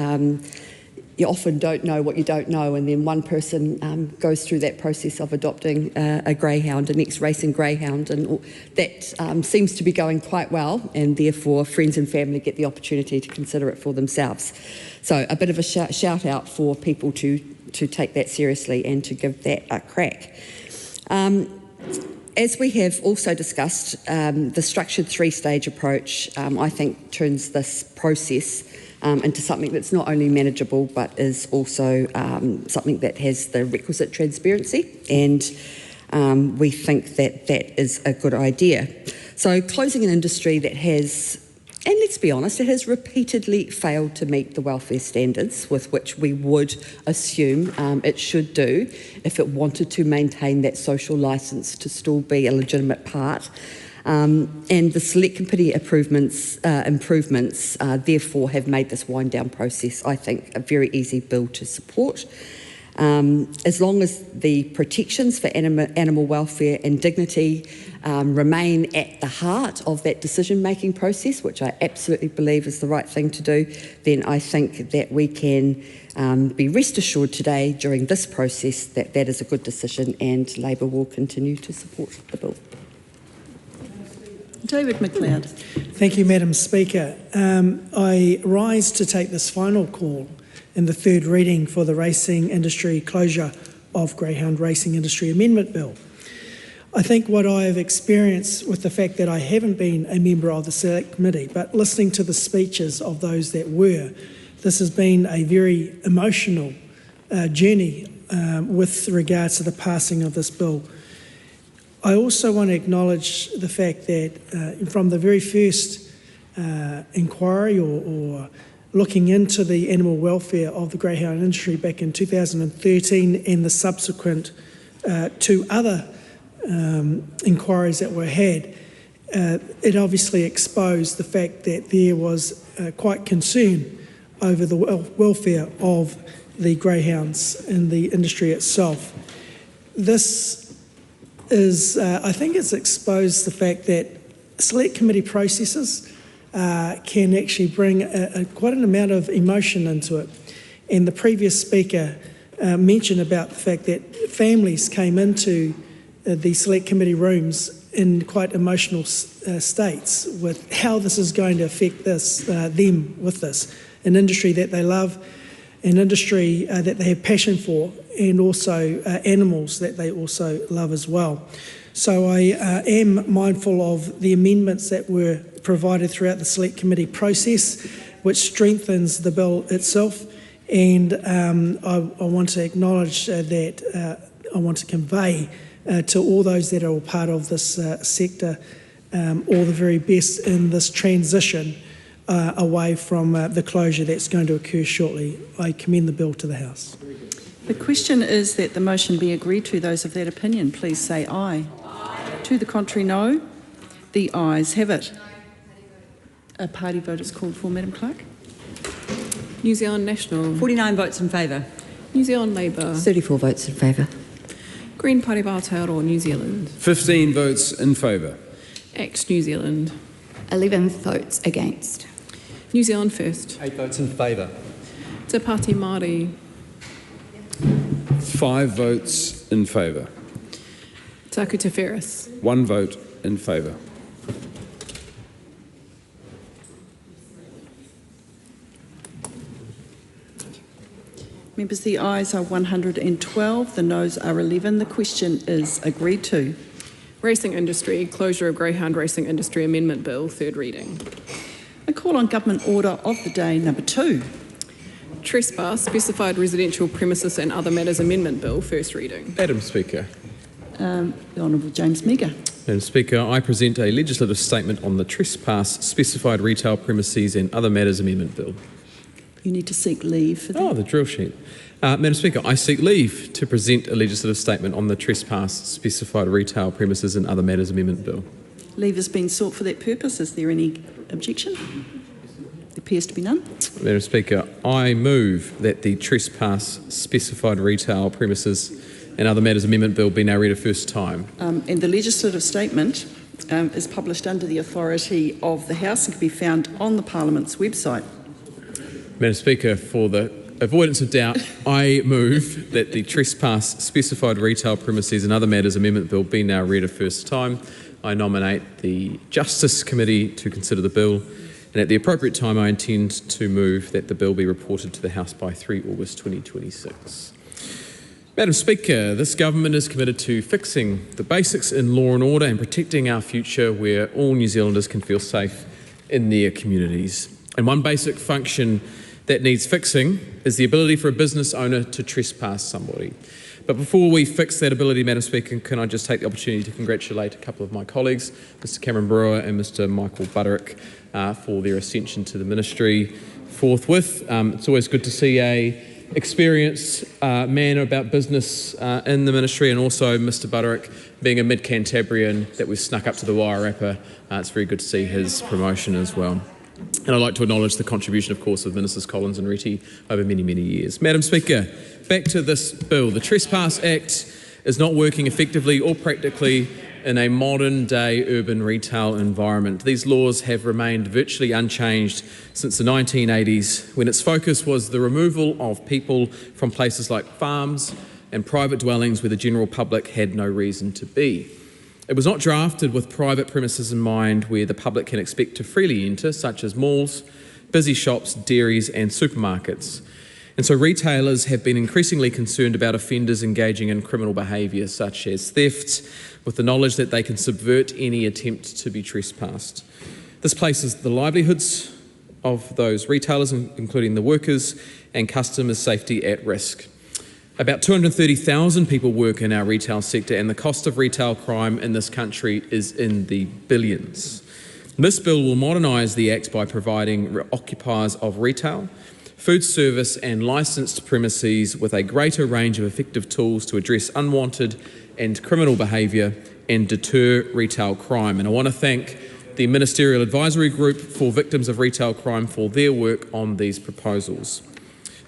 You often don't know what you don't know, and then one person goes through that process of adopting a greyhound, an ex-racing greyhound, and that seems to be going quite well, and therefore friends and family get the opportunity to consider it for themselves. So a bit of a shout out for people to take that seriously and to give that a crack. As we have also discussed, the structured three-stage approach, I think, turns this process into something that's not only manageable but is also something that has the requisite transparency, and we think that that is a good idea. So closing an industry that has, and let's be honest, it has repeatedly failed to meet the welfare standards with which we would assume it should do if it wanted to maintain that social licence to still be a legitimate part. And the Select Committee improvements therefore have made this wind down process, I think, a very easy bill to support. As long as the protections for animal welfare and dignity remain at the heart of that decision-making process, which I absolutely believe is the right thing to do, then I think that we can be rest assured today during this process that that is a good decision, and Labour will continue to support the bill. David McLeod. Thank you, Madam Speaker. I rise to take this final call in the third reading for the racing industry closure of Greyhound Racing Industry Amendment Bill. I think what I have experienced with the fact that I haven't been a member of the Select Committee, but listening to the speeches of those that were, this has been a very emotional journey with regards to the passing of this bill. I also want to acknowledge the fact that from the very first inquiry or looking into the animal welfare of the greyhound industry back in 2013 and the subsequent two other inquiries that were had, it obviously exposed the fact that there was quite concern over the welfare of the greyhounds in the industry itself. This is, I think it's exposed the fact that Select Committee processes can actually bring quite an amount of emotion into it. And the previous speaker mentioned about the fact that families came into the Select Committee rooms in quite emotional states with how this is going to affect them with this, an industry that they love, an industry that they have passion for, and also animals that they also love as well. So I am mindful of the amendments that were provided throughout the Select Committee process, which strengthens the bill itself, and I want to acknowledge that I want to convey to all those that are all part of this sector all the very best in this transition away from the closure that's going to occur shortly. I commend the bill to the House. The question is that the motion be agreed to. Those of that opinion, please say aye. Aye. To the contrary, no. The ayes have it. A party vote is called for, Madam Clerk. New Zealand National. 49 votes in favour. New Zealand Labour. 34 votes in favour. Green Party of Aotearoa, New Zealand. 15 votes in favour. Act New Zealand. 11 votes against. New Zealand First. 8 votes in favour. Te Pāti Māori. 5 votes in favour. Taku Te Ferris. 1 vote in favour. Members, the ayes are 112, the noes are 11. The question is agreed to. Racing Industry, Closure of Greyhound Racing Industry Amendment Bill, third reading. I call on Government Order of the Day number 2. Trespass, Specified Residential Premises and Other Matters Amendment Bill, first reading. Madam Speaker. The Honourable James Meagher. Madam Speaker, I present a legislative statement on the Trespass, Specified Retail Premises and Other Matters Amendment Bill. You need to seek leave for that. Oh, the drill sheet. Madam Speaker, I seek leave to present a legislative statement on the Trespass, Specified Retail Premises and Other Matters Amendment Bill. Leave has been sought for that purpose. Is there any objection? There appears to be none. Madam Speaker, I move that the Trespass, Specified Retail Premises and Other Matters Amendment Bill be now read a first time. And the legislative statement is published under the authority of the House and can be found on the Parliament's website. Madam Speaker, for the avoidance of doubt, I move that the Trespass, Specified Retail Premises and Other Matters Amendment Bill be now read a first time. I nominate the Justice Committee to consider the bill, and at the appropriate time I intend to move that the bill be reported to the House by 3 August 2026. Madam Speaker, this government is committed to fixing the basics in law and order and protecting our future where all New Zealanders can feel safe in their communities. And one basic function that needs fixing is the ability for a business owner to trespass somebody. But before we fix that ability, Madam Speaker, can I just take the opportunity to congratulate a couple of my colleagues, Mr Cameron Brewer and Mr Michael Butterick, for their ascension to the ministry forthwith. It's always good to see a experienced man about business in the ministry, and also Mr Butterick being a mid-Cantabrian that we've snuck up to the Wairarapa. It's very good to see his promotion as well. And I'd like to acknowledge the contribution, of course, of Ministers Collins and Reti over many, many years. Madam Speaker, back to this bill. The Trespass Act is not working effectively or practically in a modern-day urban retail environment. These laws have remained virtually unchanged since the 1980s, when its focus was the removal of people from places like farms and private dwellings where the general public had no reason to be. It was not drafted with private premises in mind where the public can expect to freely enter, such as malls, busy shops, dairies and supermarkets. And so retailers have been increasingly concerned about offenders engaging in criminal behaviour such as theft, with the knowledge that they can subvert any attempt to be trespassed. This places the livelihoods of those retailers, including the workers and customers' safety, at risk. About 230,000 people work in our retail sector, and the cost of retail crime in this country is in the billions. This bill will modernise the Act by providing occupiers of retail, food service and licensed premises with a greater range of effective tools to address unwanted and criminal behaviour and deter retail crime. And I want to thank the Ministerial Advisory Group for Victims of Retail Crime for their work on these proposals.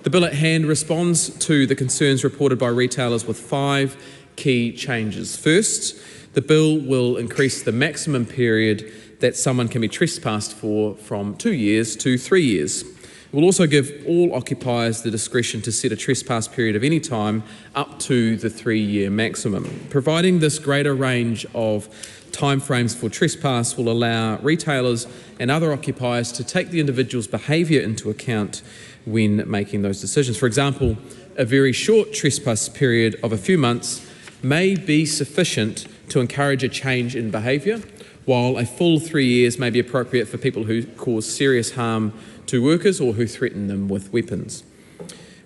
The bill at hand responds to the concerns reported by retailers with 5 key changes. First, the bill will increase the maximum period that someone can be trespassed for from 2 years to 3 years. It will also give all occupiers the discretion to set a trespass period of any time up to the 3-year maximum. Providing this greater range of timeframes for trespass will allow retailers and other occupiers to take the individual's behaviour into account when making those decisions. For example, a very short trespass period of a few months may be sufficient to encourage a change in behaviour, while a full 3 years may be appropriate for people who cause serious harm to workers or who threaten them with weapons.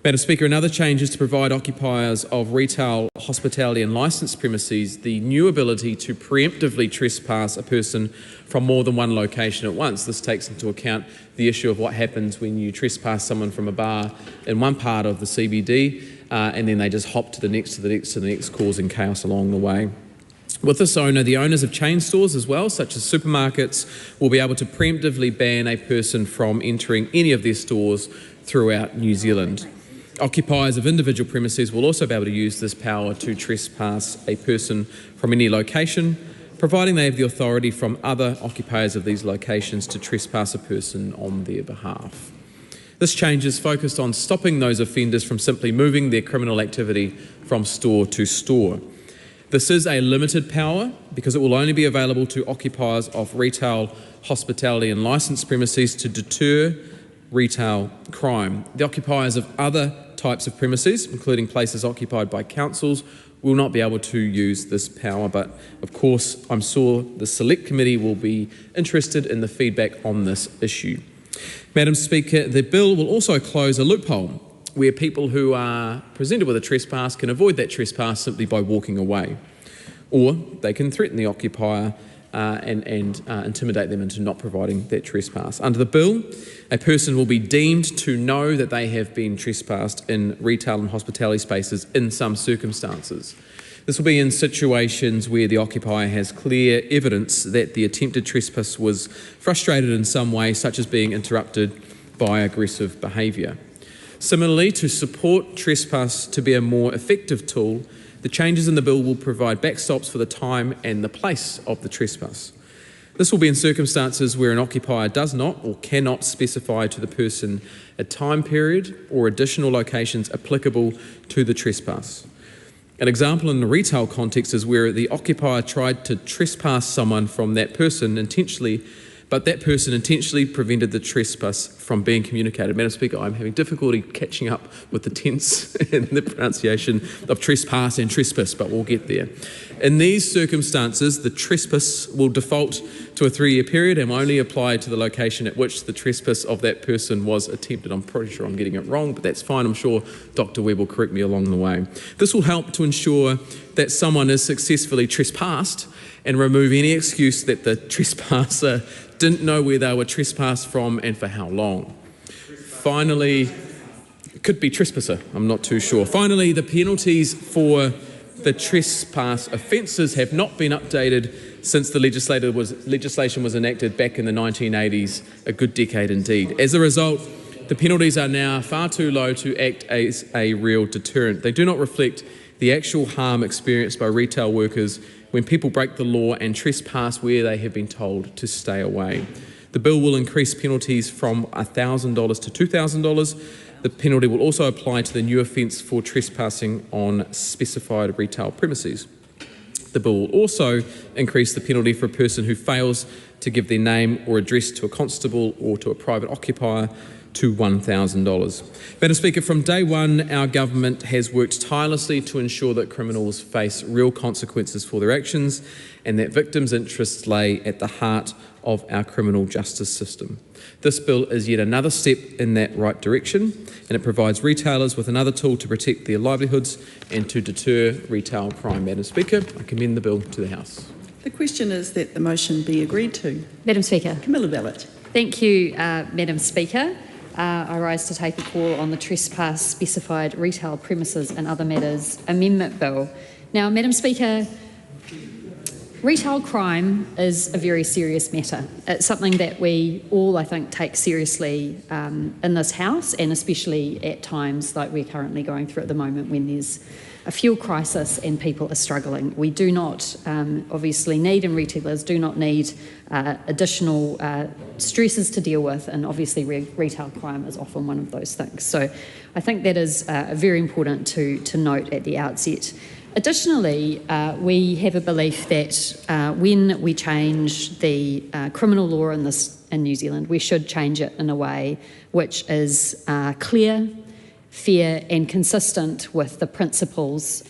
Madam Speaker, another change is to provide occupiers of retail, hospitality and licensed premises the new ability to preemptively trespass a person from more than one location at once. This takes into account the issue of what happens when you trespass someone from a bar in one part of the CBD and then they just hop to the next, causing chaos along the way. With this owner, the owners of chain stores as well, such as supermarkets, will be able to preemptively ban a person from entering any of their stores throughout New Zealand. Occupiers of individual premises will also be able to use this power to trespass a person from any location, providing they have the authority from other occupiers of these locations to trespass a person on their behalf. This change is focused on stopping those offenders from simply moving their criminal activity from store to store. This is a limited power because it will only be available to occupiers of retail, hospitality and licensed premises to deter retail crime. The occupiers of other types of premises, including places occupied by councils, will not be able to use this power, but of course I'm sure the Select Committee will be interested in the feedback on this issue. Madam Speaker, the bill will also close a loophole where people who are presented with a trespass can avoid that trespass simply by walking away, or they can threaten the occupier and intimidate them into not providing that trespass. Under the bill, a person will be deemed to know that they have been trespassed in retail and hospitality spaces in some circumstances. This will be in situations where the occupier has clear evidence that the attempted trespass was frustrated in some way, such as being interrupted by aggressive behaviour. Similarly, to support trespass to be a more effective tool, the changes in the bill will provide backstops for the time and the place of the trespass. This will be in circumstances where an occupier does not or cannot specify to the person a time period or additional locations applicable to the trespass. An example in the retail context is where the occupier tried to trespass someone from that person intentionally, but that person intentionally prevented the trespass from being communicated. Madam Speaker, I'm having difficulty catching up with the tense and the pronunciation of trespass and trespass, but we'll get there. In these circumstances, the trespass will default to a 3-year period and only apply to the location at which the trespass of that person was attempted. I'm pretty sure I'm getting it wrong, but that's fine. I'm sure Dr. Webb will correct me along the way. This will help to ensure that someone is successfully trespassed and remove any excuse that the trespasser didn't know where they were trespassed from and for how long. Finally, it could be trespasser, I'm not too sure. Finally, the penalties for the trespass offences have not been updated since the legislation was enacted back in the 1980s, a good decade indeed. As a result, the penalties are now far too low to act as a real deterrent. They do not reflect the actual harm experienced by retail workers when people break the law and trespass where they have been told to stay away. The bill will increase penalties from $1,000 to $2,000. The penalty will also apply to the new offence for trespassing on specified retail premises. The bill will also increase the penalty for a person who fails to give their name or address to a constable or to a private occupier to $1,000. Madam Speaker, from day one, our government has worked tirelessly to ensure that criminals face real consequences for their actions and that victims' interests lay at the heart of our criminal justice system. This bill is yet another step in that right direction, and it provides retailers with another tool to protect their livelihoods and to deter retail crime. Madam Speaker, I commend the bill to the House. The question is that the motion be agreed to. Madam Speaker. Camilla Ballot. Thank you, Madam Speaker. I rise to take a call on the Trespass Specified Retail Premises and Other Matters Amendment Bill. Now, Madam Speaker, retail crime is a very serious matter. It's something that we all, I think, take seriously in this House, and especially at times like we're currently going through at the moment when there's a fuel crisis and people are struggling. We do not obviously need, and retailers do not need additional stresses to deal with, and obviously retail crime is often one of those things. So I think that is very important to note at the outset. Additionally, we have a belief that when we change the criminal law in New Zealand, we should change it in a way which is clear, fair and consistent with the principles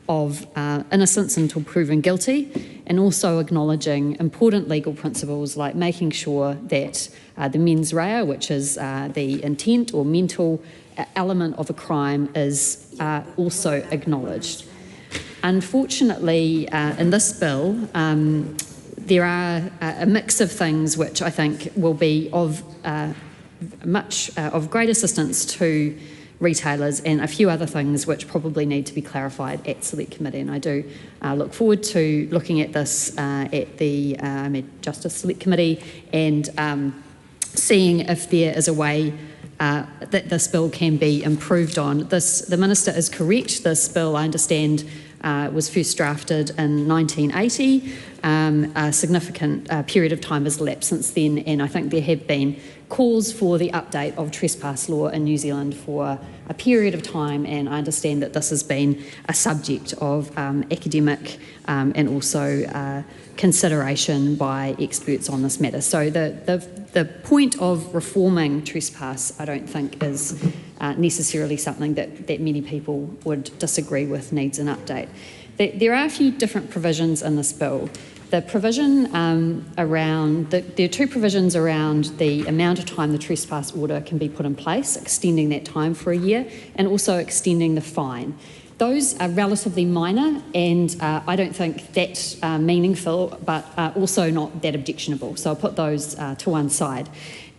of innocence until proven guilty, and also acknowledging important legal principles like making sure that the mens rea, which is the intent or mental element of a crime, is also acknowledged. Unfortunately, in this bill, there are a mix of things which I think will be of great assistance to retailers, and a few other things which probably need to be clarified at Select Committee. And I do look forward to looking at this at the Justice Select Committee and seeing if there is a way that this bill can be improved on. The Minister is correct. This bill, I understand, was first drafted in 1980. A significant period of time has elapsed since then, and I think there have been calls for the update of trespass law in New Zealand for a period of time, and I understand that this has been a subject of academic and also consideration by experts on this matter. So the point of reforming trespass, I don't think, is necessarily something that many people would disagree with needs an update. There are a few different provisions in this bill. The provision there are two provisions around the amount of time the trespass order can be put in place, extending that time for a year, and also extending the fine. Those are relatively minor, and I don't think that meaningful, but also not that objectionable. So I'll put those to one side.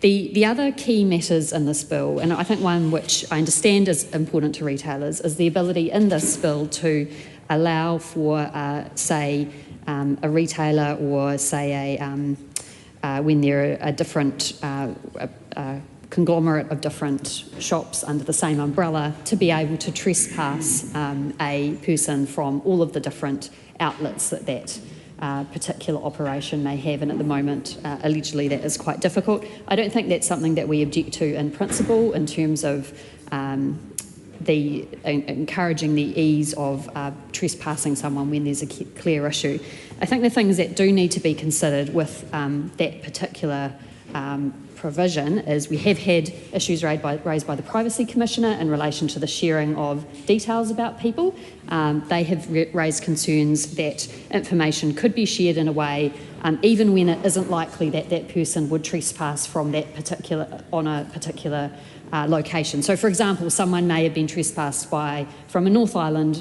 The other key matters in this bill, and I think one which I understand is important to retailers, is the ability in this bill to allow for, say, a retailer or, say, when there are a different conglomerate of different shops under the same umbrella, to be able to trespass a person from all of the different outlets that particular operation may have, and at the moment allegedly that is quite difficult. I don't think that's something that we object to in principle in terms of encouraging the ease of trespassing someone when there's a clear issue. I think the things that do need to be considered with that particular provision is we have had issues raised by the Privacy Commissioner in relation to the sharing of details about people. They have raised concerns that information could be shared in a way, even when it isn't likely that that person would trespass from that particular location. So, for example, someone may have been trespassed from a North Island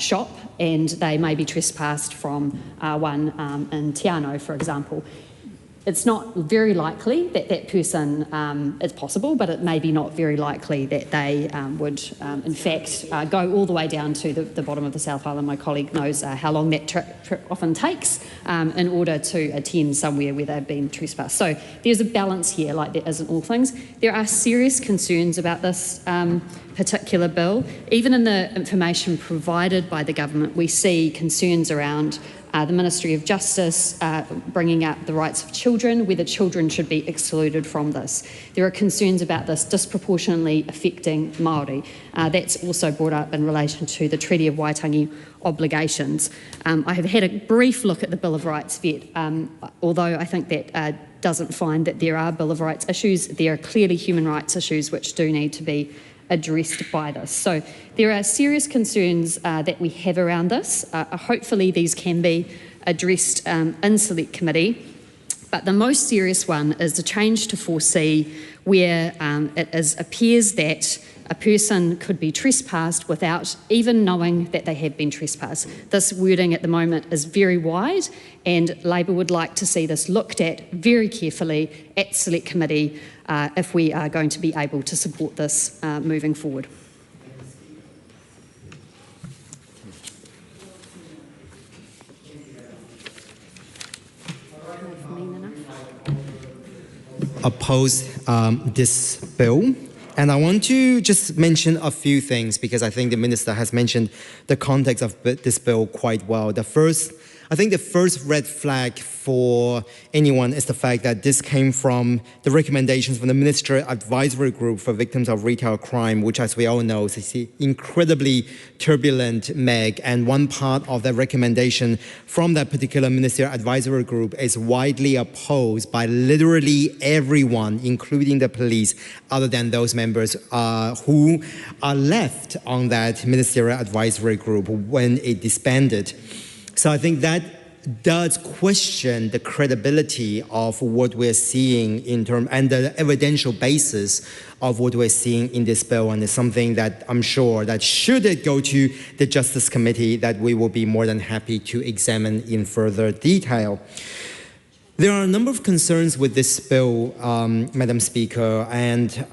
shop, and they may be trespassed from one in Te Anau, for example. It's not very likely that that person, it's possible, but it may be not very likely that they would, in fact, go all the way down to the bottom of the South Island. My colleague knows how long that trip often takes in order to attend somewhere where they've been trespassed. So there's a balance here, like there is in all things. There are serious concerns about this particular bill. Even in the information provided by the government, we see concerns around the Ministry of Justice bringing up the rights of children, whether children should be excluded from this. There are concerns about this disproportionately affecting Māori. That's also brought up in relation to the Treaty of Waitangi obligations. I have had a brief look at the Bill of Rights vet, although I think that doesn't find that there are Bill of Rights issues. There are clearly human rights issues which do need to be addressed by this. So there are serious concerns that we have around this. Hopefully these can be addressed in Select Committee. But the most serious one is the change to 4C, where it appears that a person could be trespassed without even knowing that they have been trespassed. This wording at the moment is very wide, and Labour would like to see this looked at very carefully at Select Committee if we are going to be able to support this moving forward. Oppose this bill. And I want to just mention a few things because I think the Minister has mentioned the context of this bill quite well. I think the first red flag for anyone is the fact that this came from the recommendations from the Ministry Advisory Group for Victims of Retail Crime, which, as we all know, is an incredibly turbulent MEG. And one part of that recommendation from that particular Ministerial Advisory Group is widely opposed by literally everyone, including the police, other than those members who are left on that Ministerial Advisory Group when it disbanded. So I think that does question the credibility of what we're seeing and the evidential basis of what we're seeing in this bill, and it's something that I'm sure that should it go to the Justice Committee, that we will be more than happy to examine in further detail. There are a number of concerns with this bill, Madam Speaker, and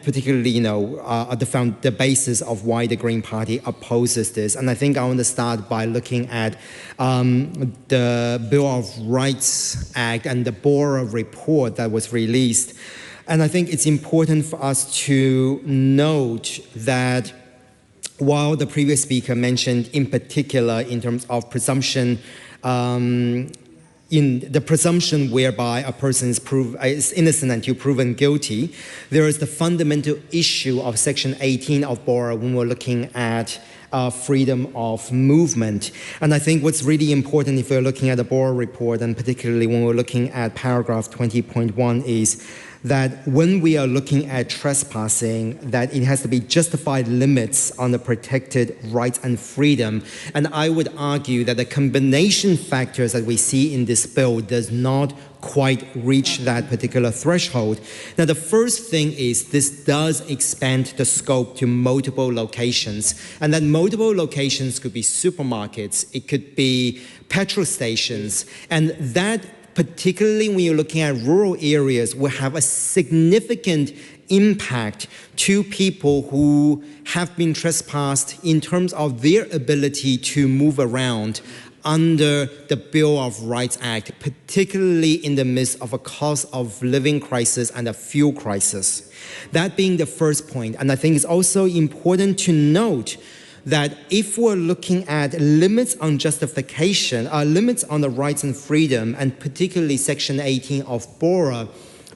particularly, the basis of why the Green Party opposes this. And I think I want to start by looking at the Bill of Rights Act and the Bora report that was released And I think it's important for us to note that while the previous speaker mentioned in particular in terms of presumption, in the presumption whereby a person is innocent until proven guilty, there is the fundamental issue of Section 18 of BORA when we're looking at freedom of movement. And I think what's really important if we're looking at the BORA report, and particularly when we're looking at paragraph 20.1, is that when we are looking at trespassing, that it has to be justified limits on the protected rights and freedom. And I would argue that the combination factors that we see in this bill does not quite reach that particular threshold. Now, the first thing is this does expand the scope to multiple locations. And that multiple locations could be supermarkets, it could be petrol stations, and that particularly when you're looking at rural areas, will have a significant impact to people who have been trespassed in terms of their ability to move around under the Bill of Rights Act, particularly in the midst of a cost of living crisis and a fuel crisis. That being the first point. And I think it's also important to note that if we're looking at limits on justification, limits on the rights and freedom, and particularly Section 18 of BORA,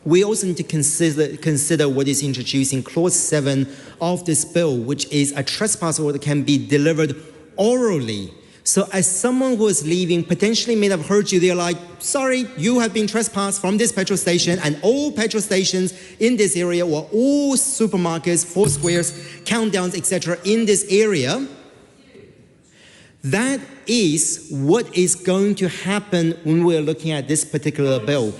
we also need to consider what is introduced in Clause 7 of this bill, which is a trespass order can be delivered orally. So as someone who is leaving potentially may have heard you, they're like, sorry, you have been trespassed from this petrol station, and all petrol stations in this area, or all supermarkets, four squares, countdowns, etc. in this area. That is what is going to happen when we're looking at this particular bill.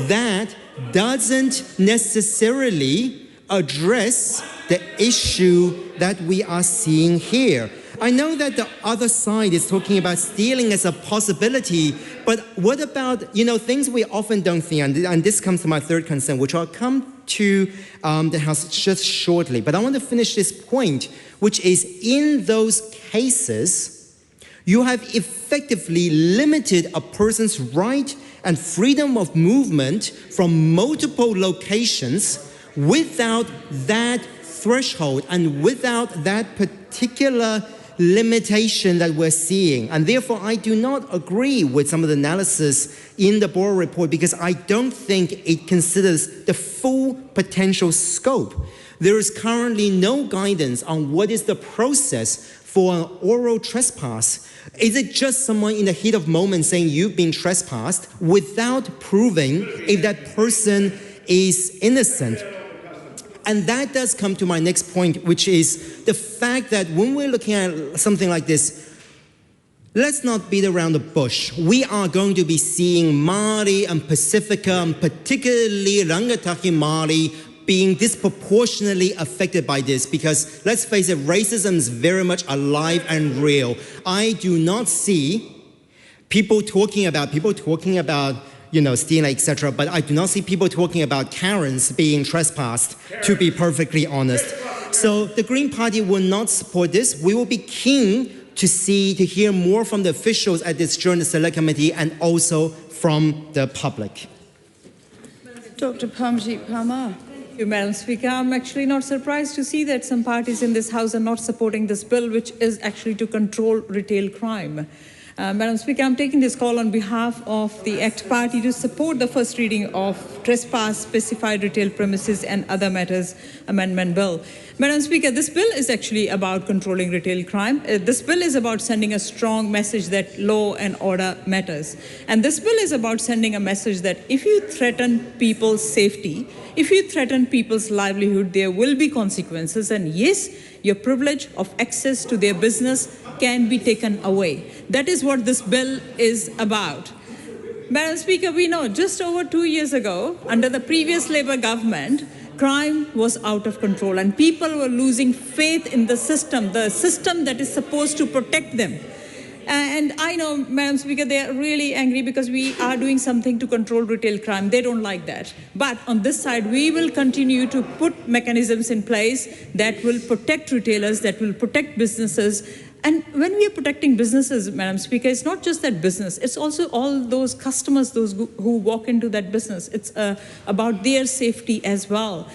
That doesn't necessarily address the issue that we are seeing here. I know that the other side is talking about stealing as a possibility, but what about, things we often don't think, and this comes to my third concern, which I'll come to the House just shortly. But I want to finish this point, which is in those cases, you have effectively limited a person's right and freedom of movement from multiple locations without that threshold and without that particular limitation that we're seeing. And therefore, I do not agree with some of the analysis in the BORA report because I don't think it considers the full potential scope. There is currently no guidance on what is the process for an oral trespass. Is it just someone in the heat of moment saying you've been trespassed without proving if that person is innocent? And that does come to my next point, which is the fact that when we're looking at something like this, let's not beat around the bush. We are going to be seeing Māori and Pacifica, and particularly Rangatahi Māori, being disproportionately affected by this because, let's face it, racism is very much alive and real. I do not see people talking about stealing, etc. But I do not see people talking about Karens being trespassed, to be perfectly honest. So the Green Party will not support this. We will be keen to hear more from the officials at this Joint Select Committee and also from the public. Dr. Parmjit Parmar. Thank you, Madam Speaker. I'm actually not surprised to see that some parties in this House are not supporting this bill, which is actually to control retail crime. Madam Speaker, I'm taking this call on behalf of the ACT Party to support the first reading of Trespass, Specified Retail Premises and Other Matters Amendment Bill. Madam Speaker, this bill is actually about controlling retail crime. This bill is about sending a strong message that law and order matters. And this bill is about sending a message that if you threaten people's safety, if you threaten people's livelihood, there will be consequences. And yes, your privilege of access to their business can be taken away. That is what this bill is about. Madam Speaker, we know just over 2 years ago, under the previous Labour government, crime was out of control and people were losing faith in the system that is supposed to protect them. And I know, Madam Speaker, they are really angry because we are doing something to control retail crime. They don't like that. But on this side, we will continue to put mechanisms in place that will protect retailers, that will protect businesses, And when we are protecting businesses, Madam Speaker, it's not just that business, it's also all those customers, those who walk into that business. It's about their safety as well.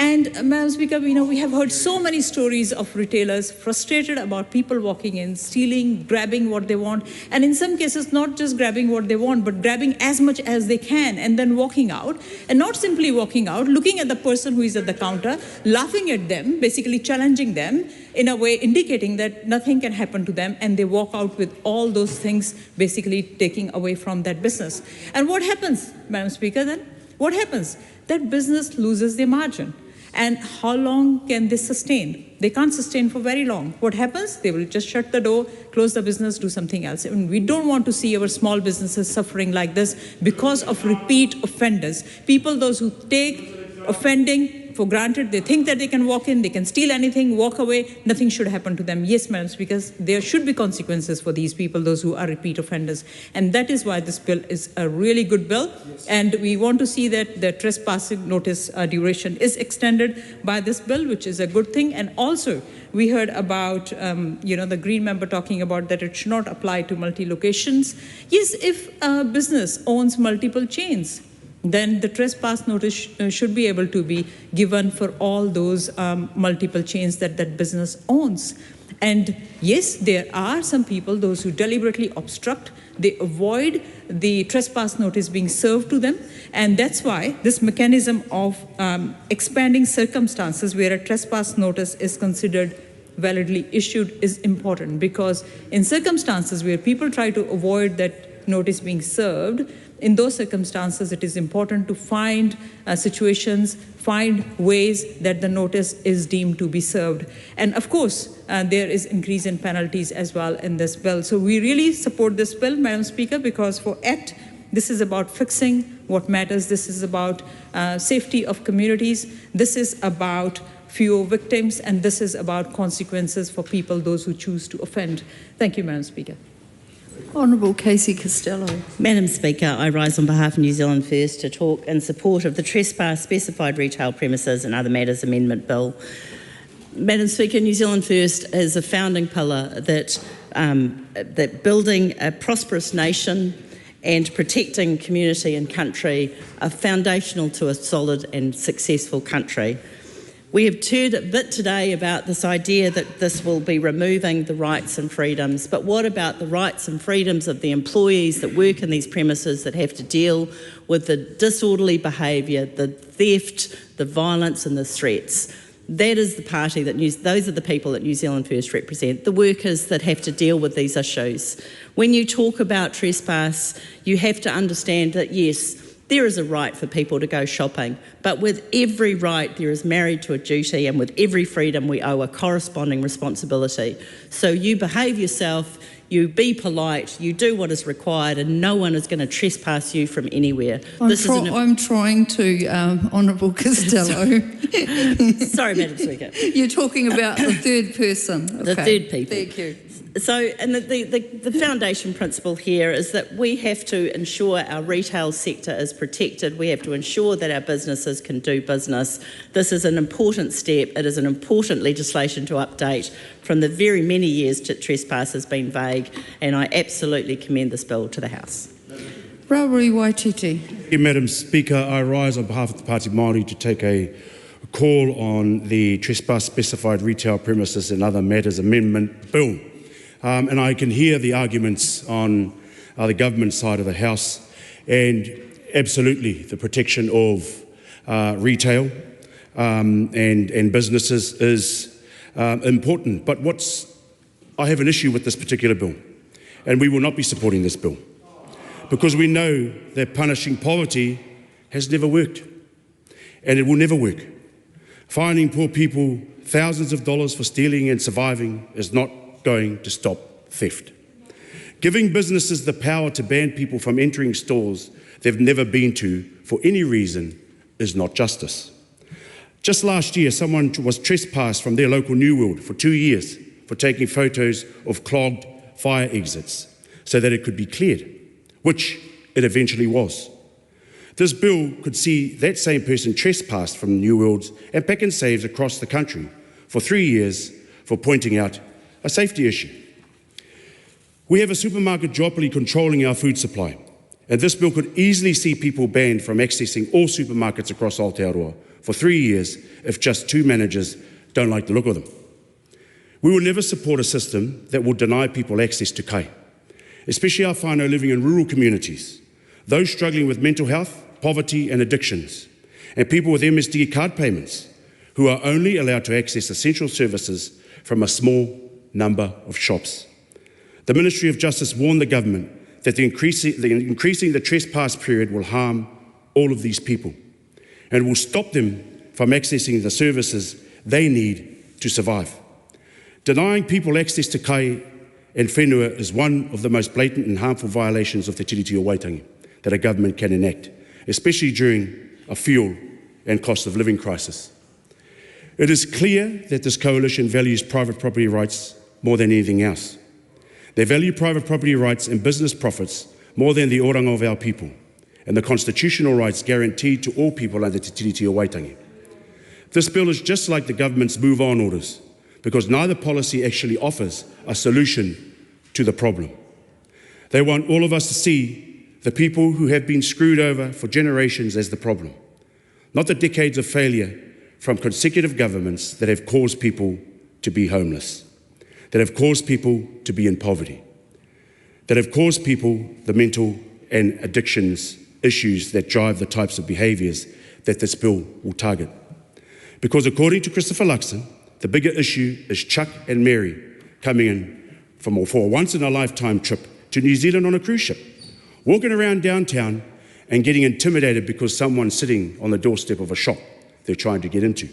And Madam Speaker, we have heard so many stories of retailers frustrated about people walking in, stealing, grabbing what they want, and in some cases not just grabbing what they want, but grabbing as much as they can and then walking out, and not simply walking out, looking at the person who is at the counter, laughing at them, basically challenging them, in a way indicating that nothing can happen to them, and they walk out with all those things basically taking away from that business. And what happens, Madam Speaker, then? What happens? That business loses their margin. And how long can they sustain? They can't sustain for very long. What happens? They will just shut the door, close the business, do something else. And we don't want to see our small businesses suffering like this because of repeat offenders. People, those who take offending for granted, they think that they can walk in, they can steal anything, walk away, nothing should happen to them. Yes, Madam Speaker, there should be consequences for these people, those who are repeat offenders. And that is why this bill is a really good bill. Yes. And we want to see that the trespassing notice duration is extended by this bill, which is a good thing. And also, we heard about, the Green member talking about that it should not apply to multi-locations. Yes, if a business owns multiple chains, then the trespass notice should be able to be given for all those multiple chains that business owns. And yes, there are some people, those who deliberately obstruct, they avoid the trespass notice being served to them. And that's why this mechanism of expanding circumstances where a trespass notice is considered validly issued is important, because in circumstances where people try to avoid that notice being served, in those circumstances, it is important to find situations, find ways that the notice is deemed to be served. And of course, there is increase in penalties as well in this bill. So we really support this bill, Madam Speaker, because for ACT, this is about fixing what matters. This is about safety of communities. This is about fewer victims, and this is about consequences for people, those who choose to offend. Thank you, Madam Speaker. Honourable Casey Costello. Madam Speaker, I rise on behalf of New Zealand First to talk in support of the Trespass, Specified Retail Premises and Other Matters Amendment Bill. Madam Speaker, New Zealand First is a founding pillar that building a prosperous nation and protecting community and country are foundational to a solid and successful country. We have heard a bit today about this idea that this will be removing the rights and freedoms, but what about the rights and freedoms of the employees that work in these premises that have to deal with the disorderly behaviour, the theft, the violence and the threats? That is the party those are the people that New Zealand First represent, the workers that have to deal with these issues. When you talk about trespass, you have to understand that, yes, there is a right for people to go shopping, but with every right there is married to a duty, and with every freedom we owe a corresponding responsibility. So you behave yourself, you be polite, you do what is required, and no one is going to trespass you from anywhere. I'm trying to, Honourable Costello. Sorry, Madam Speaker. You're talking about the third person. The third people. Thank you. So, and the foundation principle here is that we have to ensure our retail sector is protected. We have to ensure that our businesses can do business. This is an important step. It is an important legislation to update from the very many years that trespass has been vague, and I absolutely commend this bill to the House. Rawiri Waititi. Thank you, Madam Speaker. I rise on behalf of the Party Māori to take a call on the Trespass, Specified Retail Premises and Other Matters Amendment Bill. And I can hear the arguments on the government side of the House, and absolutely the protection of retail and businesses is important. But I have an issue with this particular bill, and we will not be supporting this bill because we know that punishing poverty has never worked, and it will never work. Fining poor people thousands of dollars for stealing and surviving is not going to stop theft. Giving businesses the power to ban people from entering stores they've never been to for any reason is not justice. Just last year, someone was trespassed from their local New World for 2 years for taking photos of clogged fire exits so that it could be cleared, which it eventually was. This bill could see that same person trespassed from New Worlds and Pak'nSaves across the country for 3 years for pointing out a safety issue. We have a supermarket duopoly controlling our food supply, and this bill could easily see people banned from accessing all supermarkets across Aotearoa for 3 years if just 2 managers don't like the look of them. We will never support a system that will deny people access to kai, especially our whānau living in rural communities, those struggling with mental health, poverty and addictions, and people with MSD card payments who are only allowed to access essential services from a small number of shops. The Ministry of Justice warned the government that increasing the trespass period will harm all of these people and will stop them from accessing the services they need to survive. Denying people access to kai and whenua is one of the most blatant and harmful violations of the tiriti o Waitangi that a government can enact, especially during a fuel and cost of living crisis. It is clear that this coalition values private property rights more than anything else. They value private property rights and business profits more than the oranga of our people and the constitutional rights guaranteed to all people under Te Tiriti o Waitangi. This bill is just like the government's move on orders because neither policy actually offers a solution to the problem. They want all of us to see the people who have been screwed over for generations as the problem, not the decades of failure from consecutive governments that have caused people to be homeless, that have caused people to be in poverty, that have caused people the mental and addictions issues that drive the types of behaviours that this bill will target. Because according to Christopher Luxon, the bigger issue is Chuck and Mary coming in for a once-in-a-lifetime trip to New Zealand on a cruise ship, walking around downtown and getting intimidated because someone's sitting on the doorstep of a shop they're trying to get into.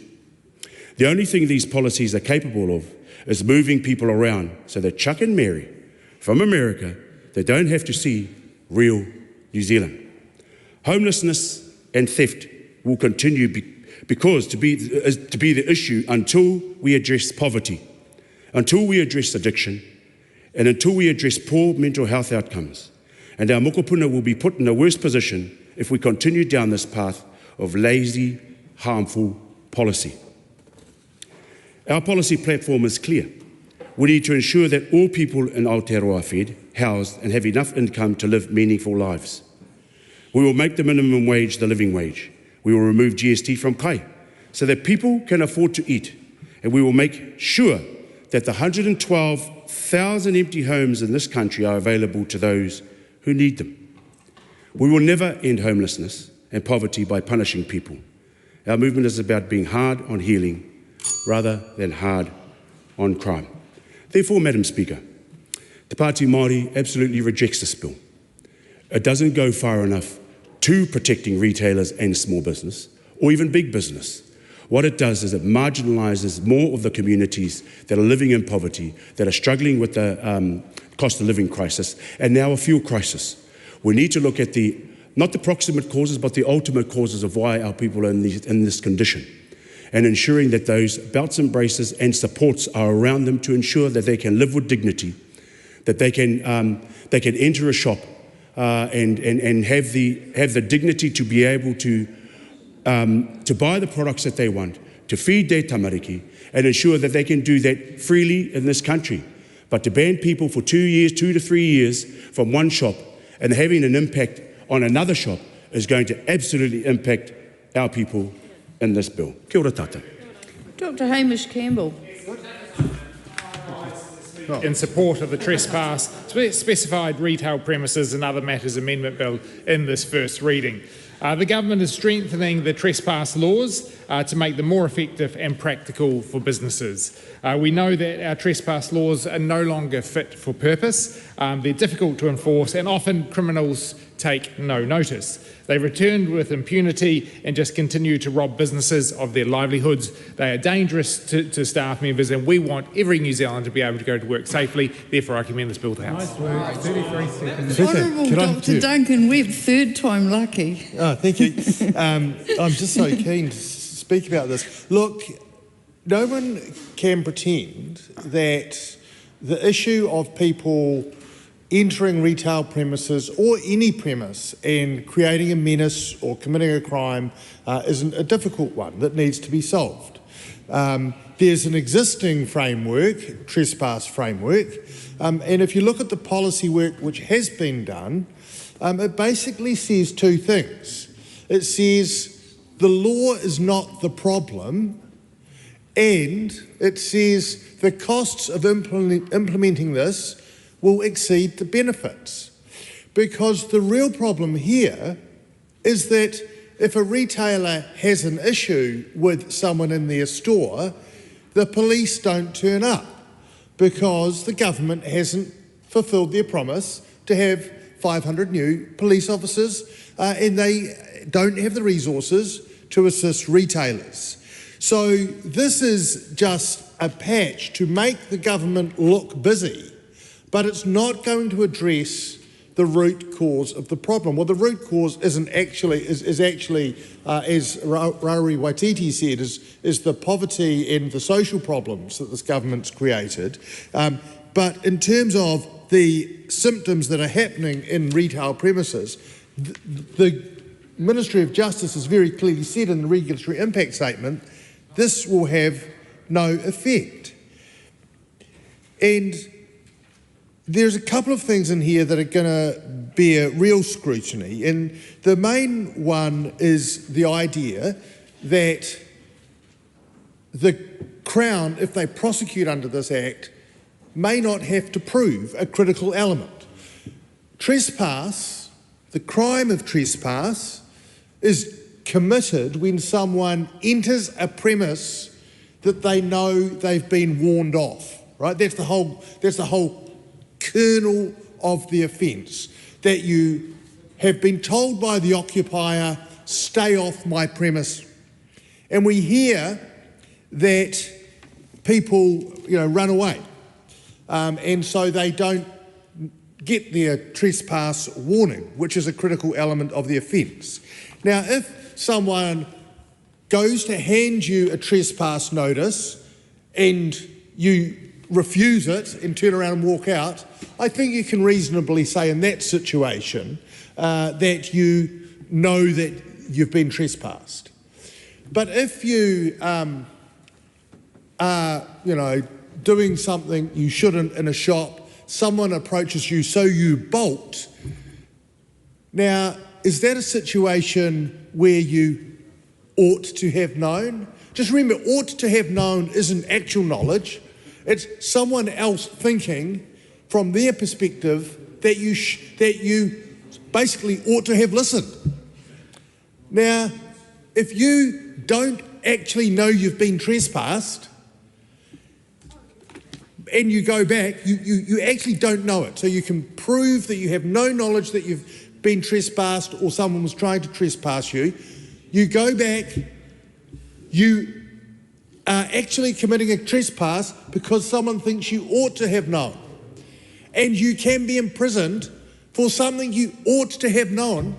The only thing these policies are capable of is moving people around so that Chuck and Mary from America, they don't have to see real New Zealand. Homelessness and theft will continue because to be the issue until we address poverty, until we address addiction, and until we address poor mental health outcomes. And our mokopuna will be put in a worse position if we continue down this path of lazy, harmful policy. Our policy platform is clear. We need to ensure that all people in Aotearoa are fed, housed, and have enough income to live meaningful lives. We will make the minimum wage the living wage. We will remove GST from kai so that people can afford to eat. And we will make sure that the 112,000 empty homes in this country are available to those who need them. We will never end homelessness and poverty by punishing people. Our movement is about being hard on healing rather than hard on crime. Therefore, Madam Speaker, Te Pāti Māori absolutely rejects this bill. It doesn't go far enough to protecting retailers and small business, or even big business. What it does is it marginalises more of the communities that are living in poverty, that are struggling with the cost of living crisis, and now a fuel crisis. We need to look at not the proximate causes, but the ultimate causes of why our people are in this condition, and ensuring that those belts and braces and supports are around them to ensure that they can live with dignity, that they can enter a shop and have the dignity to be able to buy the products that they want, to feed their tamariki, and ensure that they can do that freely in this country. But to ban people for 2 to 3 years from one shop and having an impact on another shop is going to absolutely impact our people in this bill. Kia ora tata. Dr. Hamish Campbell. In support of the Trespass, Specified Retail Premises and Other Matters Amendment Bill in this first reading. The government is strengthening the trespass laws to make them more effective and practical for businesses. We know that our trespass laws are no longer fit for purpose. They're difficult to enforce and often criminals take no notice. They return with impunity and just continue to rob businesses of their livelihoods. They are dangerous to staff members, and we want every New Zealander to be able to go to work safely. Therefore, I commend this bill to the House. 33 seconds. Honourable Dr. Duncan Webb, third time lucky. Oh, thank you. I'm just so keen to speak about this. Look, no one can pretend that the issue of people entering retail premises or any premise and creating a menace or committing a crime isn't a difficult one that needs to be solved. There's an existing framework, trespass framework, and if you look at the policy work which has been done, it basically says two things. It says the law is not the problem, and it says the costs of implementing this will exceed the benefits. Because the real problem here is that if a retailer has an issue with someone in their store, the police don't turn up because the government hasn't fulfilled their promise to have 500 new police officers and they don't have the resources to assist retailers. So this is just a patch to make the government look busy, but it's not going to address the root cause of the problem. Well, the root cause is actually, as Rari Waititi said, is the poverty and the social problems that this government's created. But in terms of the symptoms that are happening in retail premises, the Ministry of Justice has very clearly said in the regulatory impact statement, this will have no effect. And there's a couple of things in here that are going to bear real scrutiny, and the main one is the idea that the Crown, if they prosecute under this Act, may not have to prove a critical element. Trespass, the crime of trespass, is committed when someone enters a premise that they know they've been warned off, right? That's the whole kernel of the offence, that you have been told by the occupier, stay off my premise. And we hear that people, run away, and so they don't get their trespass warning, which is a critical element of the offence. Now, if someone goes to hand you a trespass notice and you refuse it and turn around and walk out, I think you can reasonably say in that situation that you know that you've been trespassed. But if you are, doing something you shouldn't in a shop, someone approaches you, so you bolt. Now, is that a situation where you ought to have known? Just remember, ought to have known isn't actual knowledge. It's someone else thinking from their perspective that you basically ought to have listened. Now, if you don't actually know you've been trespassed and you go back, you actually don't know it. So you can prove that you have no knowledge that you've been trespassed or someone was trying to trespass you. You go back, you are actually committing a trespass because someone thinks you ought to have known. And you can be imprisoned for something you ought to have known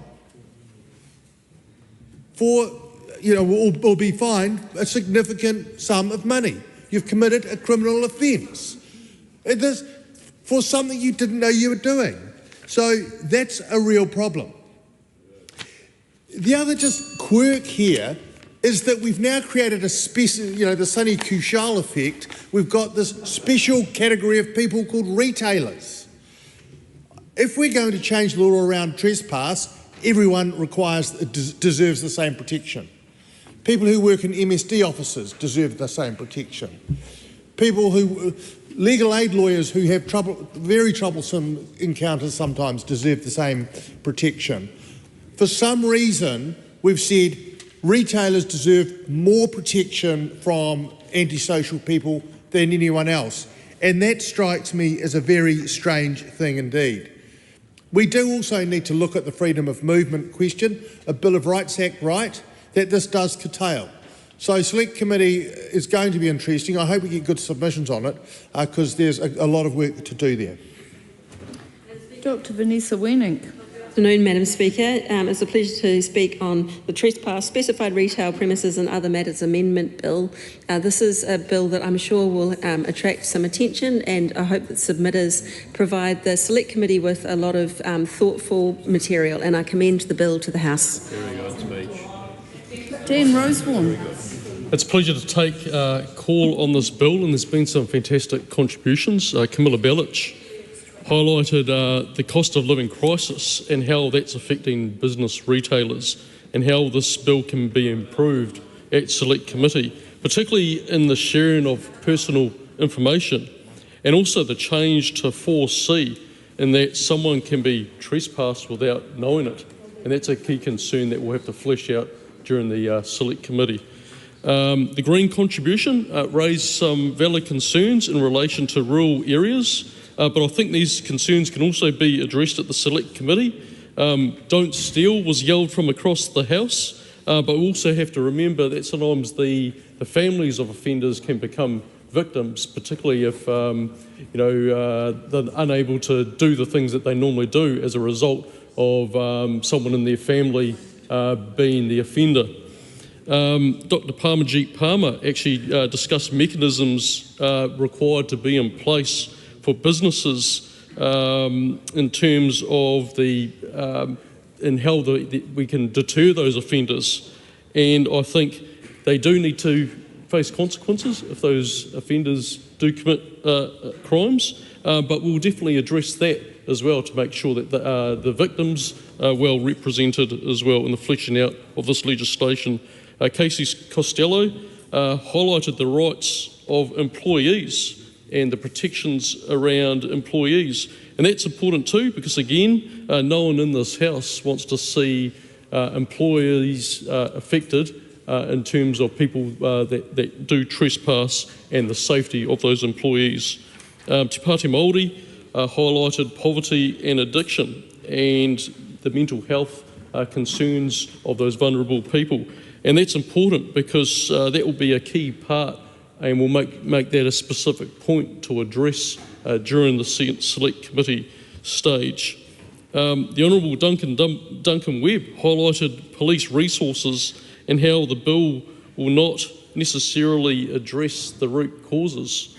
for, or be fined a significant sum of money. You've committed a criminal offence. It is for something you didn't know you were doing. So that's a real problem. The other just quirk here is that we've now created a special, the Sonny Kushal effect. We've got this special category of people called retailers. If we're going to change the law around trespass, everyone deserves the same protection. People who work in MSD offices deserve the same protection. Legal aid lawyers who have very troublesome encounters sometimes deserve the same protection. For some reason, we've said retailers deserve more protection from antisocial people than anyone else. And that strikes me as a very strange thing indeed. We do also need to look at the freedom of movement question, a Bill of Rights Act right, that this does curtail. So Select Committee is going to be interesting. I hope we get good submissions on it because there's a lot of work to do there. Dr. Vanessa Wenink. Good afternoon, Madam Speaker. It's a pleasure to speak on the Trespass, Specified Retail Premises and Other Matters Amendment Bill. This is a bill that I'm sure will attract some attention, and I hope that submitters provide the Select Committee with a lot of thoughtful material, and I commend the bill to the House. Dan Rosewarne. It's a pleasure to take call on this bill, and there's been some fantastic contributions. Camilla Bellich highlighted the cost of living crisis and how that's affecting business retailers and how this bill can be improved at Select Committee, particularly in the sharing of personal information, and also the change to 4C in that someone can be trespassed without knowing it. And that's a key concern that we'll have to flesh out during the Select Committee. The Green contribution raised some valid concerns in relation to rural areas, but I think these concerns can also be addressed at the Select Committee. Don't steal was yelled from across the House, but we also have to remember that sometimes the families of offenders can become victims, particularly if they're unable to do the things that they normally do as a result of someone in their family being the offender. Dr. Parmajit Palmer actually discussed mechanisms required to be in place for businesses in terms of and how we can deter those offenders. And I think they do need to face consequences if those offenders do commit crimes, but we'll definitely address that as well to make sure that the victims are well represented as well in the fleshing out of this legislation. Casey Costello highlighted the rights of employees and the protections around employees. And that's important too, because again, no one in this House wants to see employees affected in terms of people that do trespass and the safety of those employees. Te Pāti Māori highlighted poverty and addiction and the mental health concerns of those vulnerable people. And that's important because that will be a key part, and we'll make that a specific point to address during the Select Committee stage. The Honourable Duncan Webb highlighted police resources and how the bill will not necessarily address the root causes,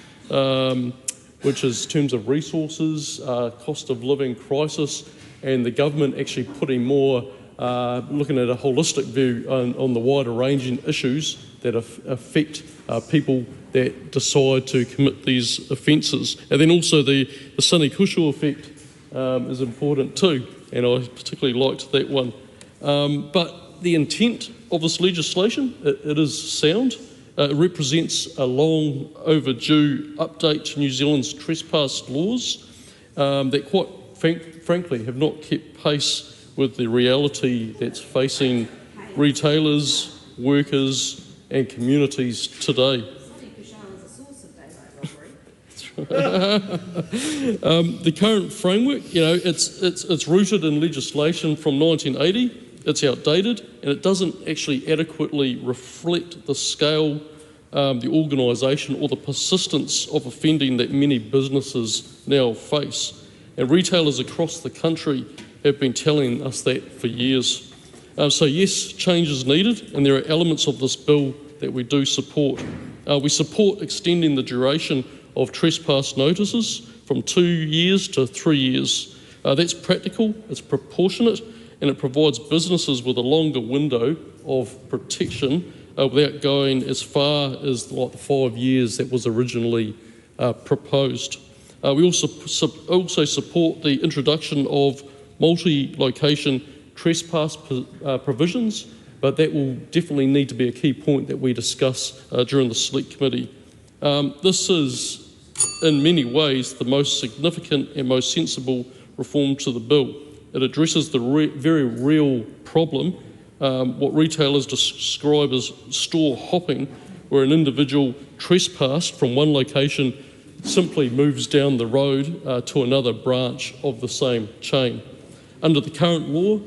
which is in terms of resources, cost of living crisis, and the government actually putting more, looking at a holistic view on the wider ranging issues that affect people that decide to commit these offences. And then also the Sunny Kushal effect is important too, and I particularly liked that one. But the intent of this legislation, it is sound. It represents a long overdue update to New Zealand's trespass laws that quite frankly have not kept pace with the reality that's facing retailers, workers and communities today. The current framework, it's rooted in legislation from 1980. It's outdated and it doesn't actually adequately reflect the scale, the organisation or the persistence of offending that many businesses now face. And retailers across the country have been telling us that for years. So yes, change is needed, and there are elements of this bill that we do support. We support extending the duration of trespass notices from 2 years to 3 years. That's practical, it's proportionate, and it provides businesses with a longer window of protection without going as far as like the 5 years that was originally proposed. We also support the introduction of multi-location trespass provisions, but that will definitely need to be a key point that we discuss during the Select Committee. This is, in many ways, the most significant and most sensible reform to the bill. It addresses the very real problem, what retailers describe as store hopping, where an individual trespassed from one location simply moves down the road to another branch of the same chain. Under the current law,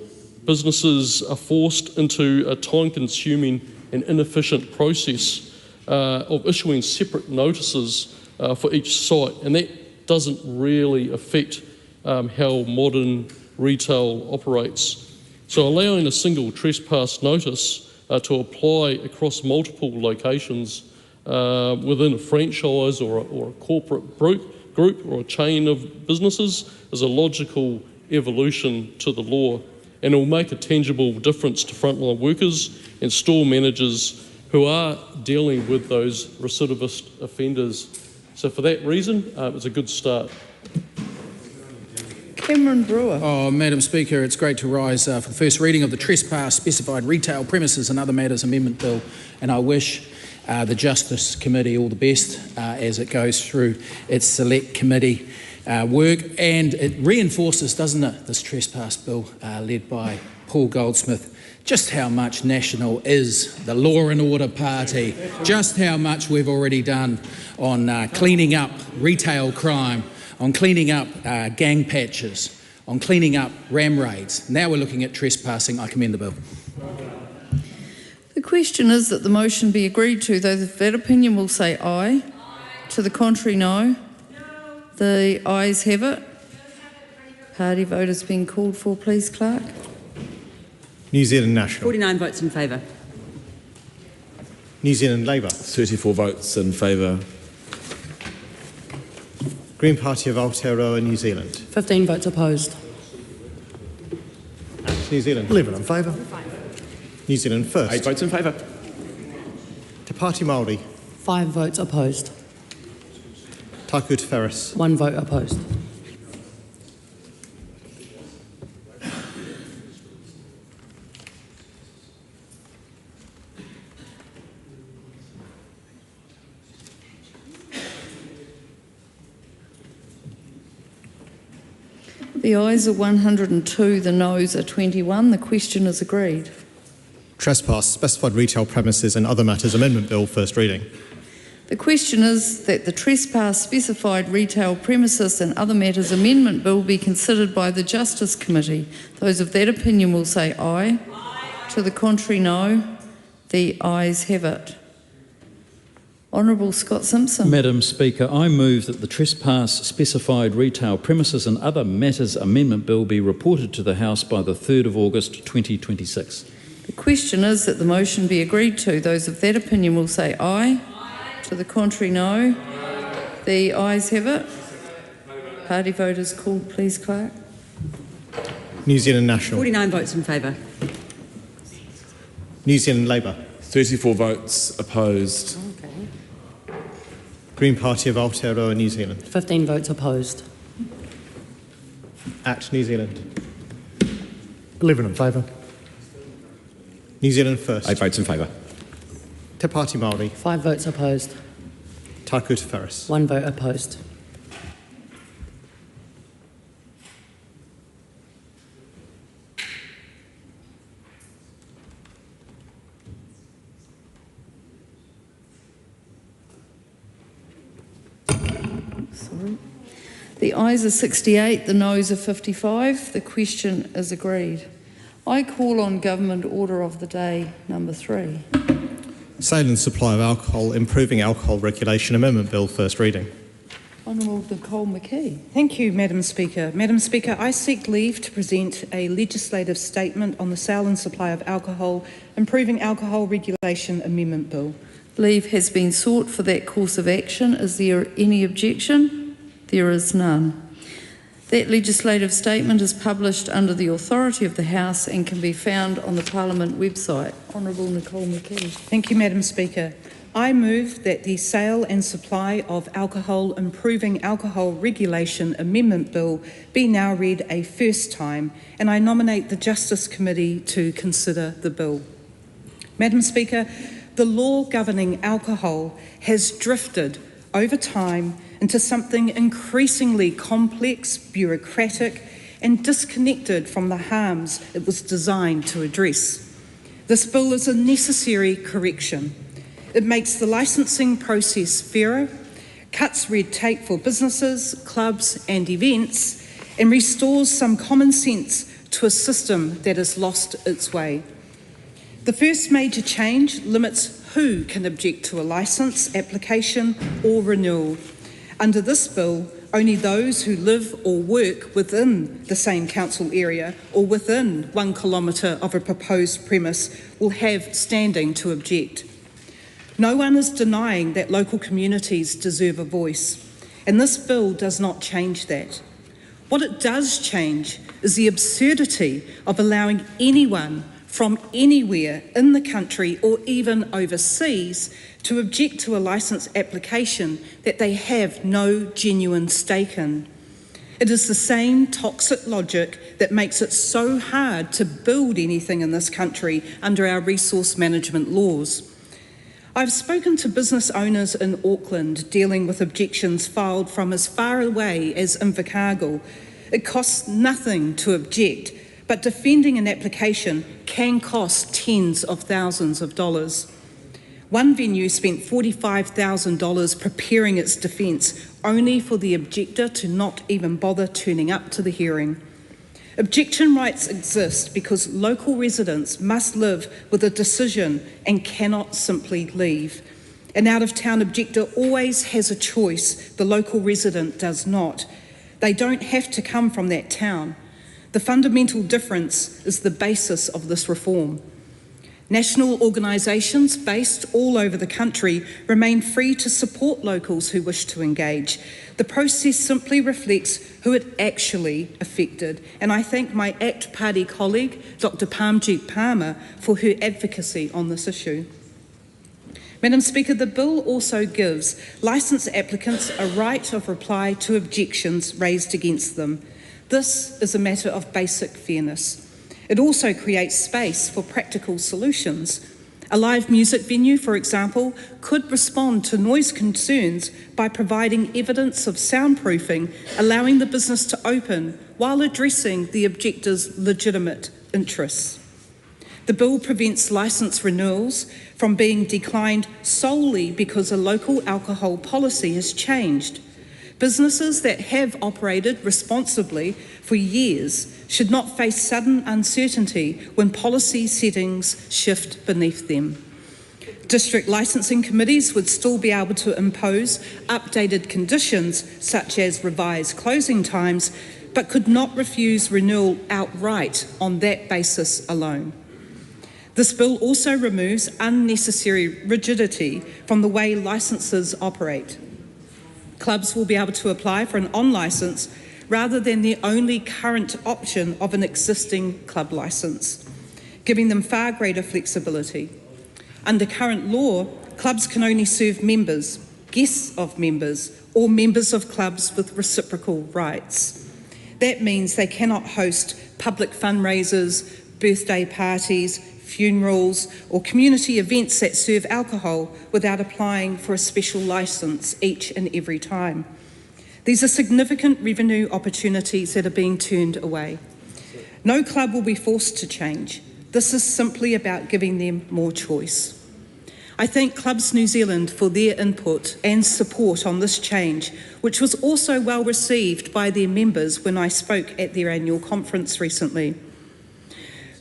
businesses are forced into a time-consuming and inefficient process of issuing separate notices for each site, and that doesn't really affect how modern retail operates. So allowing a single trespass notice to apply across multiple locations within a franchise or a corporate group or a chain of businesses is a logical evolution to the law, and it will make a tangible difference to frontline workers and store managers who are dealing with those recidivist offenders. So for that reason, it's a good start. Cameron Brewer. Oh, Madam Speaker, it's great to rise for the first reading of the Trespass Specified Retail Premises and Other Matters Amendment Bill, and I wish the Justice Committee all the best as it goes through its select committee work, and it reinforces, doesn't it, this Trespass Bill led by Paul Goldsmith, just how much National is the law and order party, just how much we've already done on cleaning up retail crime, on cleaning up gang patches, on cleaning up ram raids. Now we're looking at trespassing. I commend the bill. The question is that the motion be agreed to. Those of that opinion will say aye. To the contrary, no. The ayes have it. Party vote has been called for, please, Clerk. New Zealand National. 49 votes in favour. New Zealand Labour. 34 votes in favour. Green Party of Aotearoa, New Zealand. 15 votes opposed. New Zealand. 11 in favour. New Zealand First. 8 votes in favour. Te Pāti Māori. 5 votes opposed. Taku Te Wharis. 1 vote opposed. The ayes are 102, the noes are 21. The question is agreed. Trespass, Specified Retail Premises and Other Matters Amendment Bill, first reading. The question is that the Trespass Specified Retail Premises and Other Matters Amendment Bill be considered by the Justice Committee. Those of that opinion will say aye. To the contrary, no. The ayes have it. Honourable Scott Simpson. Madam Speaker, I move that the Trespass Specified Retail Premises and Other Matters Amendment Bill be reported to the House by the 3rd of August 2026. The question is that the motion be agreed to. Those of that opinion will say aye. To the contrary, no. The ayes have it. Party vote is called, please, Clerk. New Zealand National. 49 votes in favour. New Zealand Labour. 34 votes opposed. Green Party of Aotearoa, New Zealand. 15 votes opposed. Act New Zealand. 11 in favour. New Zealand First. 8 votes in favour. Te Pāti Māori. 5 votes opposed. Taku Te Wharis. 1 vote opposed. Sorry. The ayes are 68, the noes are 55. The question is agreed. I call on Government Order of the Day number 3. Sale and Supply of Alcohol, Improving Alcohol Regulation Amendment Bill, first reading. Honourable Nicole McKee. Thank you, Madam Speaker. Madam Speaker, I seek leave to present a legislative statement on the sale and supply of alcohol, Improving Alcohol Regulation Amendment Bill. Leave has been sought for that course of action. Is there any objection? There is none. That legislative statement is published under the authority of the House and can be found on the Parliament website. Honourable Nicole McKee. Thank you, Madam Speaker. I move that the Sale and Supply of Alcohol Improving Alcohol Regulation Amendment Bill be now read a first time, and I nominate the Justice Committee to consider the bill. Madam Speaker, the law governing alcohol has drifted over time into something increasingly complex, bureaucratic, and disconnected from the harms it was designed to address. This bill is a necessary correction. It makes the licensing process fairer, cuts red tape for businesses, clubs, and events, and restores some common sense to a system that has lost its way. The first major change limits who can object to a licence, application, or renewal. Under this bill, only those who live or work within the same council area or within 1 kilometre of a proposed premise will have standing to object. No one is denying that local communities deserve a voice, and this bill does not change that. What it does change is the absurdity of allowing anyone from anywhere in the country or even overseas to object to a licence application that they have no genuine stake in. It is the same toxic logic that makes it so hard to build anything in this country under our resource management laws. I've spoken to business owners in Auckland dealing with objections filed from as far away as Invercargill. It costs nothing to object, but defending an application can cost tens of thousands of dollars. One venue spent $45,000 preparing its defence, only for the objector to not even bother turning up to the hearing. Objection rights exist because local residents must live with a decision and cannot simply leave. An out-of-town objector always has a choice, the local resident does not. They don't have to come from that town. The fundamental difference is the basis of this reform. National organisations based all over the country remain free to support locals who wish to engage. The process simply reflects who it actually affected, and I thank my ACT Party colleague, Dr Parmjeet Palmer, for her advocacy on this issue. Madam Speaker, the bill also gives licence applicants a right of reply to objections raised against them. This is a matter of basic fairness. It also creates space for practical solutions. A live music venue, for example, could respond to noise concerns by providing evidence of soundproofing, allowing the business to open while addressing the objector's legitimate interests. The bill prevents licence renewals from being declined solely because a local alcohol policy has changed. Businesses that have operated responsibly for years should not face sudden uncertainty when policy settings shift beneath them. District licensing committees would still be able to impose updated conditions such as revised closing times, but could not refuse renewal outright on that basis alone. This bill also removes unnecessary rigidity from the way licences operate. Clubs will be able to apply for an on-licence rather than the only current option of an existing club licence, giving them far greater flexibility. Under current law, clubs can only serve members, guests of members, or members of clubs with reciprocal rights. That means they cannot host public fundraisers, birthday parties, funerals, or community events that serve alcohol without applying for a special licence each and every time. These are significant revenue opportunities that are being turned away. No club will be forced to change. This is simply about giving them more choice. I thank Clubs New Zealand for their input and support on this change, which was also well received by their members when I spoke at their annual conference recently.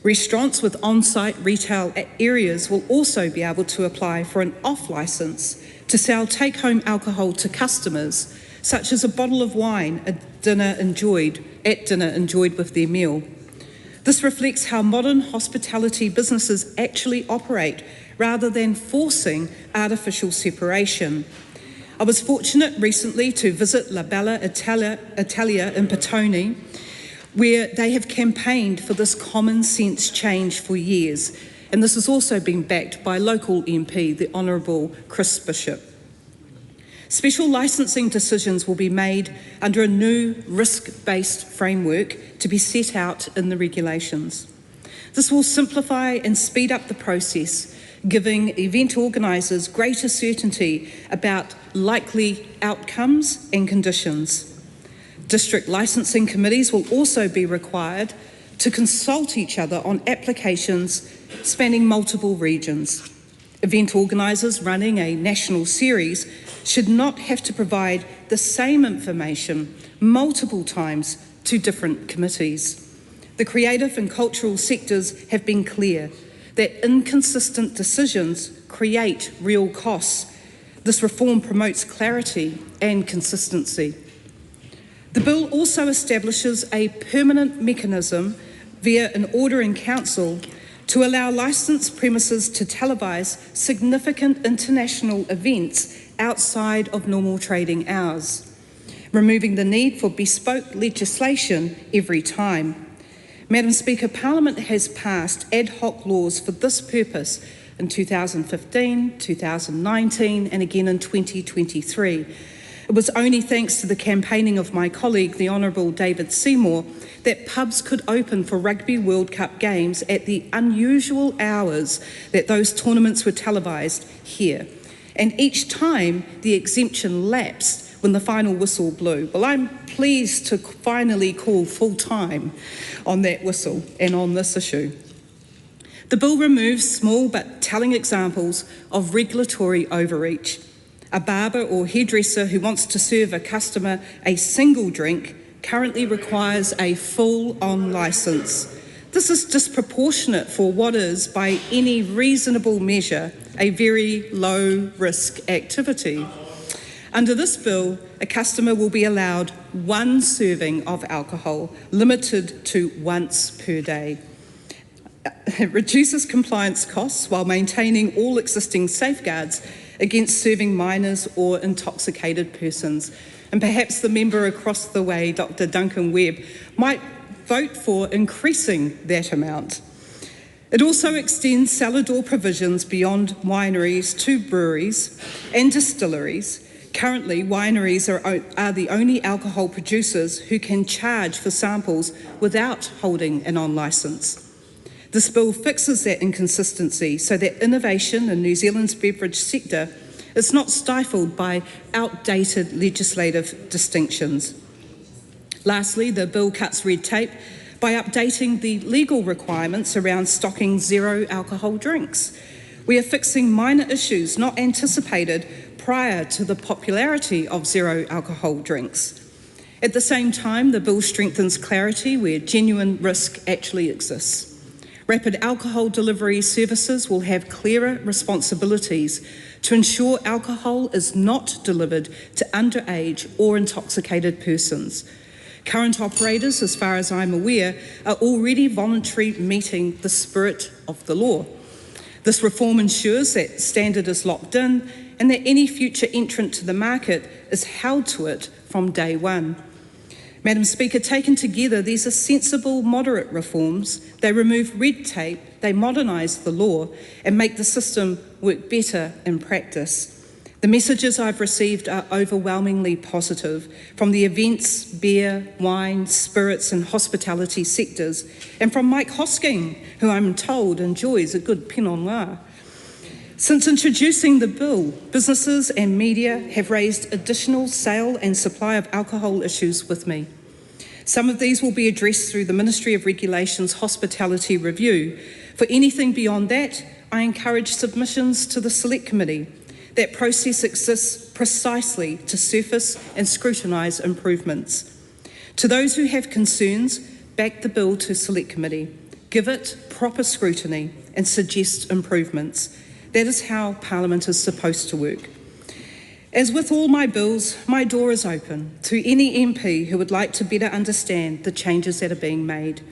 Restaurants with on-site retail areas will also be able to apply for an off licence to sell take-home alcohol to customers, such as a bottle of wine at dinner enjoyed with their meal. This reflects how modern hospitality businesses actually operate rather than forcing artificial separation. I was fortunate recently to visit La Bella Italia in Petone, where they have campaigned for this common sense change for years, and this has also been backed by local MP, the Honourable Chris Bishop. Special licensing decisions will be made under a new risk-based framework to be set out in the regulations. This will simplify and speed up the process, giving event organisers greater certainty about likely outcomes and conditions. District licensing committees will also be required to consult each other on applications spanning multiple regions. Event organisers running a national series should not have to provide the same information multiple times to different committees. The creative and cultural sectors have been clear that inconsistent decisions create real costs. This reform promotes clarity and consistency. The bill also establishes a permanent mechanism via an order in council to allow licensed premises to televise significant international events outside of normal trading hours, removing the need for bespoke legislation every time. Madam Speaker, Parliament has passed ad hoc laws for this purpose in 2015, 2019 and again in 2023. It was only thanks to the campaigning of my colleague, the Honourable David Seymour, that pubs could open for Rugby World Cup games at the unusual hours that those tournaments were televised here. And each time the exemption lapsed when the final whistle blew. Well, I'm pleased to finally call full time on that whistle and on this issue. The bill removes small but telling examples of regulatory overreach. A barber or hairdresser who wants to serve a customer a single drink currently requires a full-on licence. This is disproportionate for what is, by any reasonable measure, a very low-risk activity. Under this bill, a customer will be allowed one serving of alcohol, limited to once per day. It reduces compliance costs while maintaining all existing safeguards against serving minors or intoxicated persons. And perhaps the member across the way, Dr. Duncan Webb, might vote for increasing that amount. It also extends cellar door provisions beyond wineries to breweries and distilleries. Currently, wineries are the only alcohol producers who can charge for samples without holding an on licence. This bill fixes that inconsistency so that innovation in New Zealand's beverage sector is not stifled by outdated legislative distinctions. Lastly, the bill cuts red tape by updating the legal requirements around stocking zero alcohol drinks. We are fixing minor issues not anticipated prior to the popularity of zero alcohol drinks. At the same time, the bill strengthens clarity where genuine risk actually exists. Rapid alcohol delivery services will have clearer responsibilities to ensure alcohol is not delivered to underage or intoxicated persons. Current operators, as far as I'm aware, are already voluntarily meeting the spirit of the law. This reform ensures that standard is locked in and that any future entrant to the market is held to it from day one. Madam Speaker, taken together, these are sensible, moderate reforms. They remove red tape, they modernise the law and make the system work better in practice. The messages I've received are overwhelmingly positive from the events, beer, wine, spirits and hospitality sectors, and from Mike Hosking, who I'm told enjoys a good Pinot Noir. Since introducing the bill, businesses and media have raised additional sale and supply of alcohol issues with me. Some of these will be addressed through the Ministry of Regulation's Hospitality Review. For anything beyond that, I encourage submissions to the Select Committee. That process exists precisely to surface and scrutinise improvements. To those who have concerns, back the bill to Select Committee, give it proper scrutiny and suggest improvements. That is how Parliament is supposed to work. As with all my bills, my door is open to any MP who would like to better understand the changes that are being made.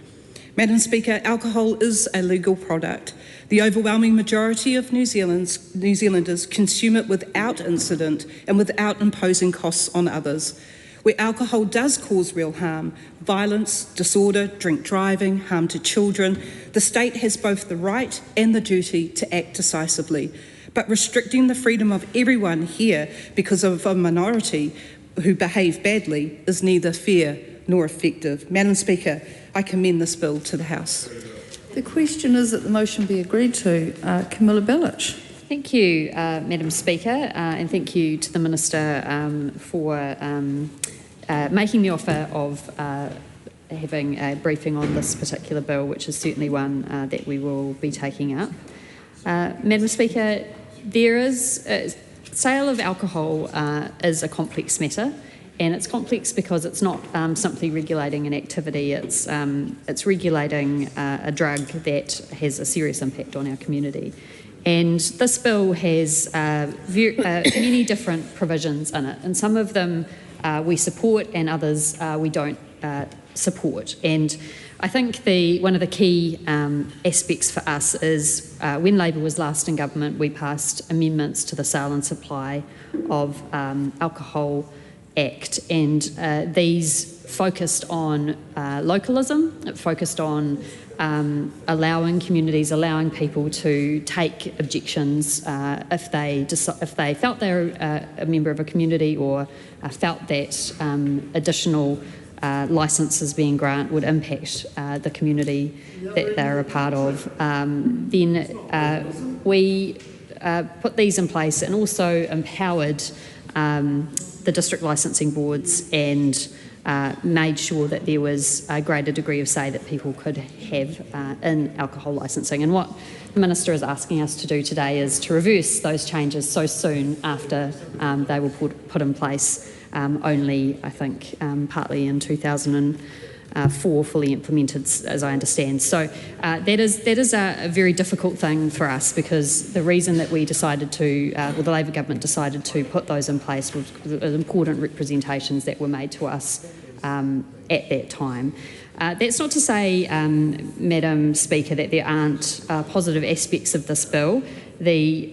Madam Speaker, alcohol is a legal product. The overwhelming majority of New Zealanders consume it without incident and without imposing costs on others. Where alcohol does cause real harm, violence, disorder, drink driving, harm to children, the state has both the right and the duty to act decisively. But restricting the freedom of everyone here because of a minority who behave badly is neither fair nor effective. Madam Speaker, I commend this bill to the House. The question is that the motion be agreed to. Camilla Bellich. Thank you, Madam Speaker, and thank you to the Minister for making the offer of having a briefing on this particular bill, which is certainly one that we will be taking up. Madam Speaker, sale of alcohol is a complex matter, and it's complex because it's not simply regulating an activity, it's regulating a drug that has a serious impact on our community. And this bill has many different provisions in it, and some of them we support and others we don't support. And I think one of the key aspects for us is when Labor was last in government, we passed amendments to the sale and supply of alcohol Act, and these focused on localism, focused on allowing communities, allowing people to take objections if they felt they were a member of a community or felt that additional licences being granted would impact the community that they're a part of. Then we put these in place and also empowered the district licensing boards and made sure that there was a greater degree of say that people could have in alcohol licensing. And what the Minister is asking us to do today is to reverse those changes so soon after they were put in place, only, I think, partly in 2004, fully implemented, as I understand. So that is a very difficult thing for us, because the reason that we decided to, or the Labor government decided to put those in place was important representations that were made to us at that time. That's not to say, Madam Speaker, that there aren't positive aspects of this bill. The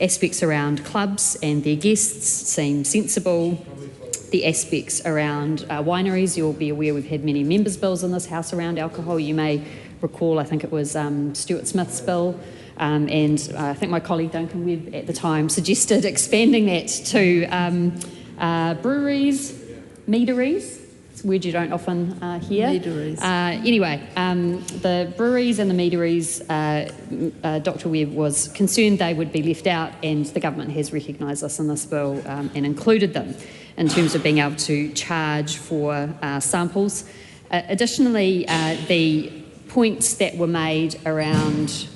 aspects around clubs and their guests seem sensible. The aspects around wineries, you'll be aware we've had many members' bills in this House around alcohol. You may recall, I think it was Stuart Smith's bill, and I think my colleague Duncan Webb at the time suggested expanding that to breweries, meaderies. It's a word you don't often hear. Meaderies. Anyway, the breweries and the meaderies, Dr Webb was concerned they would be left out, and the government has recognised this in this bill and included them in terms of being able to charge for samples. Additionally, the points that were made around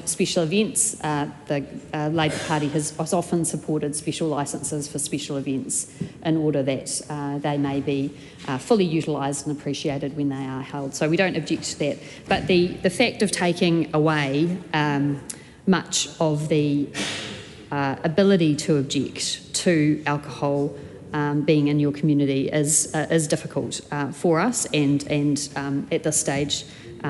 special events, the Labor Party has often supported special licences for special events in order that they may be fully utilised and appreciated when they are held. So we don't object to that. But the fact of taking away much of the ability to object to alcohol being in your community is difficult for us, and at this stage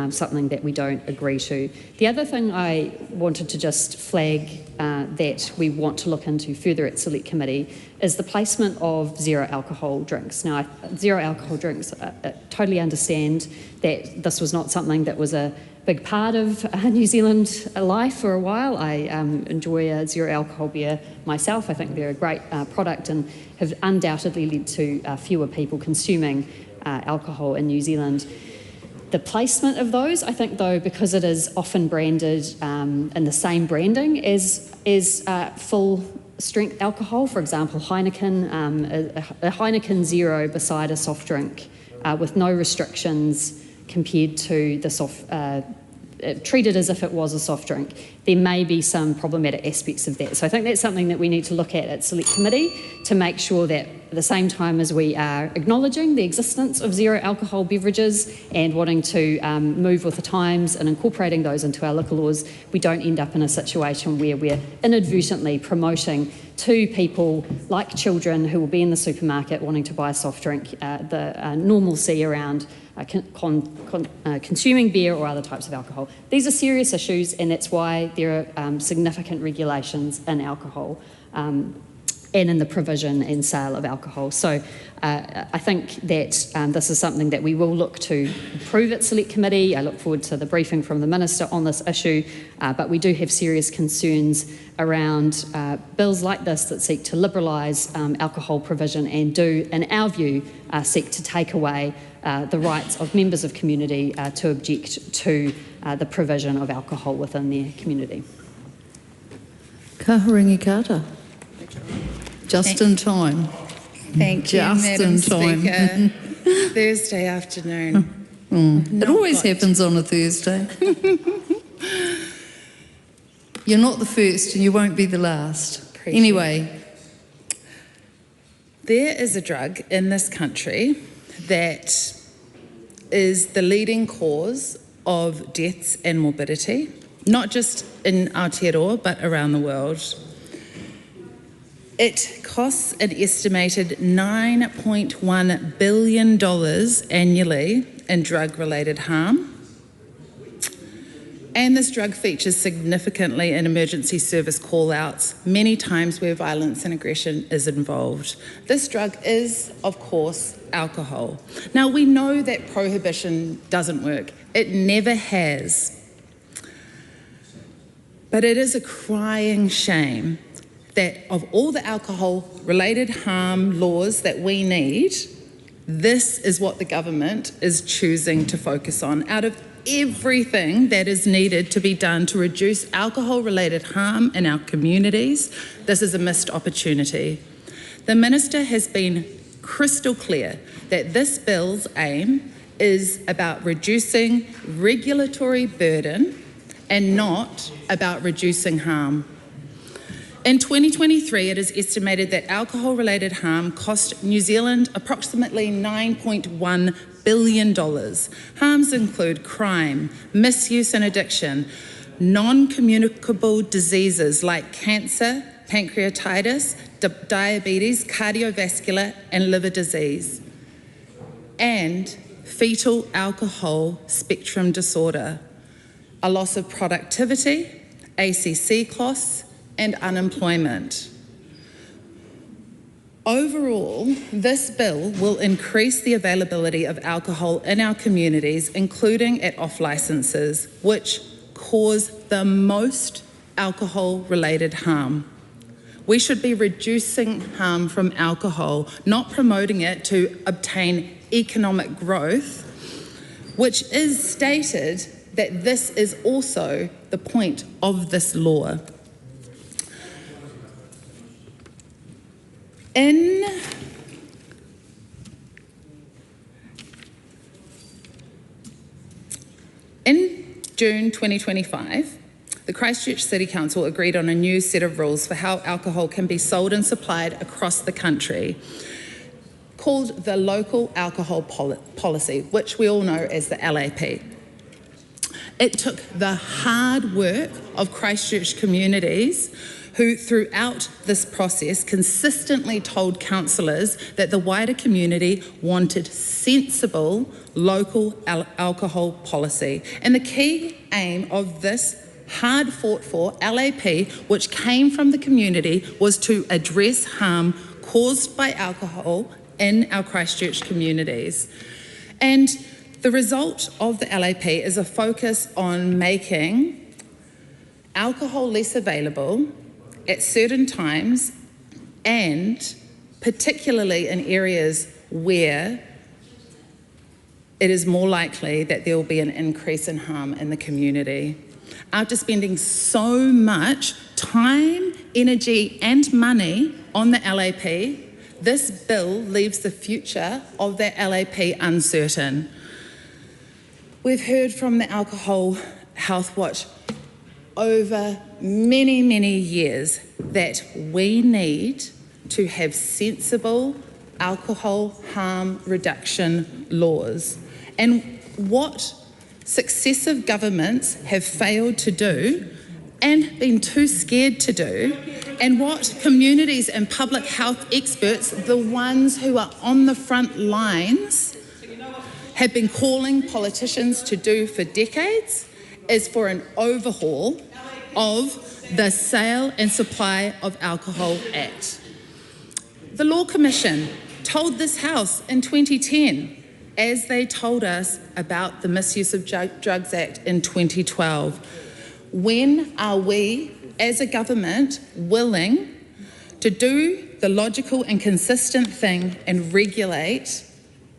something that we don't agree to. The other thing I wanted to just flag that we want to look into further at Select Committee is the placement of zero alcohol drinks. Now, zero alcohol drinks, I totally understand that this was not something that was a big part of New Zealand life for a while. I enjoy a zero alcohol beer myself. I think they're a great product and have undoubtedly led to fewer people consuming alcohol in New Zealand. The placement of those, I think, though, because it is often branded in the same branding as full strength alcohol, for example, Heineken, a Heineken Zero beside a soft drink with no restrictions compared to the treated as if it was a soft drink, there may be some problematic aspects of that. So I think that's something that we need to look at Select Committee to make sure that at the same time as we are acknowledging the existence of zero alcohol beverages and wanting to move with the times and incorporating those into our liquor laws, we don't end up in a situation where we're inadvertently promoting to people like children who will be in the supermarket wanting to buy a soft drink the normalcy around consuming beer or other types of alcohol. These are serious issues, and that's why there are significant regulations in alcohol and in the provision and sale of alcohol. So I think that this is something that we will look to improve at Select Committee. I look forward to the briefing from the Minister on this issue, but we do have serious concerns around bills like this that seek to liberalise alcohol provision and do, in our view, seek to take away the rights of members of community to object to the provision of alcohol within their community. Ka haringi kata. Just in time. Thank you, Madam Speaker. Thursday afternoon. It always happens on a Thursday. You're not the first and you won't be the last. Anyway. There is a drug in this country that is the leading cause of deaths and morbidity, not just in Aotearoa, but around the world. It costs an estimated $9.1 billion annually in drug-related harm. And this drug features significantly in emergency service call-outs, many times where violence and aggression is involved. This drug is, of course, alcohol. Now, we know that prohibition doesn't work. It never has. But it is a crying shame that of all the alcohol-related harm laws that we need, this is what the government is choosing to focus on. Out of everything that is needed to be done to reduce alcohol-related harm in our communities, this is a missed opportunity. The Minister has been crystal clear that this bill's aim is about reducing regulatory burden and not about reducing harm. In 2023, it is estimated that alcohol-related harm cost New Zealand approximately $9.1 billion. Harms include crime, misuse and addiction, non-communicable diseases like cancer, pancreatitis, diabetes, cardiovascular and liver disease, and fetal alcohol spectrum disorder, a loss of productivity, ACC costs, and unemployment. Overall, this bill will increase the availability of alcohol in our communities, including at off licences, which cause the most alcohol-related harm. We should be reducing harm from alcohol, not promoting it to obtain economic growth, which is stated that this is also the point of this law. In June 2025, the Christchurch City Council agreed on a new set of rules for how alcohol can be sold and supplied across the country, called the Local Alcohol Policy, which we all know as the LAP. It took the hard work of Christchurch communities who throughout this process consistently told councillors that the wider community wanted sensible local alcohol policy. And the key aim of this hard fought for LAP, which came from the community, was to address harm caused by alcohol in our Christchurch communities. And the result of the LAP is a focus on making alcohol less available at certain times, and particularly in areas where it is more likely that there will be an increase in harm in the community. After spending so much time, energy and money on the LAP, this bill leaves the future of that LAP uncertain. We've heard from the Alcohol Health Watch over many, many years that we need to have sensible alcohol harm reduction laws. And what successive governments have failed to do and been too scared to do, and what communities and public health experts, the ones who are on the front lines, have been calling politicians to do for decades, is for an overhaul of the Sale and Supply of Alcohol Act. The Law Commission told this House in 2010, as they told us about the Misuse of Drugs Act in 2012. When are we, as a government, willing to do the logical and consistent thing and regulate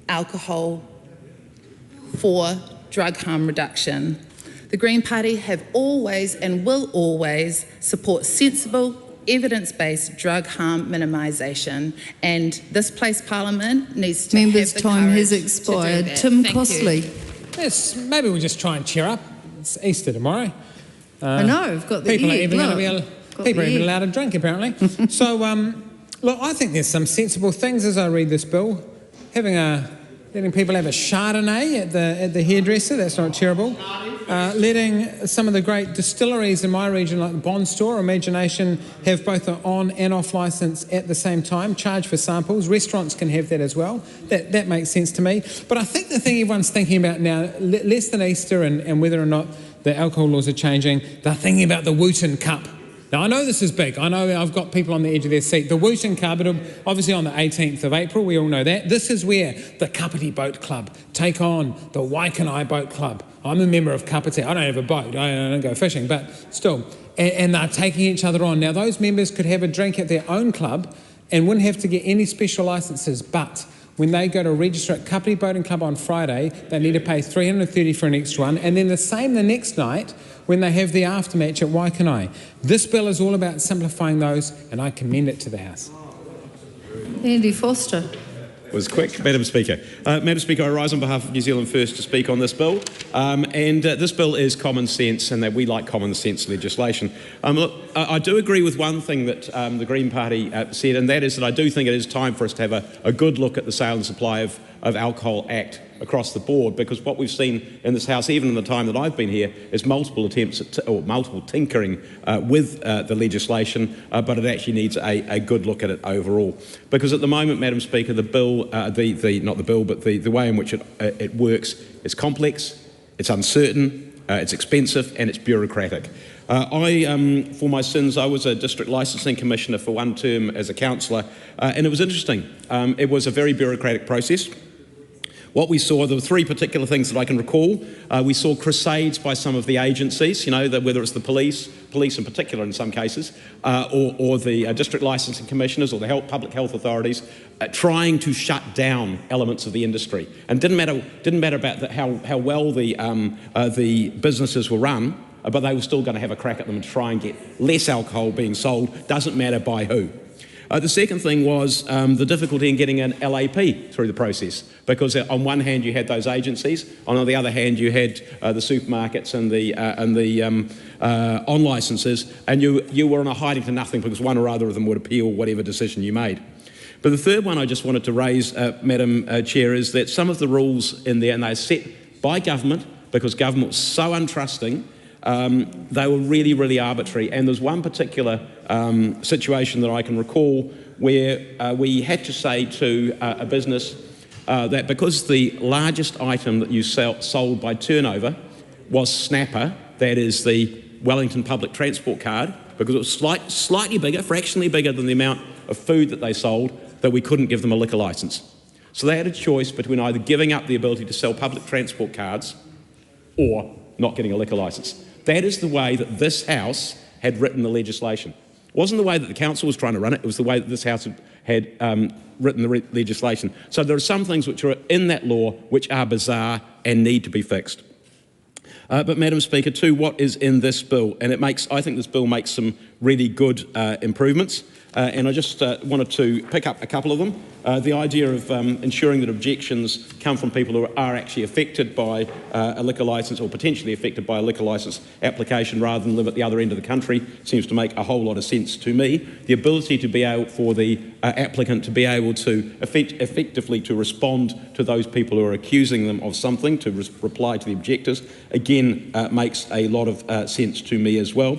alcohol for drug harm reduction? The Green Party have always and will always support sensible, evidence-based drug harm minimisation, and this place Parliament needs to Members' have the time has courage expired. to do that. Tim Thank Costley. you. Yes, maybe we'll just try and cheer up. It's Easter tomorrow. I know, I've got the people egg, are even look. going to Got people are the even egg. allowed to drink apparently. So look, I think there's some sensible things as I read this bill. Letting people have a Chardonnay at the hairdresser, that's not terrible. letting some of the great distilleries in my region, like the Bond Store, Imagination, have both an on and off licence at the same time, charge for samples. Restaurants can have that as well. That makes sense to me. But I think the thing everyone's thinking about now, less than Easter and whether or not the alcohol laws are changing, they're thinking about the Wooten Cup. Now, I know this is big. I know I've got people on the edge of their seat. The Wooten Cup, it'll obviously on the 18th of April, we all know that. This is where the Kapiti Boat Club take on the Waikanai Boat Club. I'm a member of Kapiti. I don't have a boat. I don't go fishing, but still. And they're taking each other on. Now, those members could have a drink at their own club and wouldn't have to get any special licences, but when they go to register at Kapiti Boating Club on Friday, they need to pay $330 for an extra one, and then the same the next night when they have the aftermatch at Waikanai. This bill is all about simplifying those, and I commend it to the House. Andy Foster. Was quick. Madam Speaker. Madam Speaker, I rise on behalf of New Zealand First to speak on this bill. This bill is common sense, and that we like common sense legislation. Look, I do agree with one thing that the Green Party said, and that is that I do think it is time for us to have a good look at the Sale and Supply of Alcohol Act across the board, because what we've seen in this House, even in the time that I've been here, is multiple attempts at multiple tinkering with the legislation, but it actually needs a good look at it overall. Because at the moment, Madam Speaker, the bill, not the bill, but the way in which it works is complex, it's uncertain, it's expensive, and it's bureaucratic. For my sins, I was a district licensing commissioner for one term as a councillor, and it was interesting. It was a very bureaucratic process. What we saw, there were three particular things that I can recall. We saw crusades by some of the agencies, whether it's the police in particular in some cases, or the district licensing commissioners or the public health authorities, trying to shut down elements of the industry. And it didn't matter about how well the businesses were run, but they were still going to have a crack at them and try and get less alcohol being sold, doesn't matter by who. The second thing was the difficulty in getting an LAP through the process, because on one hand you had those agencies, on the other hand you had the supermarkets and the on licences, and you were on a hiding to nothing because one or other of them would appeal whatever decision you made. But the third one I just wanted to raise, Madam Chair, is that some of the rules in there, and they're set by government because government was so untrusting, they were really, really arbitrary. And there's one particular situation that I can recall where we had to say to a business that because the largest item that you sold by turnover was Snapper, that is the Wellington Public Transport Card, because it was slightly bigger, fractionally bigger than the amount of food that they sold, that we couldn't give them a liquor licence. So they had a choice between either giving up the ability to sell public transport cards or not getting a liquor licence. That is the way that this House had written the legislation. It wasn't the way that the Council was trying to run it, it was the way that this House had written the legislation. So there are some things which are in that law which are bizarre and need to be fixed. But Madam Speaker, too, what is in this bill? And I think this bill makes some really good improvements. And I just wanted to pick up a couple of them. The idea of ensuring that objections come from people who are actually affected by a liquor licence or potentially affected by a liquor licence application rather than live at the other end of the country seems to make a whole lot of sense to me. The ability to be able for the applicant to be able to effectively to respond to those people who are accusing them of something, to reply to the objectors, again makes a lot of sense to me as well.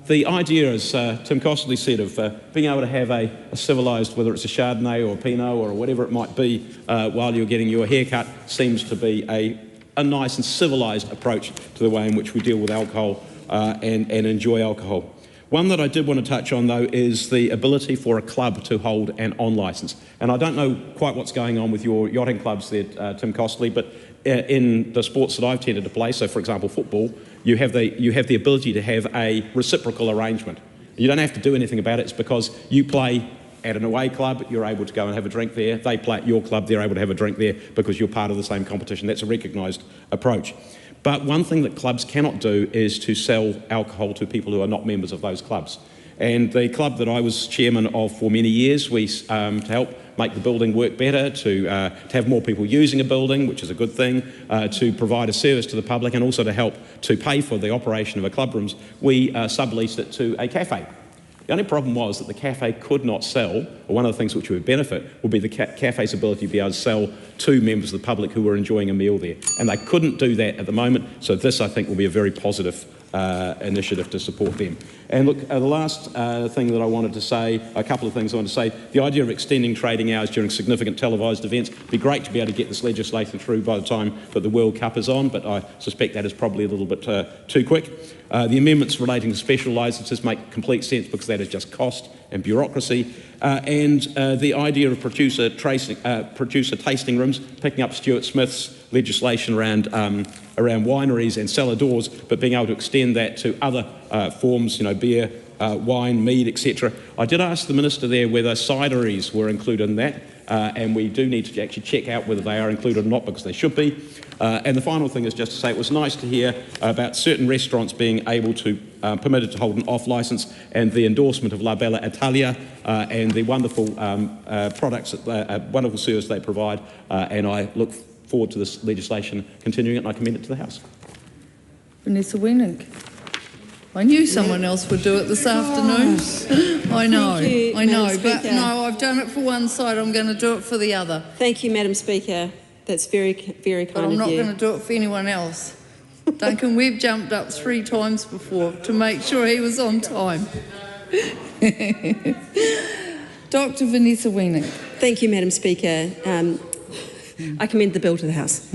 The idea, as Tim Costley said, of being able to have a civilised, whether it's a Chardonnay or a Pinot or whatever it might be, while you're getting your haircut, seems to be a nice and civilised approach to the way in which we deal with alcohol and enjoy alcohol. One that I did want to touch on, though, is the ability for a club to hold an on licence. And I don't know quite what's going on with your yachting clubs there, Tim Costley, but in the sports that I've tended to play, so for example football, you have the ability to have a reciprocal arrangement. You don't have to do anything about it. It's because you play at an away club, you're able to go and have a drink there. They play at your club, they're able to have a drink there because you're part of the same competition. That's a recognised approach. But one thing that clubs cannot do is to sell alcohol to people who are not members of those clubs. And the club that I was chairman of for many years, we to help make the building work better, to have more people using a building, which is a good thing, to provide a service to the public and also to help to pay for the operation of a club rooms, we subleased it to a cafe. The only problem was that the cafe could not sell, or one of the things which would benefit would be the cafe's ability to be able to sell to members of the public who were enjoying a meal there. And they couldn't do that at the moment, so this, I think, will be a very positive initiative to support them. And look, the last thing that I wanted to say, a couple of things I wanted to say, the idea of extending trading hours during significant televised events, it'd be great to be able to get this legislation through by the time that the World Cup is on, but I suspect that is probably a little bit too quick. The amendments relating to special licences make complete sense because that is just cost and bureaucracy. And the idea of producer tasting rooms, picking up Stuart Smith's legislation around wineries and cellar doors, but being able to extend that to other forms, beer, wine, mead, etc. I did ask the Minister there whether cideries were included in that, and we do need to actually check out whether they are included or not, because they should be. And the final thing is just to say it was nice to hear about certain restaurants being able to, permitted to hold an off licence, and the endorsement of La Bella Italia and the wonderful products, wonderful service they provide, and I look forward to this legislation continuing it, and I commend it to the House. Vanessa Wenink. I knew someone else would do it this afternoon. I know, but no, I've done it for one side, I'm going to do it for the other. Thank you, Madam Speaker. That's very, very kind of you. But I'm not going to do it for anyone else. Duncan Webb jumped up 3 times before to make sure he was on time. Dr. Vanessa Wenink. Thank you, Madam Speaker. I commend the bill to the House.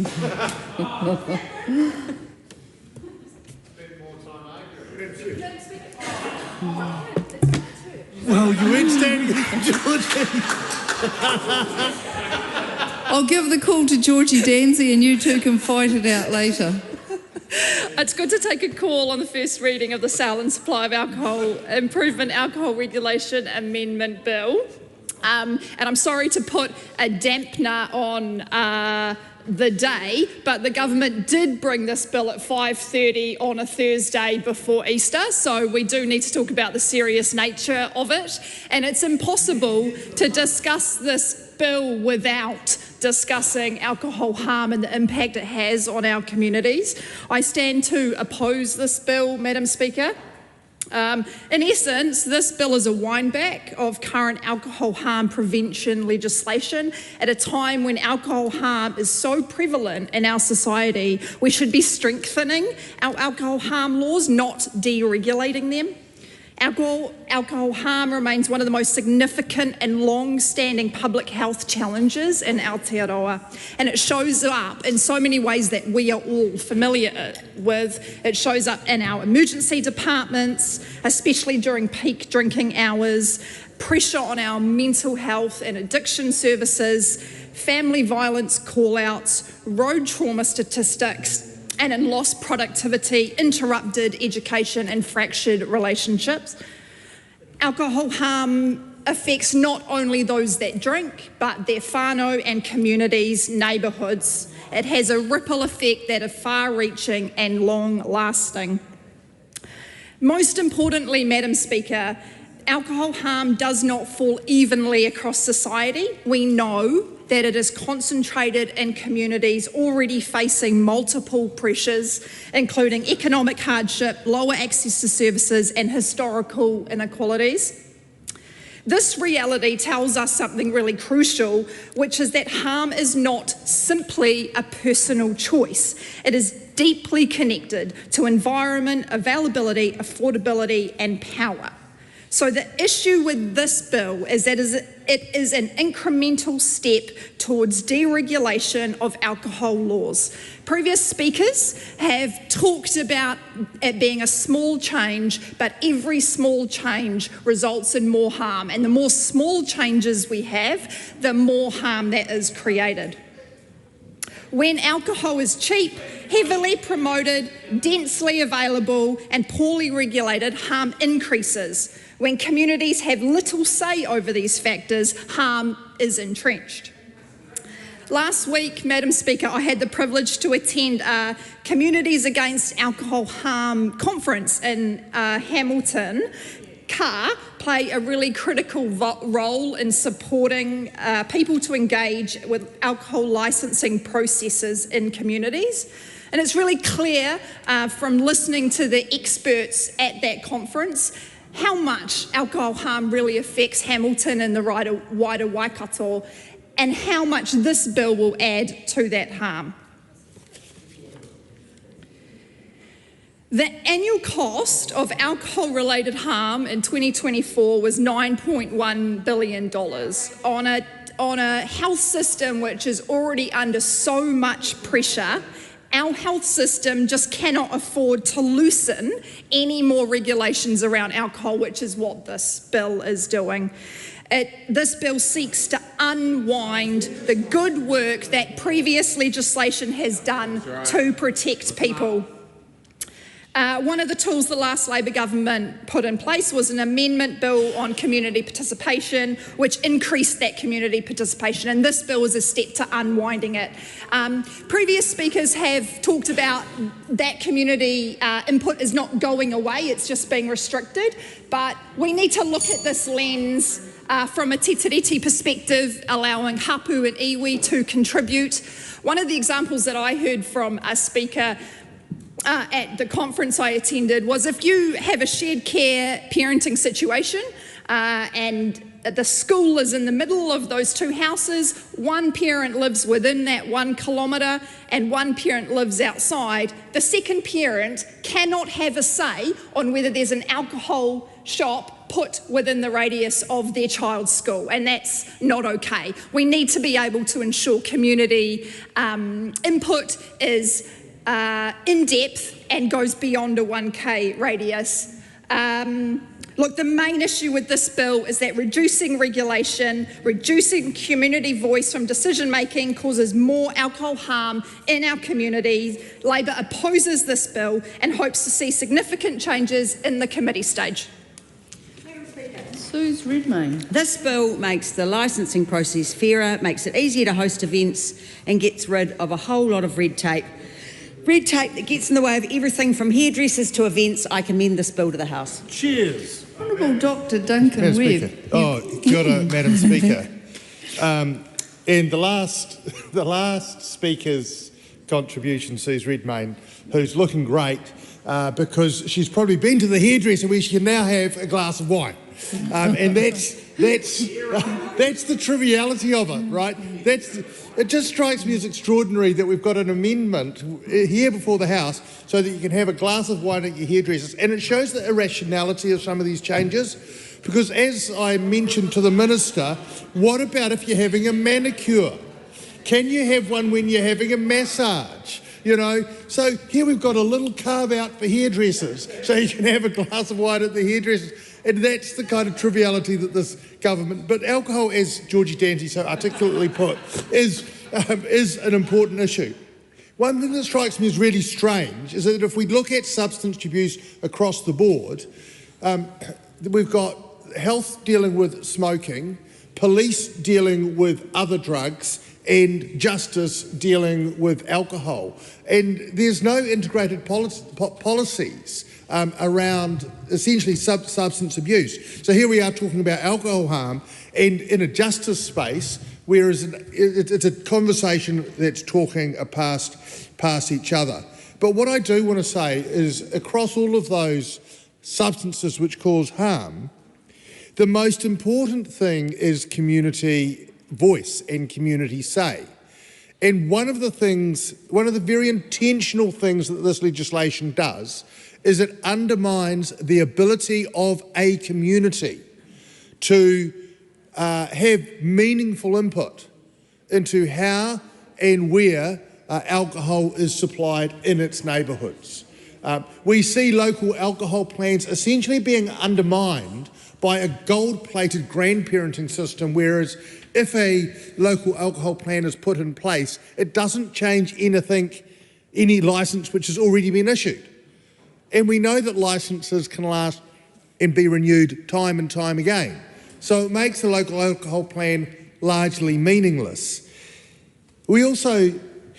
Well, you weren't standing Georgie. I'll give the call to Georgie Danzy and you two can fight it out later. It's good to take a call on the first reading of the Sale and Supply of Alcohol Improvement Alcohol Regulation Amendment Bill. And I'm sorry to put a dampener on the day, but the government did bring this bill at 5:30 on a Thursday before Easter, so we do need to talk about the serious nature of it, and it's impossible to discuss this bill without discussing alcohol harm and the impact it has on our communities. I stand to oppose this bill, Madam Speaker. In essence, this bill is a windback of current alcohol harm prevention legislation at a time when alcohol harm is so prevalent in our society. We should be strengthening our alcohol harm laws, not deregulating them. Alcohol harm remains one of the most significant and long-standing public health challenges in Aotearoa, and it shows up in so many ways that we are all familiar with. It shows up in our emergency departments, especially during peak drinking hours, pressure on our mental health and addiction services, family violence call-outs, road trauma statistics, and in lost productivity, interrupted education and fractured relationships. Alcohol harm affects not only those that drink, but their whānau and communities, neighbourhoods. It has a ripple effect that is far-reaching and long-lasting. Most importantly, Madam Speaker, alcohol harm does not fall evenly across society. We know that it is concentrated in communities already facing multiple pressures, including economic hardship, lower access to services, and historical inequalities. This reality tells us something really crucial, which is that harm is not simply a personal choice. It is deeply connected to environment, availability, affordability, and power. So the issue with this bill is that it is an incremental step towards deregulation of alcohol laws. Previous speakers have talked about it being a small change, but every small change results in more harm. And the more small changes we have, the more harm that is created. When alcohol is cheap, heavily promoted, densely available, and poorly regulated, harm increases. When communities have little say over these factors, harm is entrenched. Last week, Madam Speaker, I had the privilege to attend a Communities Against Alcohol Harm conference in Hamilton. CAR play a really critical role in supporting people to engage with alcohol licensing processes in communities. And it's really clear from listening to the experts at that conference how much alcohol harm really affects Hamilton and the wider Waikato, and how much this bill will add to that harm. The annual cost of alcohol-related harm in 2024 was $9.1 billion on a health system which is already under so much pressure. Our health system just cannot afford to loosen any more regulations around alcohol, which is what this bill is doing. This bill seeks to unwind the good work that previous legislation has done to protect people. One of the tools the last Labor government put in place was an amendment bill on community participation, which increased that community participation, and this bill is a step to unwinding it. Previous speakers have talked about that community input is not going away, it's just being restricted, but we need to look at this lens from a te tiriti perspective, allowing hapu and iwi to contribute. One of the examples that I heard from a speaker at the conference I attended was if you have a shared care parenting situation and the school is in the middle of those two houses, one parent lives within that 1 kilometre and one parent lives outside, the second parent cannot have a say on whether there's an alcohol shop put within the radius of their child's school, and that's not okay. We need to be able to ensure community input is in depth and goes beyond a 1K radius. Look, the main issue with this bill is that reducing regulation, reducing community voice from decision making causes more alcohol harm in our communities. Labor opposes this bill and hopes to see significant changes in the committee stage. Suze Redmayne. This bill makes the licensing process fairer, makes it easier to host events and gets rid of a whole lot of red tape. Red tape that gets in the way of everything from hairdressers to events. I commend this bill to the House. Cheers. Honourable Dr Duncan Madam Webb. Speaker. Oh, kia ora, Madam Speaker. And the last speaker's contribution, Suze Redmayne, who's looking great because she's probably been to the hairdresser where she can now have a glass of wine. And that's the triviality of it, right? It just strikes me as extraordinary that we've got an amendment here before the House so that you can have a glass of wine at your hairdressers, and it shows the irrationality of some of these changes. Because as I mentioned to the Minister, what about if you're having a manicure? Can you have one when you're having a massage? You know, so here we've got a little carve out for hairdressers, so you can have a glass of wine at the hairdressers. And that's the kind of triviality that this government, but alcohol, as Georgie Dante so articulately put, is an important issue. One thing that strikes me as really strange is that if we look at substance abuse across the board, we've got health dealing with smoking, police dealing with other drugs, and justice dealing with alcohol. And there's no integrated policies around essentially substance abuse. So here we are talking about alcohol harm, and in a justice space, whereas it's a conversation that's talking past each other. But what I do want to say is across all of those substances which cause harm, the most important thing is community voice and community say. And one of the very intentional things that this legislation does is it undermines the ability of a community to have meaningful input into how and where alcohol is supplied in its neighbourhoods. We see local alcohol plans essentially being undermined by a gold-plated grandparenting system, whereas if a local alcohol plan is put in place, it doesn't change any licence which has already been issued. And we know that licences can last and be renewed time and time again. So it makes the local alcohol plan largely meaningless. We also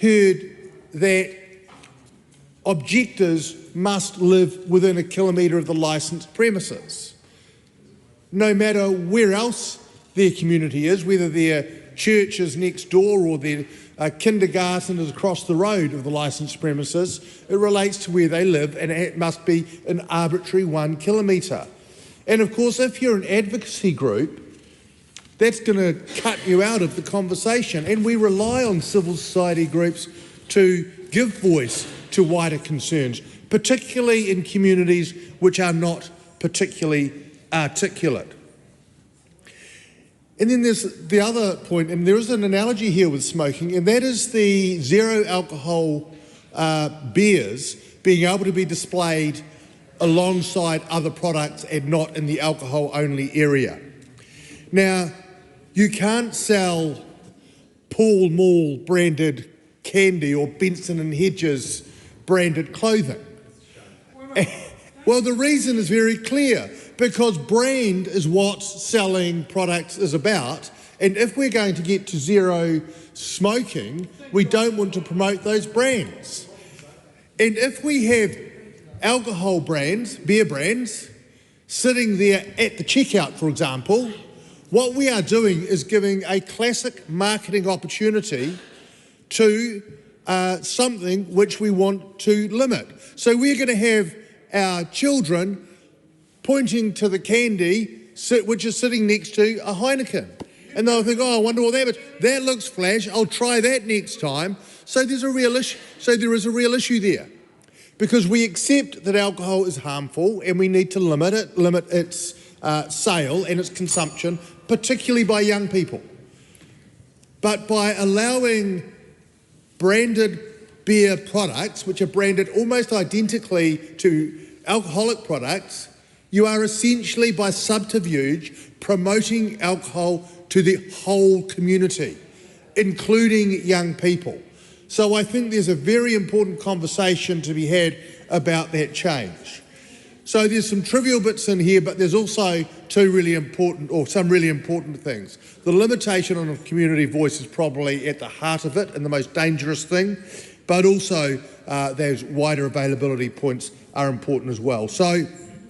heard that objectors must live within a kilometre of the licensed premises, no matter where else their community is, whether their church is next door or their kindergarten is across the road of the licensed premises. It relates to where they live, and it must be an arbitrary 1 kilometre. And of course, if you're an advocacy group, that's going to cut you out of the conversation. And we rely on civil society groups to give voice to wider concerns, particularly in communities which are not particularly articulate. And then there's the other point, and there is an analogy here with smoking, and that is the zero alcohol beers being able to be displayed alongside other products and not in the alcohol only area. Now, you can't sell Paul Mall branded candy or Benson and Hedges branded clothing. Well, the reason is very clear, because brand is what selling products is about. And if we're going to get to zero smoking, we don't want to promote those brands. And if we have alcohol brands, beer brands, sitting there at the checkout, for example, what we are doing is giving a classic marketing opportunity to something which we want to limit. So we're going to have our children pointing to the candy which is sitting next to a Heineken. And they'll think, oh, I wonder what that is. That looks flash, I'll try that next time. So there is a real issue there. Because we accept that alcohol is harmful and we need to limit its sale and its consumption, particularly by young people. But by allowing branded beer products, which are branded almost identically to alcoholic products, you are essentially, by subterfuge, promoting alcohol to the whole community, including young people. So I think there's a very important conversation to be had about that change. So there's some trivial bits in here, but there's also some really important things. The limitation on a community voice is probably at the heart of it and the most dangerous thing, but also those wider availability points are important as well. So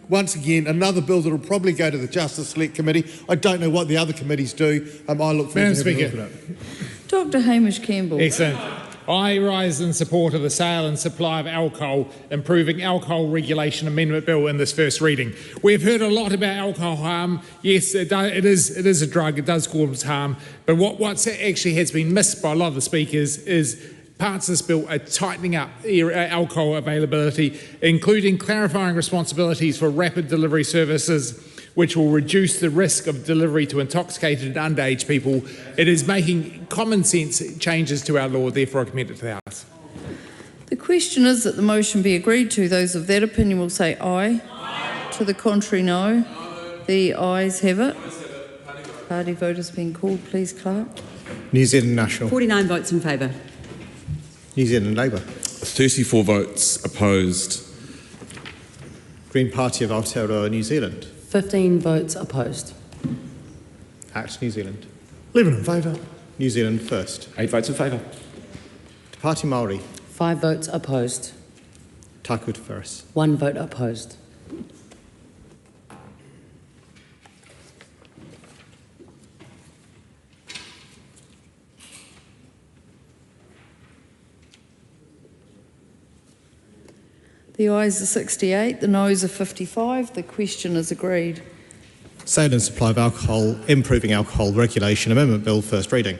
once again, another bill that will probably go to the Justice Select Committee. I don't know what the other committees do. I look forward to having a look at it. Dr. Hamish Campbell. Excellent. I rise in support of the sale and supply of alcohol, improving alcohol regulation amendment bill in this first reading. We've heard a lot about alcohol harm. Yes, it is a drug. It does cause harm. But what actually has been missed by a lot of the speakers is parts of this bill are tightening up alcohol availability, including clarifying responsibilities for rapid delivery services, which will reduce the risk of delivery to intoxicated and underage people. It is making common sense changes to our law, therefore I commend it to the House. The question is that the motion be agreed to. Those of that opinion will say aye. Aye. To the contrary, no. No. The ayes have it. Party vote has been called, please, Clerk. New Zealand National. 49 votes in favour. New Zealand Labour. 34 votes opposed. Green Party of Aotearoa, New Zealand. 15 votes opposed. Act New Zealand. 11 in favour. New Zealand First. 8 votes in favour. Te Pāti Māori. 5 votes opposed. Taku Te Wharas. 1 vote opposed. The ayes are 68, the noes are 55. The question is agreed. Sale and supply of alcohol, improving alcohol regulation amendment bill, first reading.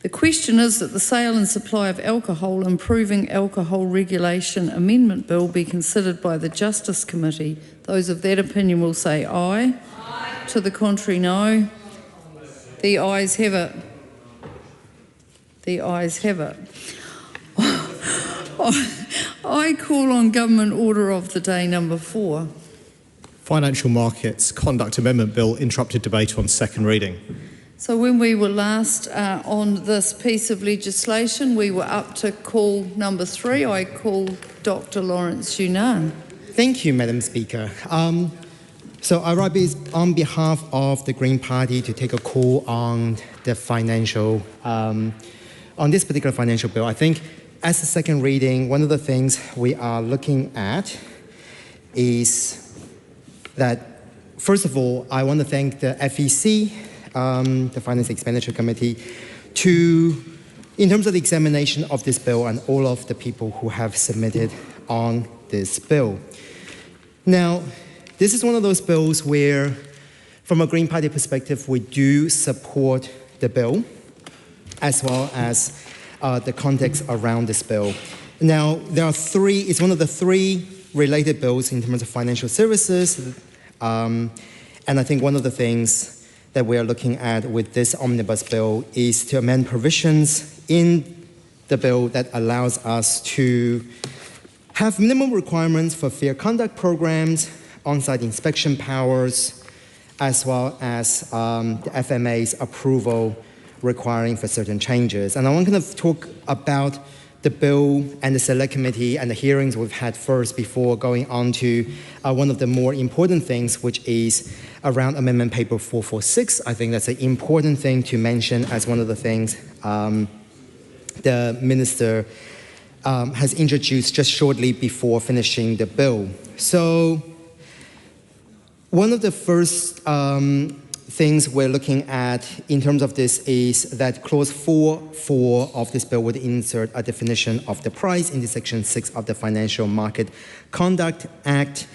The question is that the sale and supply of alcohol, improving alcohol regulation amendment bill be considered by the Justice Committee. Those of that opinion will say aye. Aye. To the contrary, no. The ayes have it. The ayes have it. I call on Government Order of the Day number 4. Financial Markets Conduct Amendment Bill interrupted debate on second reading. So when we were last on this piece of legislation, we were up to call number 3. I call Dr. Lawrence Yunnan. Thank you, Madam Speaker. So I rise on behalf of the Green Party to take a call on the financial, on this particular financial bill. I think as a second reading, one of the things we are looking at is that, first of all, I want to thank the FEC, the Finance Expenditure Committee, in terms of the examination of this bill and all of the people who have submitted on this bill. Now, this is one of those bills where, from a Green Party perspective, we do support the bill, as well as the context around this bill. Now, there are three, it's one of the three related bills in terms of financial services, and I think one of the things that we are looking at with this omnibus bill is to amend provisions in the bill that allows us to have minimum requirements for fair conduct programs, on-site inspection powers, as well as the FMA's approval requiring for certain changes. And I want to kind of talk about the bill and the select committee and the hearings we've had first before going on to one of the more important things, which is around Amendment Paper 446. I think that's an important thing to mention as one of the things the Minister has introduced just shortly before finishing the bill. So one of the first things we're looking at in terms of this is that Clause 4.4 of this bill would insert a definition of the price into Section 6 of the Financial Market Conduct Act.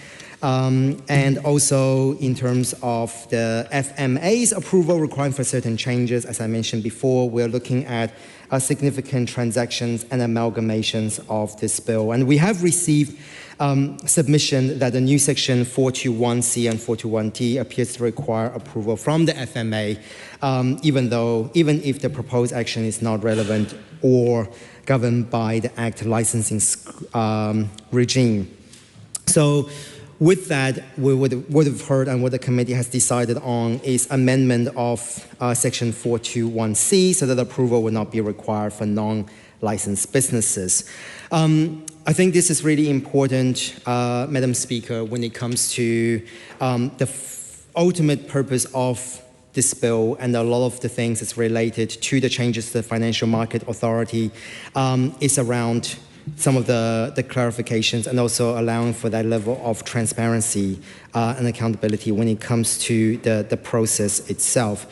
And also in terms of the FMA's approval requiring for certain changes, as I mentioned before, we're looking at significant transactions and amalgamations of this bill. And we have received submission that the new Section 421C and 421D appears to require approval from the FMA, even if the proposed action is not relevant or governed by the Act licensing regime. So with that, we would have heard, and what the committee has decided on is amendment of Section 421C so that approval will not be required for non-licensed businesses. I think this is really important, Madam Speaker, when it comes to the ultimate purpose of this bill and a lot of the things that's related to the changes to the Financial Market Authority is around some of the clarifications and also allowing for that level of transparency and accountability when it comes to the process itself.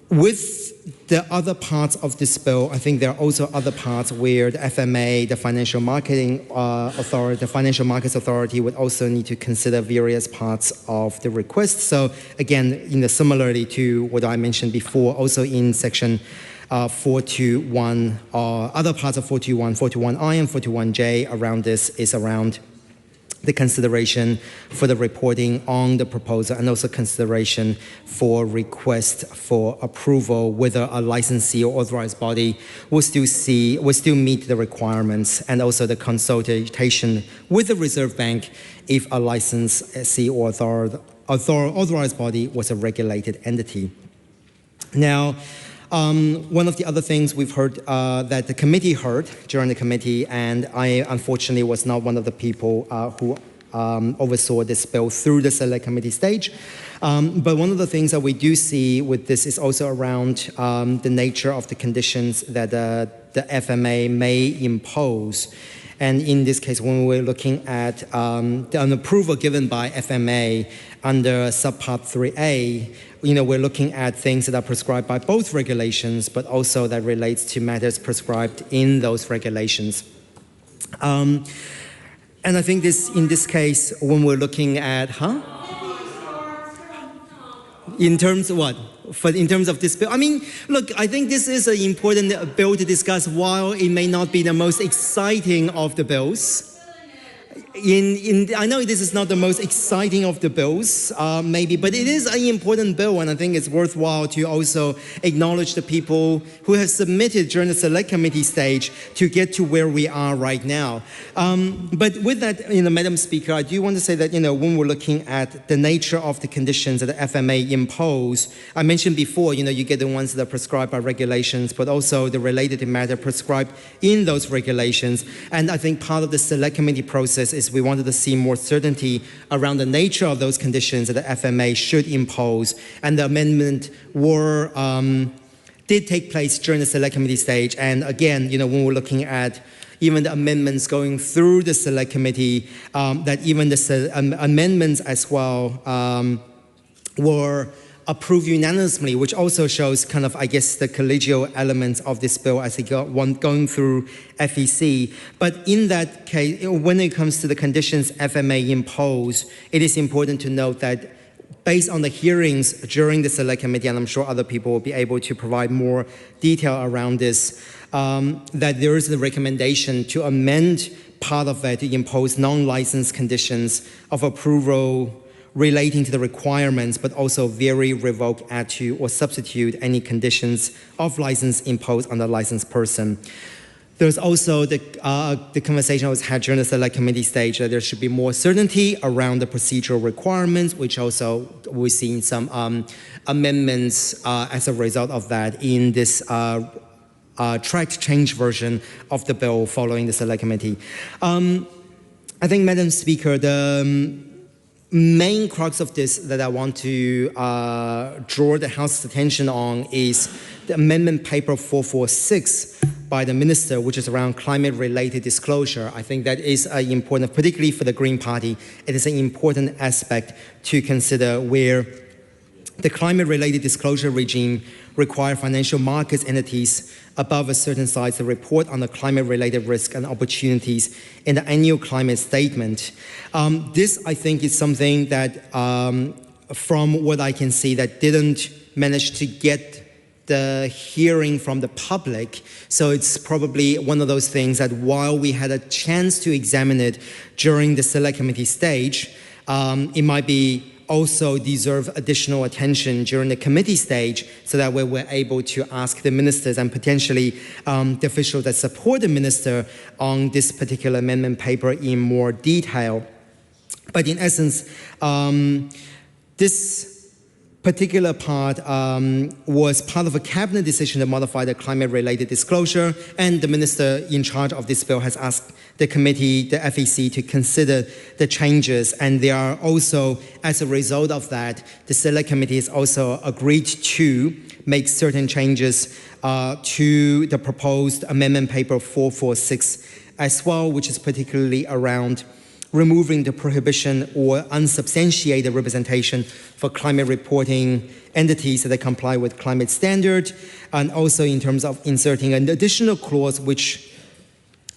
With the other parts of this bill, I think there are also other parts where the FMA, the Financial Marketing Authority, the Financial Markets Authority would also need to consider various parts of the request. So again, similarly to what I mentioned before, also in Section 421, other parts of 421, 421I and 421J around this is around the consideration for the reporting on the proposal and also consideration for request for approval whether a licensee or authorized body will still meet the requirements, and also the consultation with the Reserve Bank if a licensee or authorized body was a regulated entity. Now, one of the other things we've heard that the committee heard during the committee, and I unfortunately was not one of the people who oversaw this bill through the select committee stage, but one of the things that we do see with this is also around the nature of the conditions that the FMA may impose. And in this case, when we're looking at an approval given by FMA under subpart 3A, we're looking at things that are prescribed by both regulations, but also that relates to matters prescribed in those regulations. And I think in this case, when we're looking at, in terms of what? In terms of this bill, I mean, look, I think this is an important bill to discuss while it may not be the most exciting of the bills. I know this is not the most exciting of the bills, maybe, but it is an important bill, and I think it's worthwhile to also acknowledge the people who have submitted during the select committee stage to get to where we are right now. But with that, Madam Speaker, I do want to say that, when we're looking at the nature of the conditions that the FMA impose, I mentioned before, you get the ones that are prescribed by regulations, but also the related matter prescribed in those regulations. And I think part of the select committee process is we wanted to see more certainty around the nature of those conditions that the FMA should impose, and the amendment did take place during the select committee stage. And again, when we're looking at even the amendments going through the select committee, that even the amendments as well were approved unanimously, which also shows kind of, I guess, the collegial elements of this bill as it going through FEC. But in that case, when it comes to the conditions FMA impose, it is important to note that based on the hearings during the Select Committee, and I'm sure other people will be able to provide more detail around this, that there is a recommendation to amend part of it to impose non-licensed conditions of approval relating to the requirements, but also vary, revoke, add to, or substitute any conditions of license imposed on the licensed person. There's also the conversation was had during the Select Committee stage that there should be more certainty around the procedural requirements, which also we've seen some amendments as a result of that in this tracked change version of the bill following the Select Committee. I think, Madam Speaker, the main crux of this that I want to draw the House's attention on is the Amendment Paper 446 by the Minister, which is around climate-related disclosure. I think that is important, particularly for the Green Party. It is an important aspect to consider where the climate-related disclosure regime requires financial markets entities above a certain size to report on the climate-related risk and opportunities in the annual climate statement. This, I think, is something that, from what I can see, that didn't manage to get the hearing from the public. So it's probably one of those things that while we had a chance to examine it during the Select Committee stage, it might be also deserve additional attention during the committee stage so that we're able to ask the ministers and potentially the officials that support the minister on this particular amendment paper in more detail. But in essence, this particular part was part of a cabinet decision to modify the climate-related disclosure, and the minister in charge of this bill has asked the committee, the FEC, to consider the changes. And they are also, as a result of that, the Select Committee has also agreed to make certain changes to the proposed amendment paper 446 as well, which is particularly around removing the prohibition or unsubstantiated representation for climate reporting entities that comply with climate standard, and also in terms of inserting an additional clause which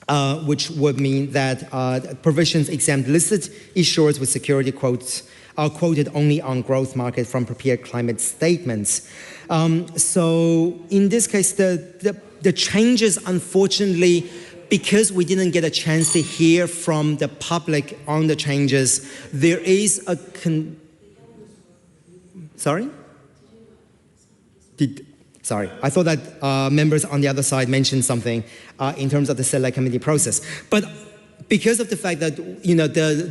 would mean that provisions exempt listed issuers with security quotes are quoted only on growth market from prepared climate statements. So in this case, the changes, unfortunately, because we didn't get a chance to hear from the public on the changes, there is a Sorry, I thought that members on the other side mentioned something in terms of the Select Committee process. But because of the fact that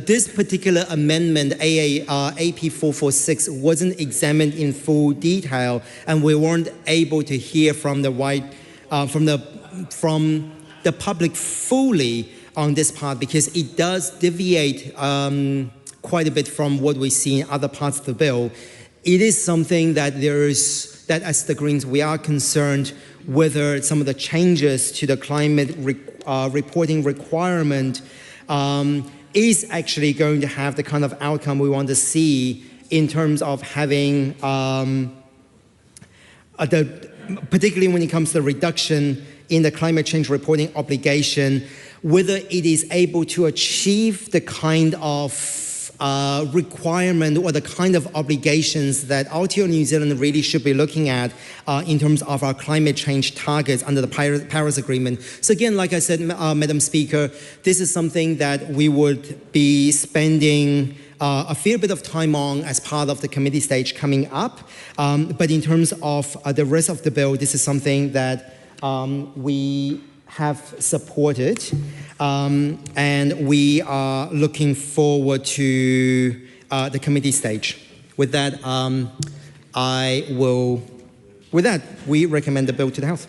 this particular amendment, AP 446, wasn't examined in full detail, and we weren't able to hear from the public fully on this part, because it does deviate quite a bit from what we see in other parts of the bill. It is something that as the Greens, we are concerned whether some of the changes to the climate reporting requirement is actually going to have the kind of outcome we want to see in terms of having, particularly when it comes to the reduction in the climate change reporting obligation, whether it is able to achieve the kind of requirement or the kind of obligations that Aotearoa New Zealand really should be looking at in terms of our climate change targets under the Paris Agreement. So again, like I said, Madam Speaker, this is something that we would be spending a fair bit of time on as part of the committee stage coming up. But in terms of the rest of the bill, this is something that we have supported, and we are looking forward to the committee stage. With that, we recommend the bill to the House.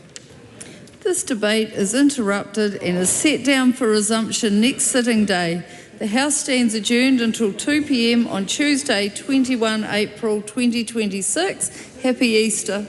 This debate is interrupted and is set down for resumption next sitting day. The House stands adjourned until 2 p.m. on Tuesday, 21 April 2026. Happy Easter.